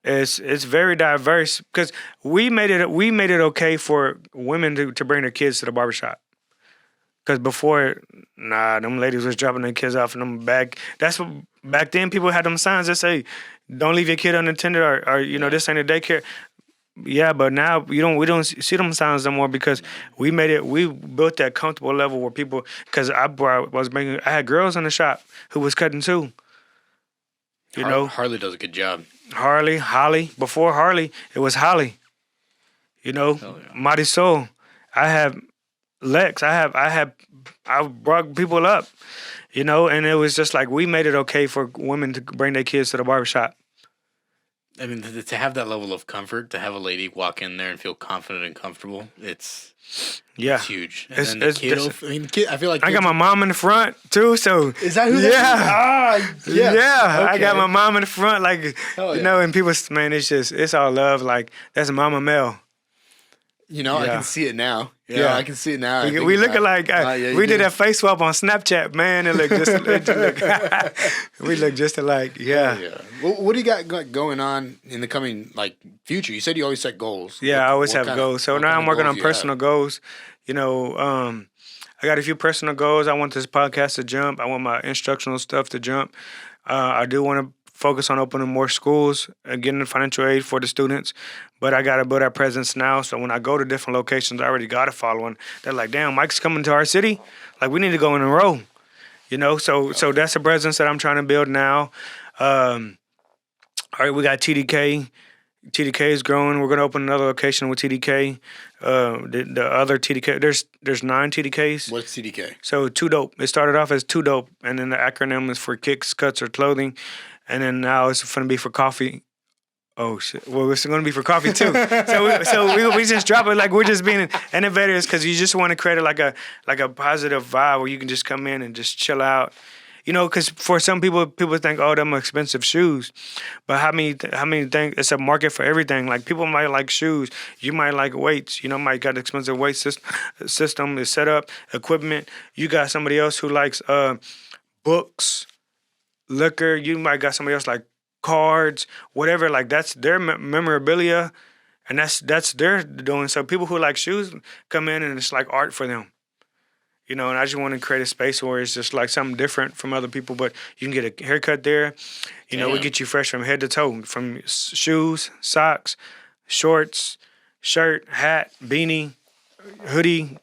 it's very diverse because we made it okay for women to bring their kids to the barbershop. Because before, them ladies was dropping their kids off in them back. That's what back then people had them signs that say, "Don't leave your kid unattended," or this ain't a daycare. Yeah, but now we don't see them signs no more because we built that comfortable level where people, because I had girls in the shop who was cutting too. Harley does a good job. Holly. Before Harley, it was Holly. Marisol. I have Lex. I brought people up, and it was just like we made it okay for women to bring their kids to the barbershop. I mean, to have that level of comfort, to have a lady walk in there and feel confident and comfortable, it's huge. And then the kid, I feel like I got my mom in the front too. So is that who? Yeah, yeah. Okay. I got my mom in the front, and people, man, it's all love. Like that's Mama Mel. I can see it now. I can see it now. We look alike. We did that face swap on Snapchat, man. It looked we look just alike. Yeah. Well, what do you got going on in the coming future? You said you always set goals. Yeah, I always have goals. So now I'm working on personal goals. I got a few personal goals. I want this podcast to jump. I want my instructional stuff to jump. I do want to focus on opening more schools and getting the financial aid for the students. But I got to build our presence now. So when I go to different locations, I already got a following. They're like, damn, Mike's coming to our city. Like, we need to go in a row. So that's a presence that I'm trying to build now. All right, we got TDK. TDK is growing. We're going to open another location with TDK. The other TDK, there's 9 TDKs. What's TDK? So Too Dope. It started off as Too Dope, and then the acronym is for kicks, cuts, or clothing. And then now it's going to be for coffee. Oh, shit. Well, it's going to be for coffee, too. so we just drop it like we're just being innovators because you just want to create like a positive vibe where you can just come in and just chill out. Because for some people think, oh, them expensive shoes. But how many think it's a market for everything? Like, people might like shoes. You might like weights. Might got expensive weight system is set up, equipment. You got somebody else who likes books, liquor. You might got somebody else like cards, whatever. Like, that's their memorabilia, and that's their doing. So people who like shoes come in, and it's like art for them. And I just want to create a space where it's just like something different from other people, but you can get a haircut there. We get you fresh from head to toe, from shoes, socks, shorts, shirt, hat, beanie, hoodie.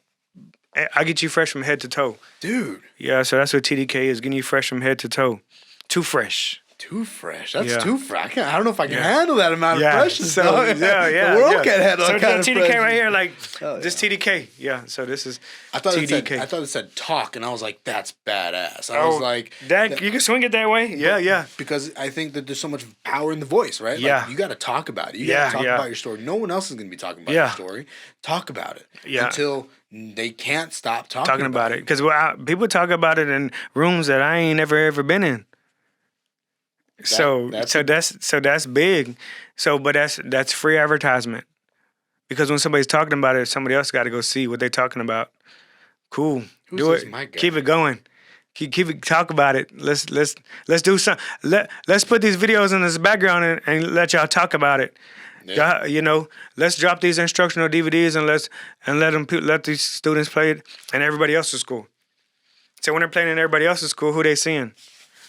I get you fresh from head to toe. Dude. Yeah, so that's what TDK is, getting you fresh from head to toe. Too fresh. Too fresh. That's too fresh. I don't know if I can handle that amount of freshness. So, the world can't handle that kind of TDK freshness. right here, this TDK. Yeah, so this is TDK. I thought it said talk, and I was like, that's badass. I was like... that you can swing it that way? Yeah. Because I think that there's so much power in the voice, right? Yeah. You got to talk about it. You got to talk about your story. No one else is going to be talking about your story. Talk about it. Yeah. Until they can't stop talking about it. Because people talk about it in rooms that I ain't ever been in. So that's big. But that's free advertisement. Because when somebody's talking about it, somebody else got to go see what they're talking about. Cool. Do it. Keep it going. Keep it. Talk about it. Let's do some. Let's put these videos in this background and let y'all talk about it. Yeah. Let's drop these instructional DVDs and let these students play it in everybody else's school. So when they're playing in everybody else's school, who they seeing?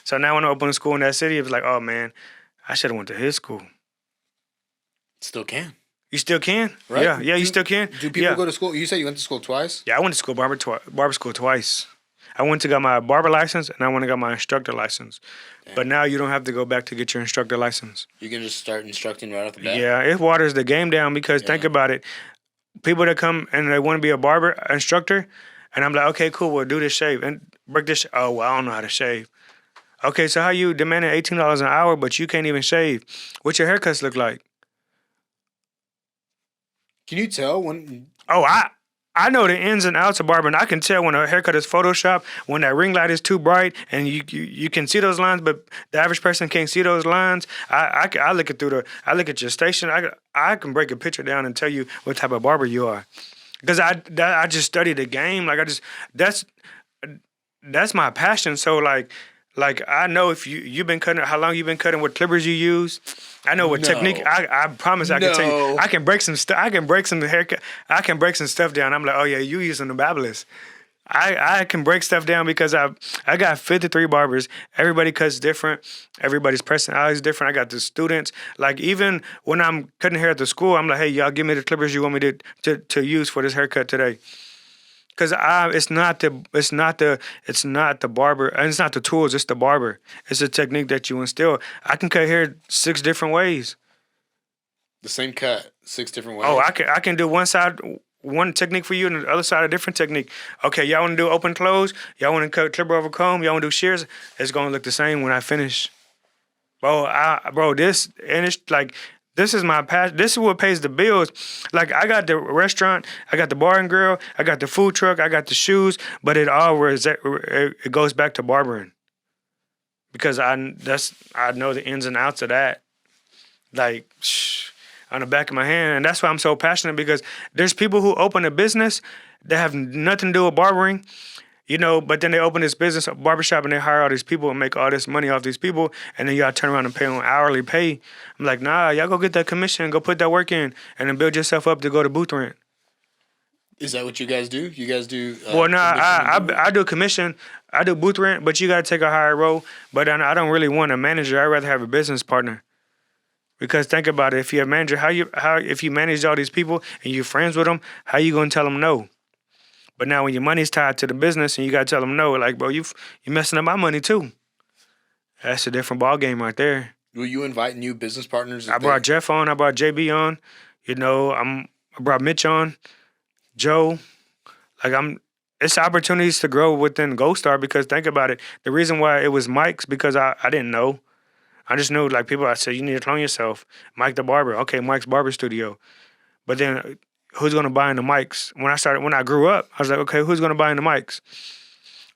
So now when I open a school in that city, it's like, oh, man, I should have went to his school. Still can. You still can? Right? Yeah, you still can. Do people go to school? You said you went to school twice? Yeah, I went to school, barber school twice. I went to get my barber license, and I went to get my instructor license. Damn. But now you don't have to go back to get your instructor license. You can just start instructing right off the bat? Yeah, it waters the game down because think about it. People that come and they want to be a barber instructor, and I'm like, okay, cool, we'll do this shave. And break this. Oh, well, I don't know how to shave. Okay, so how you demanding $18 an hour, but you can't even shave? What your haircuts look like? Can you tell when? Oh, I know the ins and outs of barbering. I can tell when a haircut is Photoshop, when that ring light is too bright, and you can see those lines, but the average person can't see those lines. I look at I look at your station. I can break a picture down and tell you what type of barber you are, because I just studied the game. Like that's my passion. So like I know if you've been cutting, how long you've been cutting, what clippers you use. I know what technique. I promise I can tell you. I can break some stuff. I can break some haircut. I can break some stuff down. I'm like, oh yeah, you using the babblers. I can break stuff down because I got 53 barbers. Everybody cuts different. Everybody's personality is different. I got the students. Like even when I'm cutting hair at the school, I'm like, hey, y'all give me the clippers you want me to use for this haircut today. Cause it's not the barber, and it's not the tools. It's the barber. It's a technique that you instill. I can cut hair 6 different ways. The same cut, 6 different ways. Oh, I can do one side, one technique for you, and the other side a different technique. Okay, y'all want to do open close? Y'all want to cut clipper over comb? Y'all want to do shears? It's gonna look the same when I finish. This and it's like. This is my passion. This is what pays the bills. Like I got the restaurant, I got the bar and grill, I got the food truck, I got the shoes, but it goes back to barbering because I know the ins and outs of that, like on the back of my hand, and that's why I'm so passionate because there's people who open a business that have nothing to do with barbering. But then they open this business, a barbershop, and they hire all these people and make all this money off these people, and then y'all turn around and pay them hourly pay. I'm like, nah, y'all go get that commission, go put that work in, and then build yourself up to go to booth rent. Is that what you guys do? You guys do? Well, no, I do commission, I do booth rent, but you got to take a higher role. But I don't really want a manager. I'd rather have a business partner. Because think about it, if you're a manager, if you manage all these people and you're friends with them, how you gonna tell them no? But now when your money's tied to the business and you gotta tell them no, like, bro, you messing up my money too. That's a different ball game right there. Will you invite new business partners? I brought Jeff on. I brought JB on. I brought Mitch on, Joe. It's opportunities to grow within Goldstar because think about it. The reason why it was Mike's because I didn't know. I just knew like people. I said you need to clone yourself. Mike the barber. Okay, Mike's Barber Studio. But then. Who's gonna buy into mics? When I grew up, I was like, okay, who's gonna buy into mics?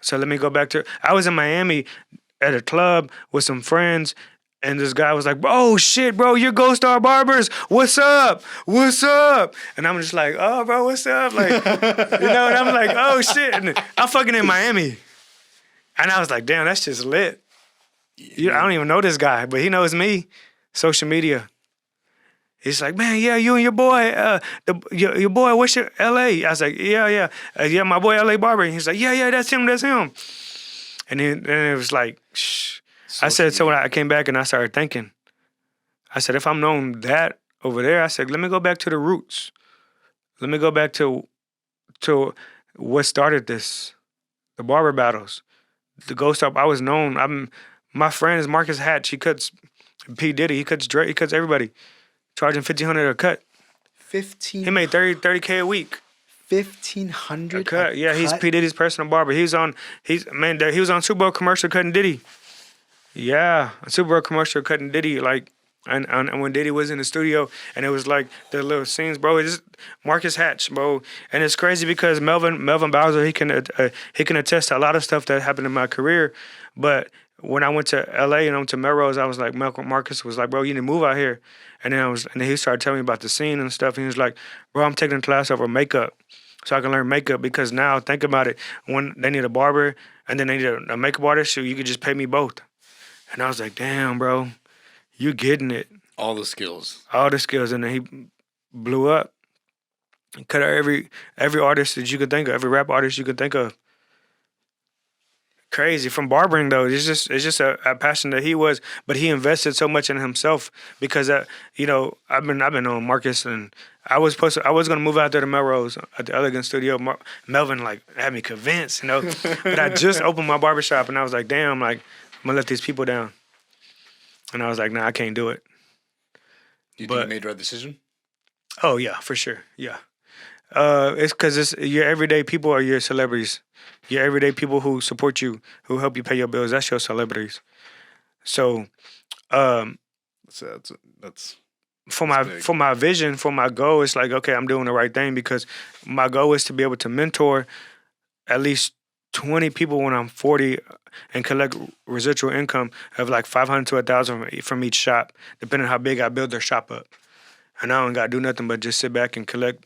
So let me go back to. I was in Miami at a club with some friends, and this guy was like, "Oh shit, bro, you're Goldstar Barbers. What's up? What's up?" And I'm just like, "Oh, bro, what's up?" Like, and I'm like, "Oh shit," and I'm fucking in Miami, and I was like, "Damn, that's just lit." I don't even know this guy, but he knows me. Social media. He's like, man, yeah, you and your boy, your boy, what's your L.A.? I was like, yeah, my boy L.A. Barber. And he's like, yeah, that's him. And then it was like, shh. I said, so when I came back and I started thinking, I said, if I'm known that over there, I said, let me go back to the roots. Let me go back to what started this, the barber battles, the Goldstar. I was known. My friend is Marcus Hatch. He cuts P. Diddy. He cuts Drake. He cuts everybody. Charging $1,500 a cut. 15. He made $30K a week. 1,500 a cut. Yeah, he's P Diddy's personal barber. He was on Super Bowl commercial cutting Diddy. Yeah, a Super Bowl commercial cutting Diddy. Like, and when Diddy was in the studio, and it was like the little scenes, bro. It's Marcus Hatch, bro. And it's crazy because Melvin Bowser, he can attest to a lot of stuff that happened in my career, but. When I went to LA and I went to Melrose, I was like, Marcus was like, bro, you need to move out here. And then he started telling me about the scene and stuff. And he was like, bro, I'm taking a class over makeup so I can learn makeup because now think about it. When they need a barber and then they need a makeup artist, so you could just pay me both. And I was like, damn, bro, you getting it. All the skills. And then he blew up. He cut out every artist that you could think of, every rap artist you could think of. Crazy from barbering though. It's just a passion that he was, but he invested so much in himself because I've been on Marcus and I was gonna move out there to Melrose at the Elegant Studio. Melvin like had me convinced, but I just opened my barbershop and I was like, damn, like I'm gonna let these people down, and I was like, nah, I can't do it. You think you made the right decision? Oh yeah, for sure, yeah. It's because your everyday people are your celebrities. Your everyday people who support you, who help you pay your bills. That's your celebrities. So, um, That's big. for my vision, for my goal, it's like, okay, I'm doing the right thing because my goal is to be able to mentor at least 20 people when I'm 40 and collect residual income of like 500 to 1,000 from each shop, depending on how big I build their shop up. And I don't got to do nothing but just sit back and collect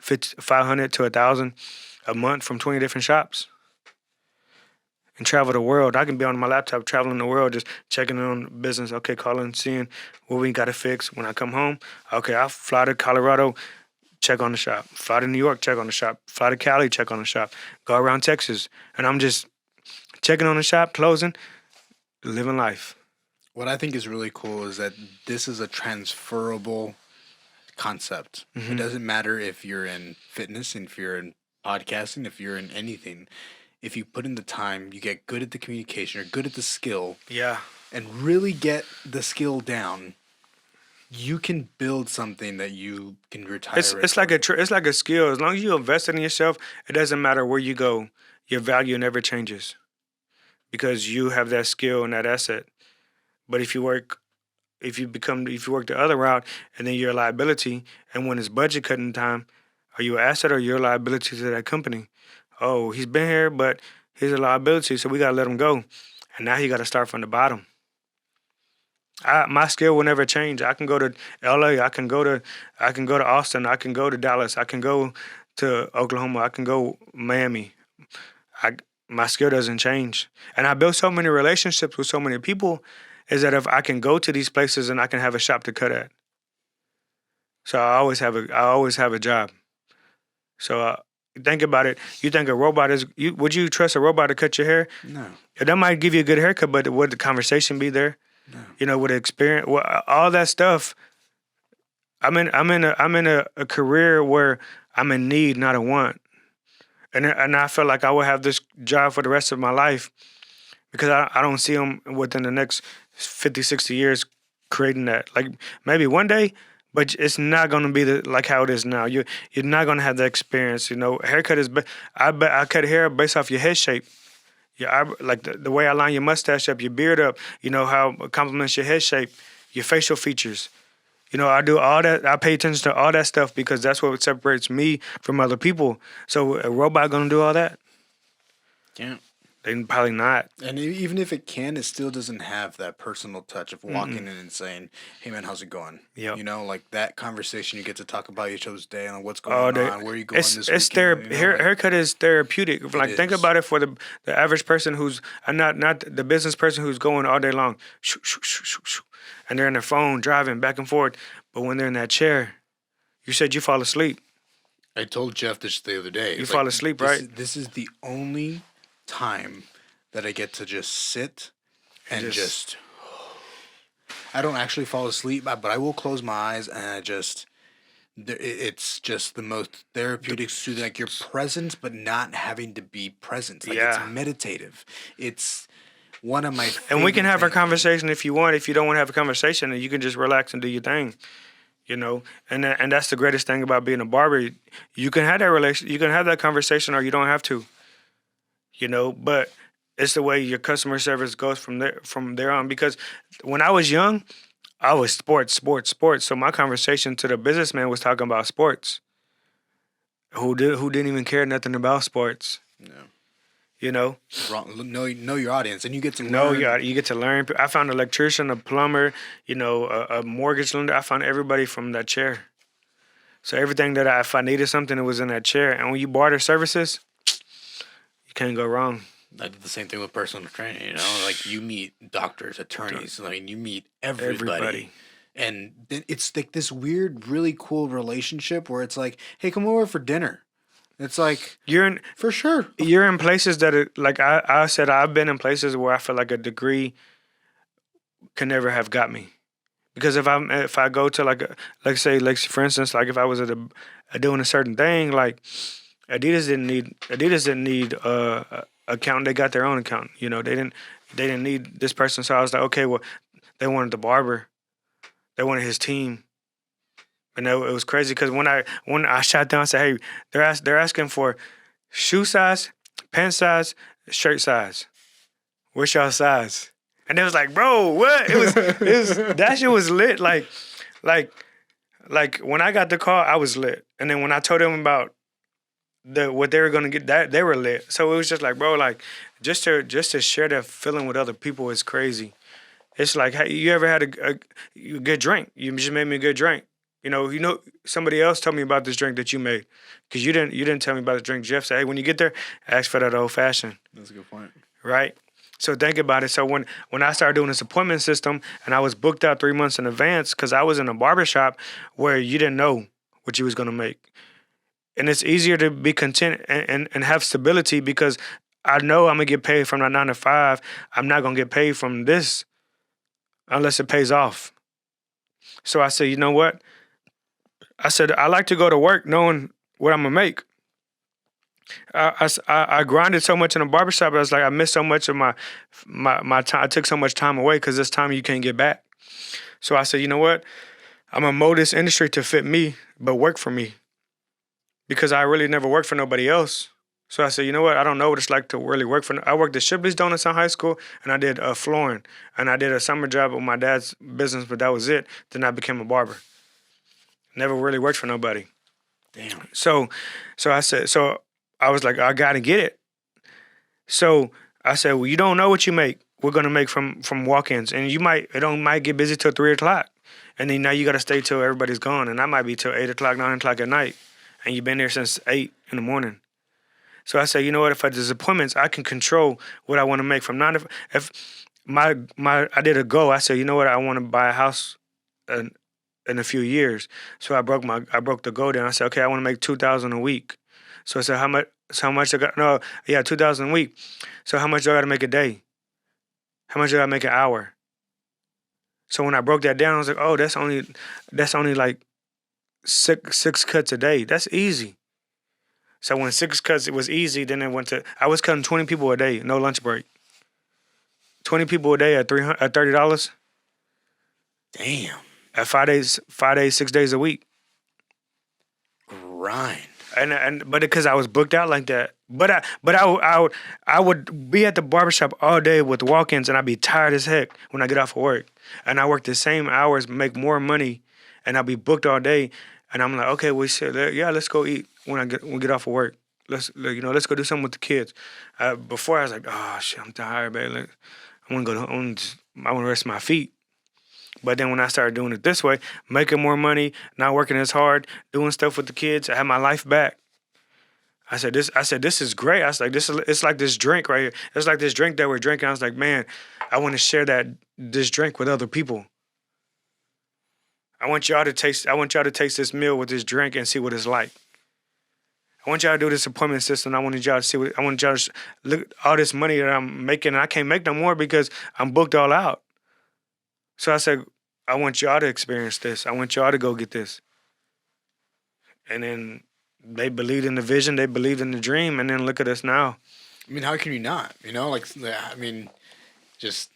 500 to 1,000 a month from 20 different shops and travel the world. I can be on my laptop traveling the world, just checking on business. Okay, calling, seeing what we got to fix. When I come home, okay, I'll fly to Colorado, check on the shop. Fly to New York, check on the shop. Fly to Cali, check on the shop. Go around Texas. And I'm just checking on the shop, closing, living life. What I think is really cool is that this is a transferable concept. It doesn't matter if you're in fitness, if you're in podcasting, if you're in anything. If you put in the time, you get good at the communication or good at the skill. Yeah. And really get the skill down, you can build something that you can retire. It's like a skill. As long as you invest in yourself, it doesn't matter where you go. Your value never changes because you have that skill and that asset. But if you work the other route and then you're a liability, and when it's budget cutting time, are you an asset or you're a liability to that company? Oh, he's been here, but he's a liability, so we gotta let him go. And now he gotta start from the bottom. My skill will never change. I can go to LA, I can go to Austin, I can go to Dallas, I can go to Oklahoma, I can go Miami. My skill doesn't change. And I built so many relationships with so many people is that if I can go to these places and I can have a shop to cut at. So I always have a job. So think about it. You think a robot would you trust a robot to cut your hair? No. That might give you a good haircut, but would the conversation be there? No. You know, with the experience, all that stuff. I'm in a career where I'm in need, not a want. And I feel like I will have this job for the rest of my life because I don't see them within the next 50, 60 years creating that. Like maybe one day, but it's not going to be like how it is now. You're not going to have that experience. You know, haircut is. I cut hair based off your head shape. Yeah, like the way I line your mustache up, your beard up. You know how it complements your head shape, your facial features. You know, I do all that. I pay attention to all that stuff because that's what separates me from other people. So a robot going to do all that? Yeah. They probably not. And even if it can, it still doesn't have that personal touch of walking in and saying, "Hey man, how's it going?" Yep. You know, like that conversation you get to talk about each other's day and what's going on, where are you going this it's weekend. haircut is therapeutic. Like think about it for the average person who's not the business person who's going all day long, shoo, shoo, shoo, shoo, shoo, and they're in their phone driving back and forth. But when they're in that chair, you said you fall asleep. I told Jeff this the other day. You fall asleep, right? This is the only time that I get to just sit and just I don't actually fall asleep, but I will close my eyes and it's just the most therapeutic, soothing. Like you're present, but not having to be present. Like it's meditative. It's one of my and we can have our conversation if you want. If you don't want to have a conversation, then you can just relax and do your thing. You know, and that's the greatest thing about being a barber. You can have that you can have that conversation, or you don't have to. You know, but it's the way your customer service goes from there on. Because when I was young, I was sports. So my conversation to the businessman was talking about sports. Who didn't even care nothing about sports. No. You know, know your audience, and you get to learn. You get to learn. I found an electrician, a plumber, you know, a mortgage lender. I found everybody from that chair. So everything that if I needed something, it was in that chair. And when you barter services, you can't go wrong. I did the same thing with personal training. You know, like you meet doctors, attorneys. I mean, you meet everybody. And then it's like this weird, really cool relationship where it's like, hey, come over for dinner. It's like for sure. You're in places that like I said, I've been in places where I feel like a degree can never have got me, because if I go to like for instance, like if I was doing a certain thing, like Adidas didn't need accountant. They got their own accountant. You know, they didn't need this person. So I was like, okay, well, they wanted the barber, they wanted his team. And it was crazy because when I shot down, I said, "Hey, they're asking for shoe size, pant size, shirt size. What's y'all size?" And it was like, "Bro, what?" It was that shit was lit. Like when I got the call, I was lit. And then when I told them about what they were gonna get, that they were lit. So it was just like, bro, like just to share that feeling with other people is crazy. It's like, hey, you ever had a good drink? You just made me a good drink. You know, somebody else told me about this drink that you made, because you didn't tell me about the drink. Jeff said, hey, when you get there, ask for that old fashioned. That's a good point. Right? So think about it. So when I started doing this appointment system and I was booked out 3 months in advance, because I was in a barbershop where you didn't know what you was going to make. And it's easier to be content and have stability, because I know I'm going to get paid from that 9 to 5. I'm not going to get paid from this unless it pays off. So I said, you know what? I said, I like to go to work knowing what I'm going to make. I grinded so much in a barbershop. I was like, I missed so much of my time. I took so much time away because this time you can't get back. So I said, you know what? I'm going to mold this industry to fit me, but work for me. Because I really never worked for nobody else. So I said, you know what? I don't know what it's like to really work for. I worked at Shipley's Donuts in high school, and I did flooring. And I did a summer job with my dad's business, but that was it. Then I became a barber. Never really worked for nobody. Damn. So I was like, I gotta get it. So I said, well, you don't know what you make. We're gonna make from walk-ins, and it might get busy till 3:00, and then now you gotta stay till everybody's gone, and that might be till 8:00, 9:00 at night, and you've been there since 8 in the morning. So I said, you know what? If there's appointments, I can control what I want to make from 9 to. If I did a goal, I said, you know what? I want to buy a house in a few years. So I broke the goal down. I said, okay, I want to make $2,000 a week. So I said, how much I got? No, yeah, $2,000 a week. So how much do I got to make a day? How much do I got to make an hour? So when I broke that down, I was like, oh, that's only like six cuts a day. That's easy. So when 6 cuts it was easy, then it went to, I was cutting 20 people a day, no lunch break. 20 people a day at $30. Damn. At 5 days, 6 days a week. Grind. But because I was booked out like that, but I would be at the barbershop all day with walk-ins, and I'd be tired as heck when I get off of work, and I work the same hours, make more money, and I'll be booked all day, and I'm like, okay, let's go eat when we get off of work. Let's go do something with the kids. Before I was like, oh shit, I'm tired, babe. Like, I want to rest my feet. But then when I started doing it this way, making more money, not working as hard, doing stuff with the kids, I had my life back. I said, this is great. I was like, it's like this drink right here. It's like this drink that we're drinking. I was like, man, I want to share this drink with other people. I want y'all to taste this meal with this drink and see what it's like. I want y'all to do this appointment system. I want y'all to look at all this money that I'm making, and I can't make no more because I'm booked all out. So I said, I want y'all to experience this. I want y'all to go get this. And then they believed in the vision. They believed in the dream. And then look at us now. I mean, how can you not? You know, like, I mean, it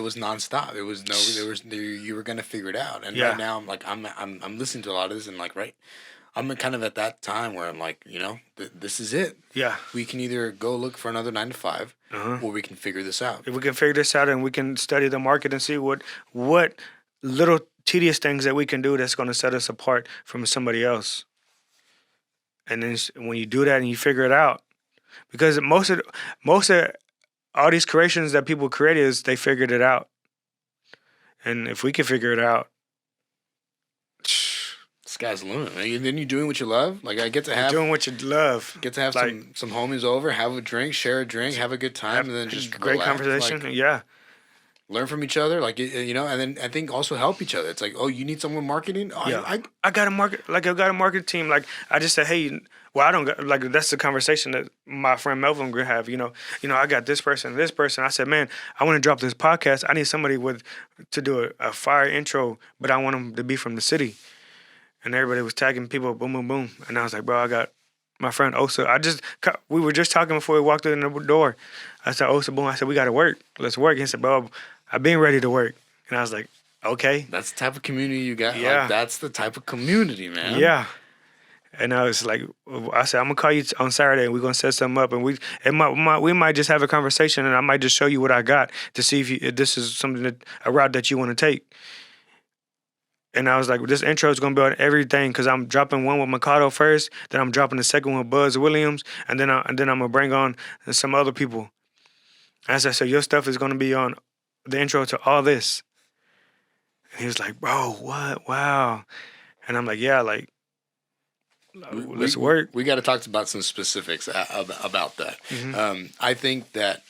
was nonstop. You were going to figure it out. And right now I'm listening to a lot of this, and like, right, I'm kind of at that time where I'm like, you know, this is it. Yeah. We can either go look for another 9 to 5, or we can figure this out. If we can figure this out and we can study the market and see what little tedious things that we can do that's going to set us apart from somebody else. And then when you do that and you figure it out, because most of all these creations that people created is they figured it out. And if we can figure it out, sky's the limit, man. Then you're doing what you love. Like, I get to have doing what you love. Get to have some homies over, have a drink, share a drink, have a good time, and then just great conversation. Like, learn from each other, like, you know, and then I think also help each other. It's like, oh, you need someone marketing. Oh, I got a market. Like, I got a market team. Like, I just said, hey, well, I don't got, like, that's the conversation that my friend Melvin would have. You know, I got this person, this person. I said, man, I want to drop this podcast. I need somebody to do a fire intro, but I want them to be from the city. And everybody was tagging people, boom, boom, boom. And I was like, bro, I got my friend Osa. We were just talking before we walked in the door. I said, Osa, boom. I said, we got to work. Let's work. He said, bro, I've been ready to work. And I was like, Okay. That's the type of community you got. Yeah. Like, that's the type of community, man. Yeah. And I was like, I said, I'm gonna call you on Saturday, and we're gonna set something up, and we might just have a conversation, and I might just show you what I got to see if this is something a route that you want to take. And I was like, this intro is gonna be on everything because I'm dropping one with Mikado first, then I'm dropping the second one with Buzz Williams, and then I'm gonna bring on some other people. As I said, your stuff is gonna be on the intro to all this. And he was like, bro, what? Wow. And I'm like, yeah, like. Let's work. We got to talk about some specifics about that. Mm-hmm. I think that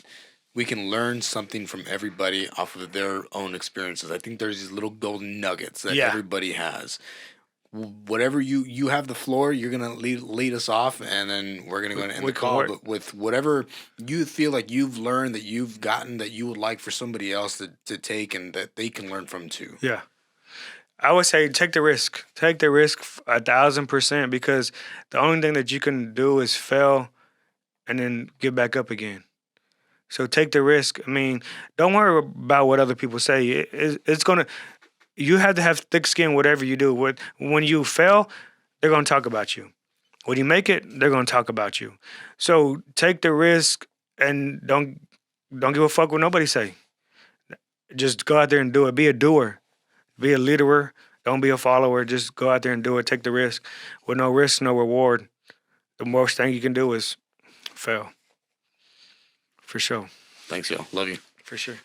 we can learn something from everybody off of their own experiences. I think there's these little golden nuggets that everybody has. Whatever you have the floor, you're gonna lead us off, and then we're gonna go and end the call. But with whatever you feel like you've learned, that you've gotten, that you would like for somebody else to take and that they can learn from too. Yeah. I would say take the risk. Take the risk 1,000% because the only thing that you can do is fail and then get back up again. So take the risk. I mean, don't worry about what other people say. It's gonna. You have to have thick skin. Whatever you do, when you fail, they're gonna talk about you. When you make it, they're gonna talk about you. So take the risk and don't give a fuck what nobody say. Just go out there and do it. Be a doer. Be a leader. Don't be a follower. Just go out there and do it. Take the risk. With no risk, no reward. The worst thing you can do is fail. For sure. Thanks, yo. Love you. For sure.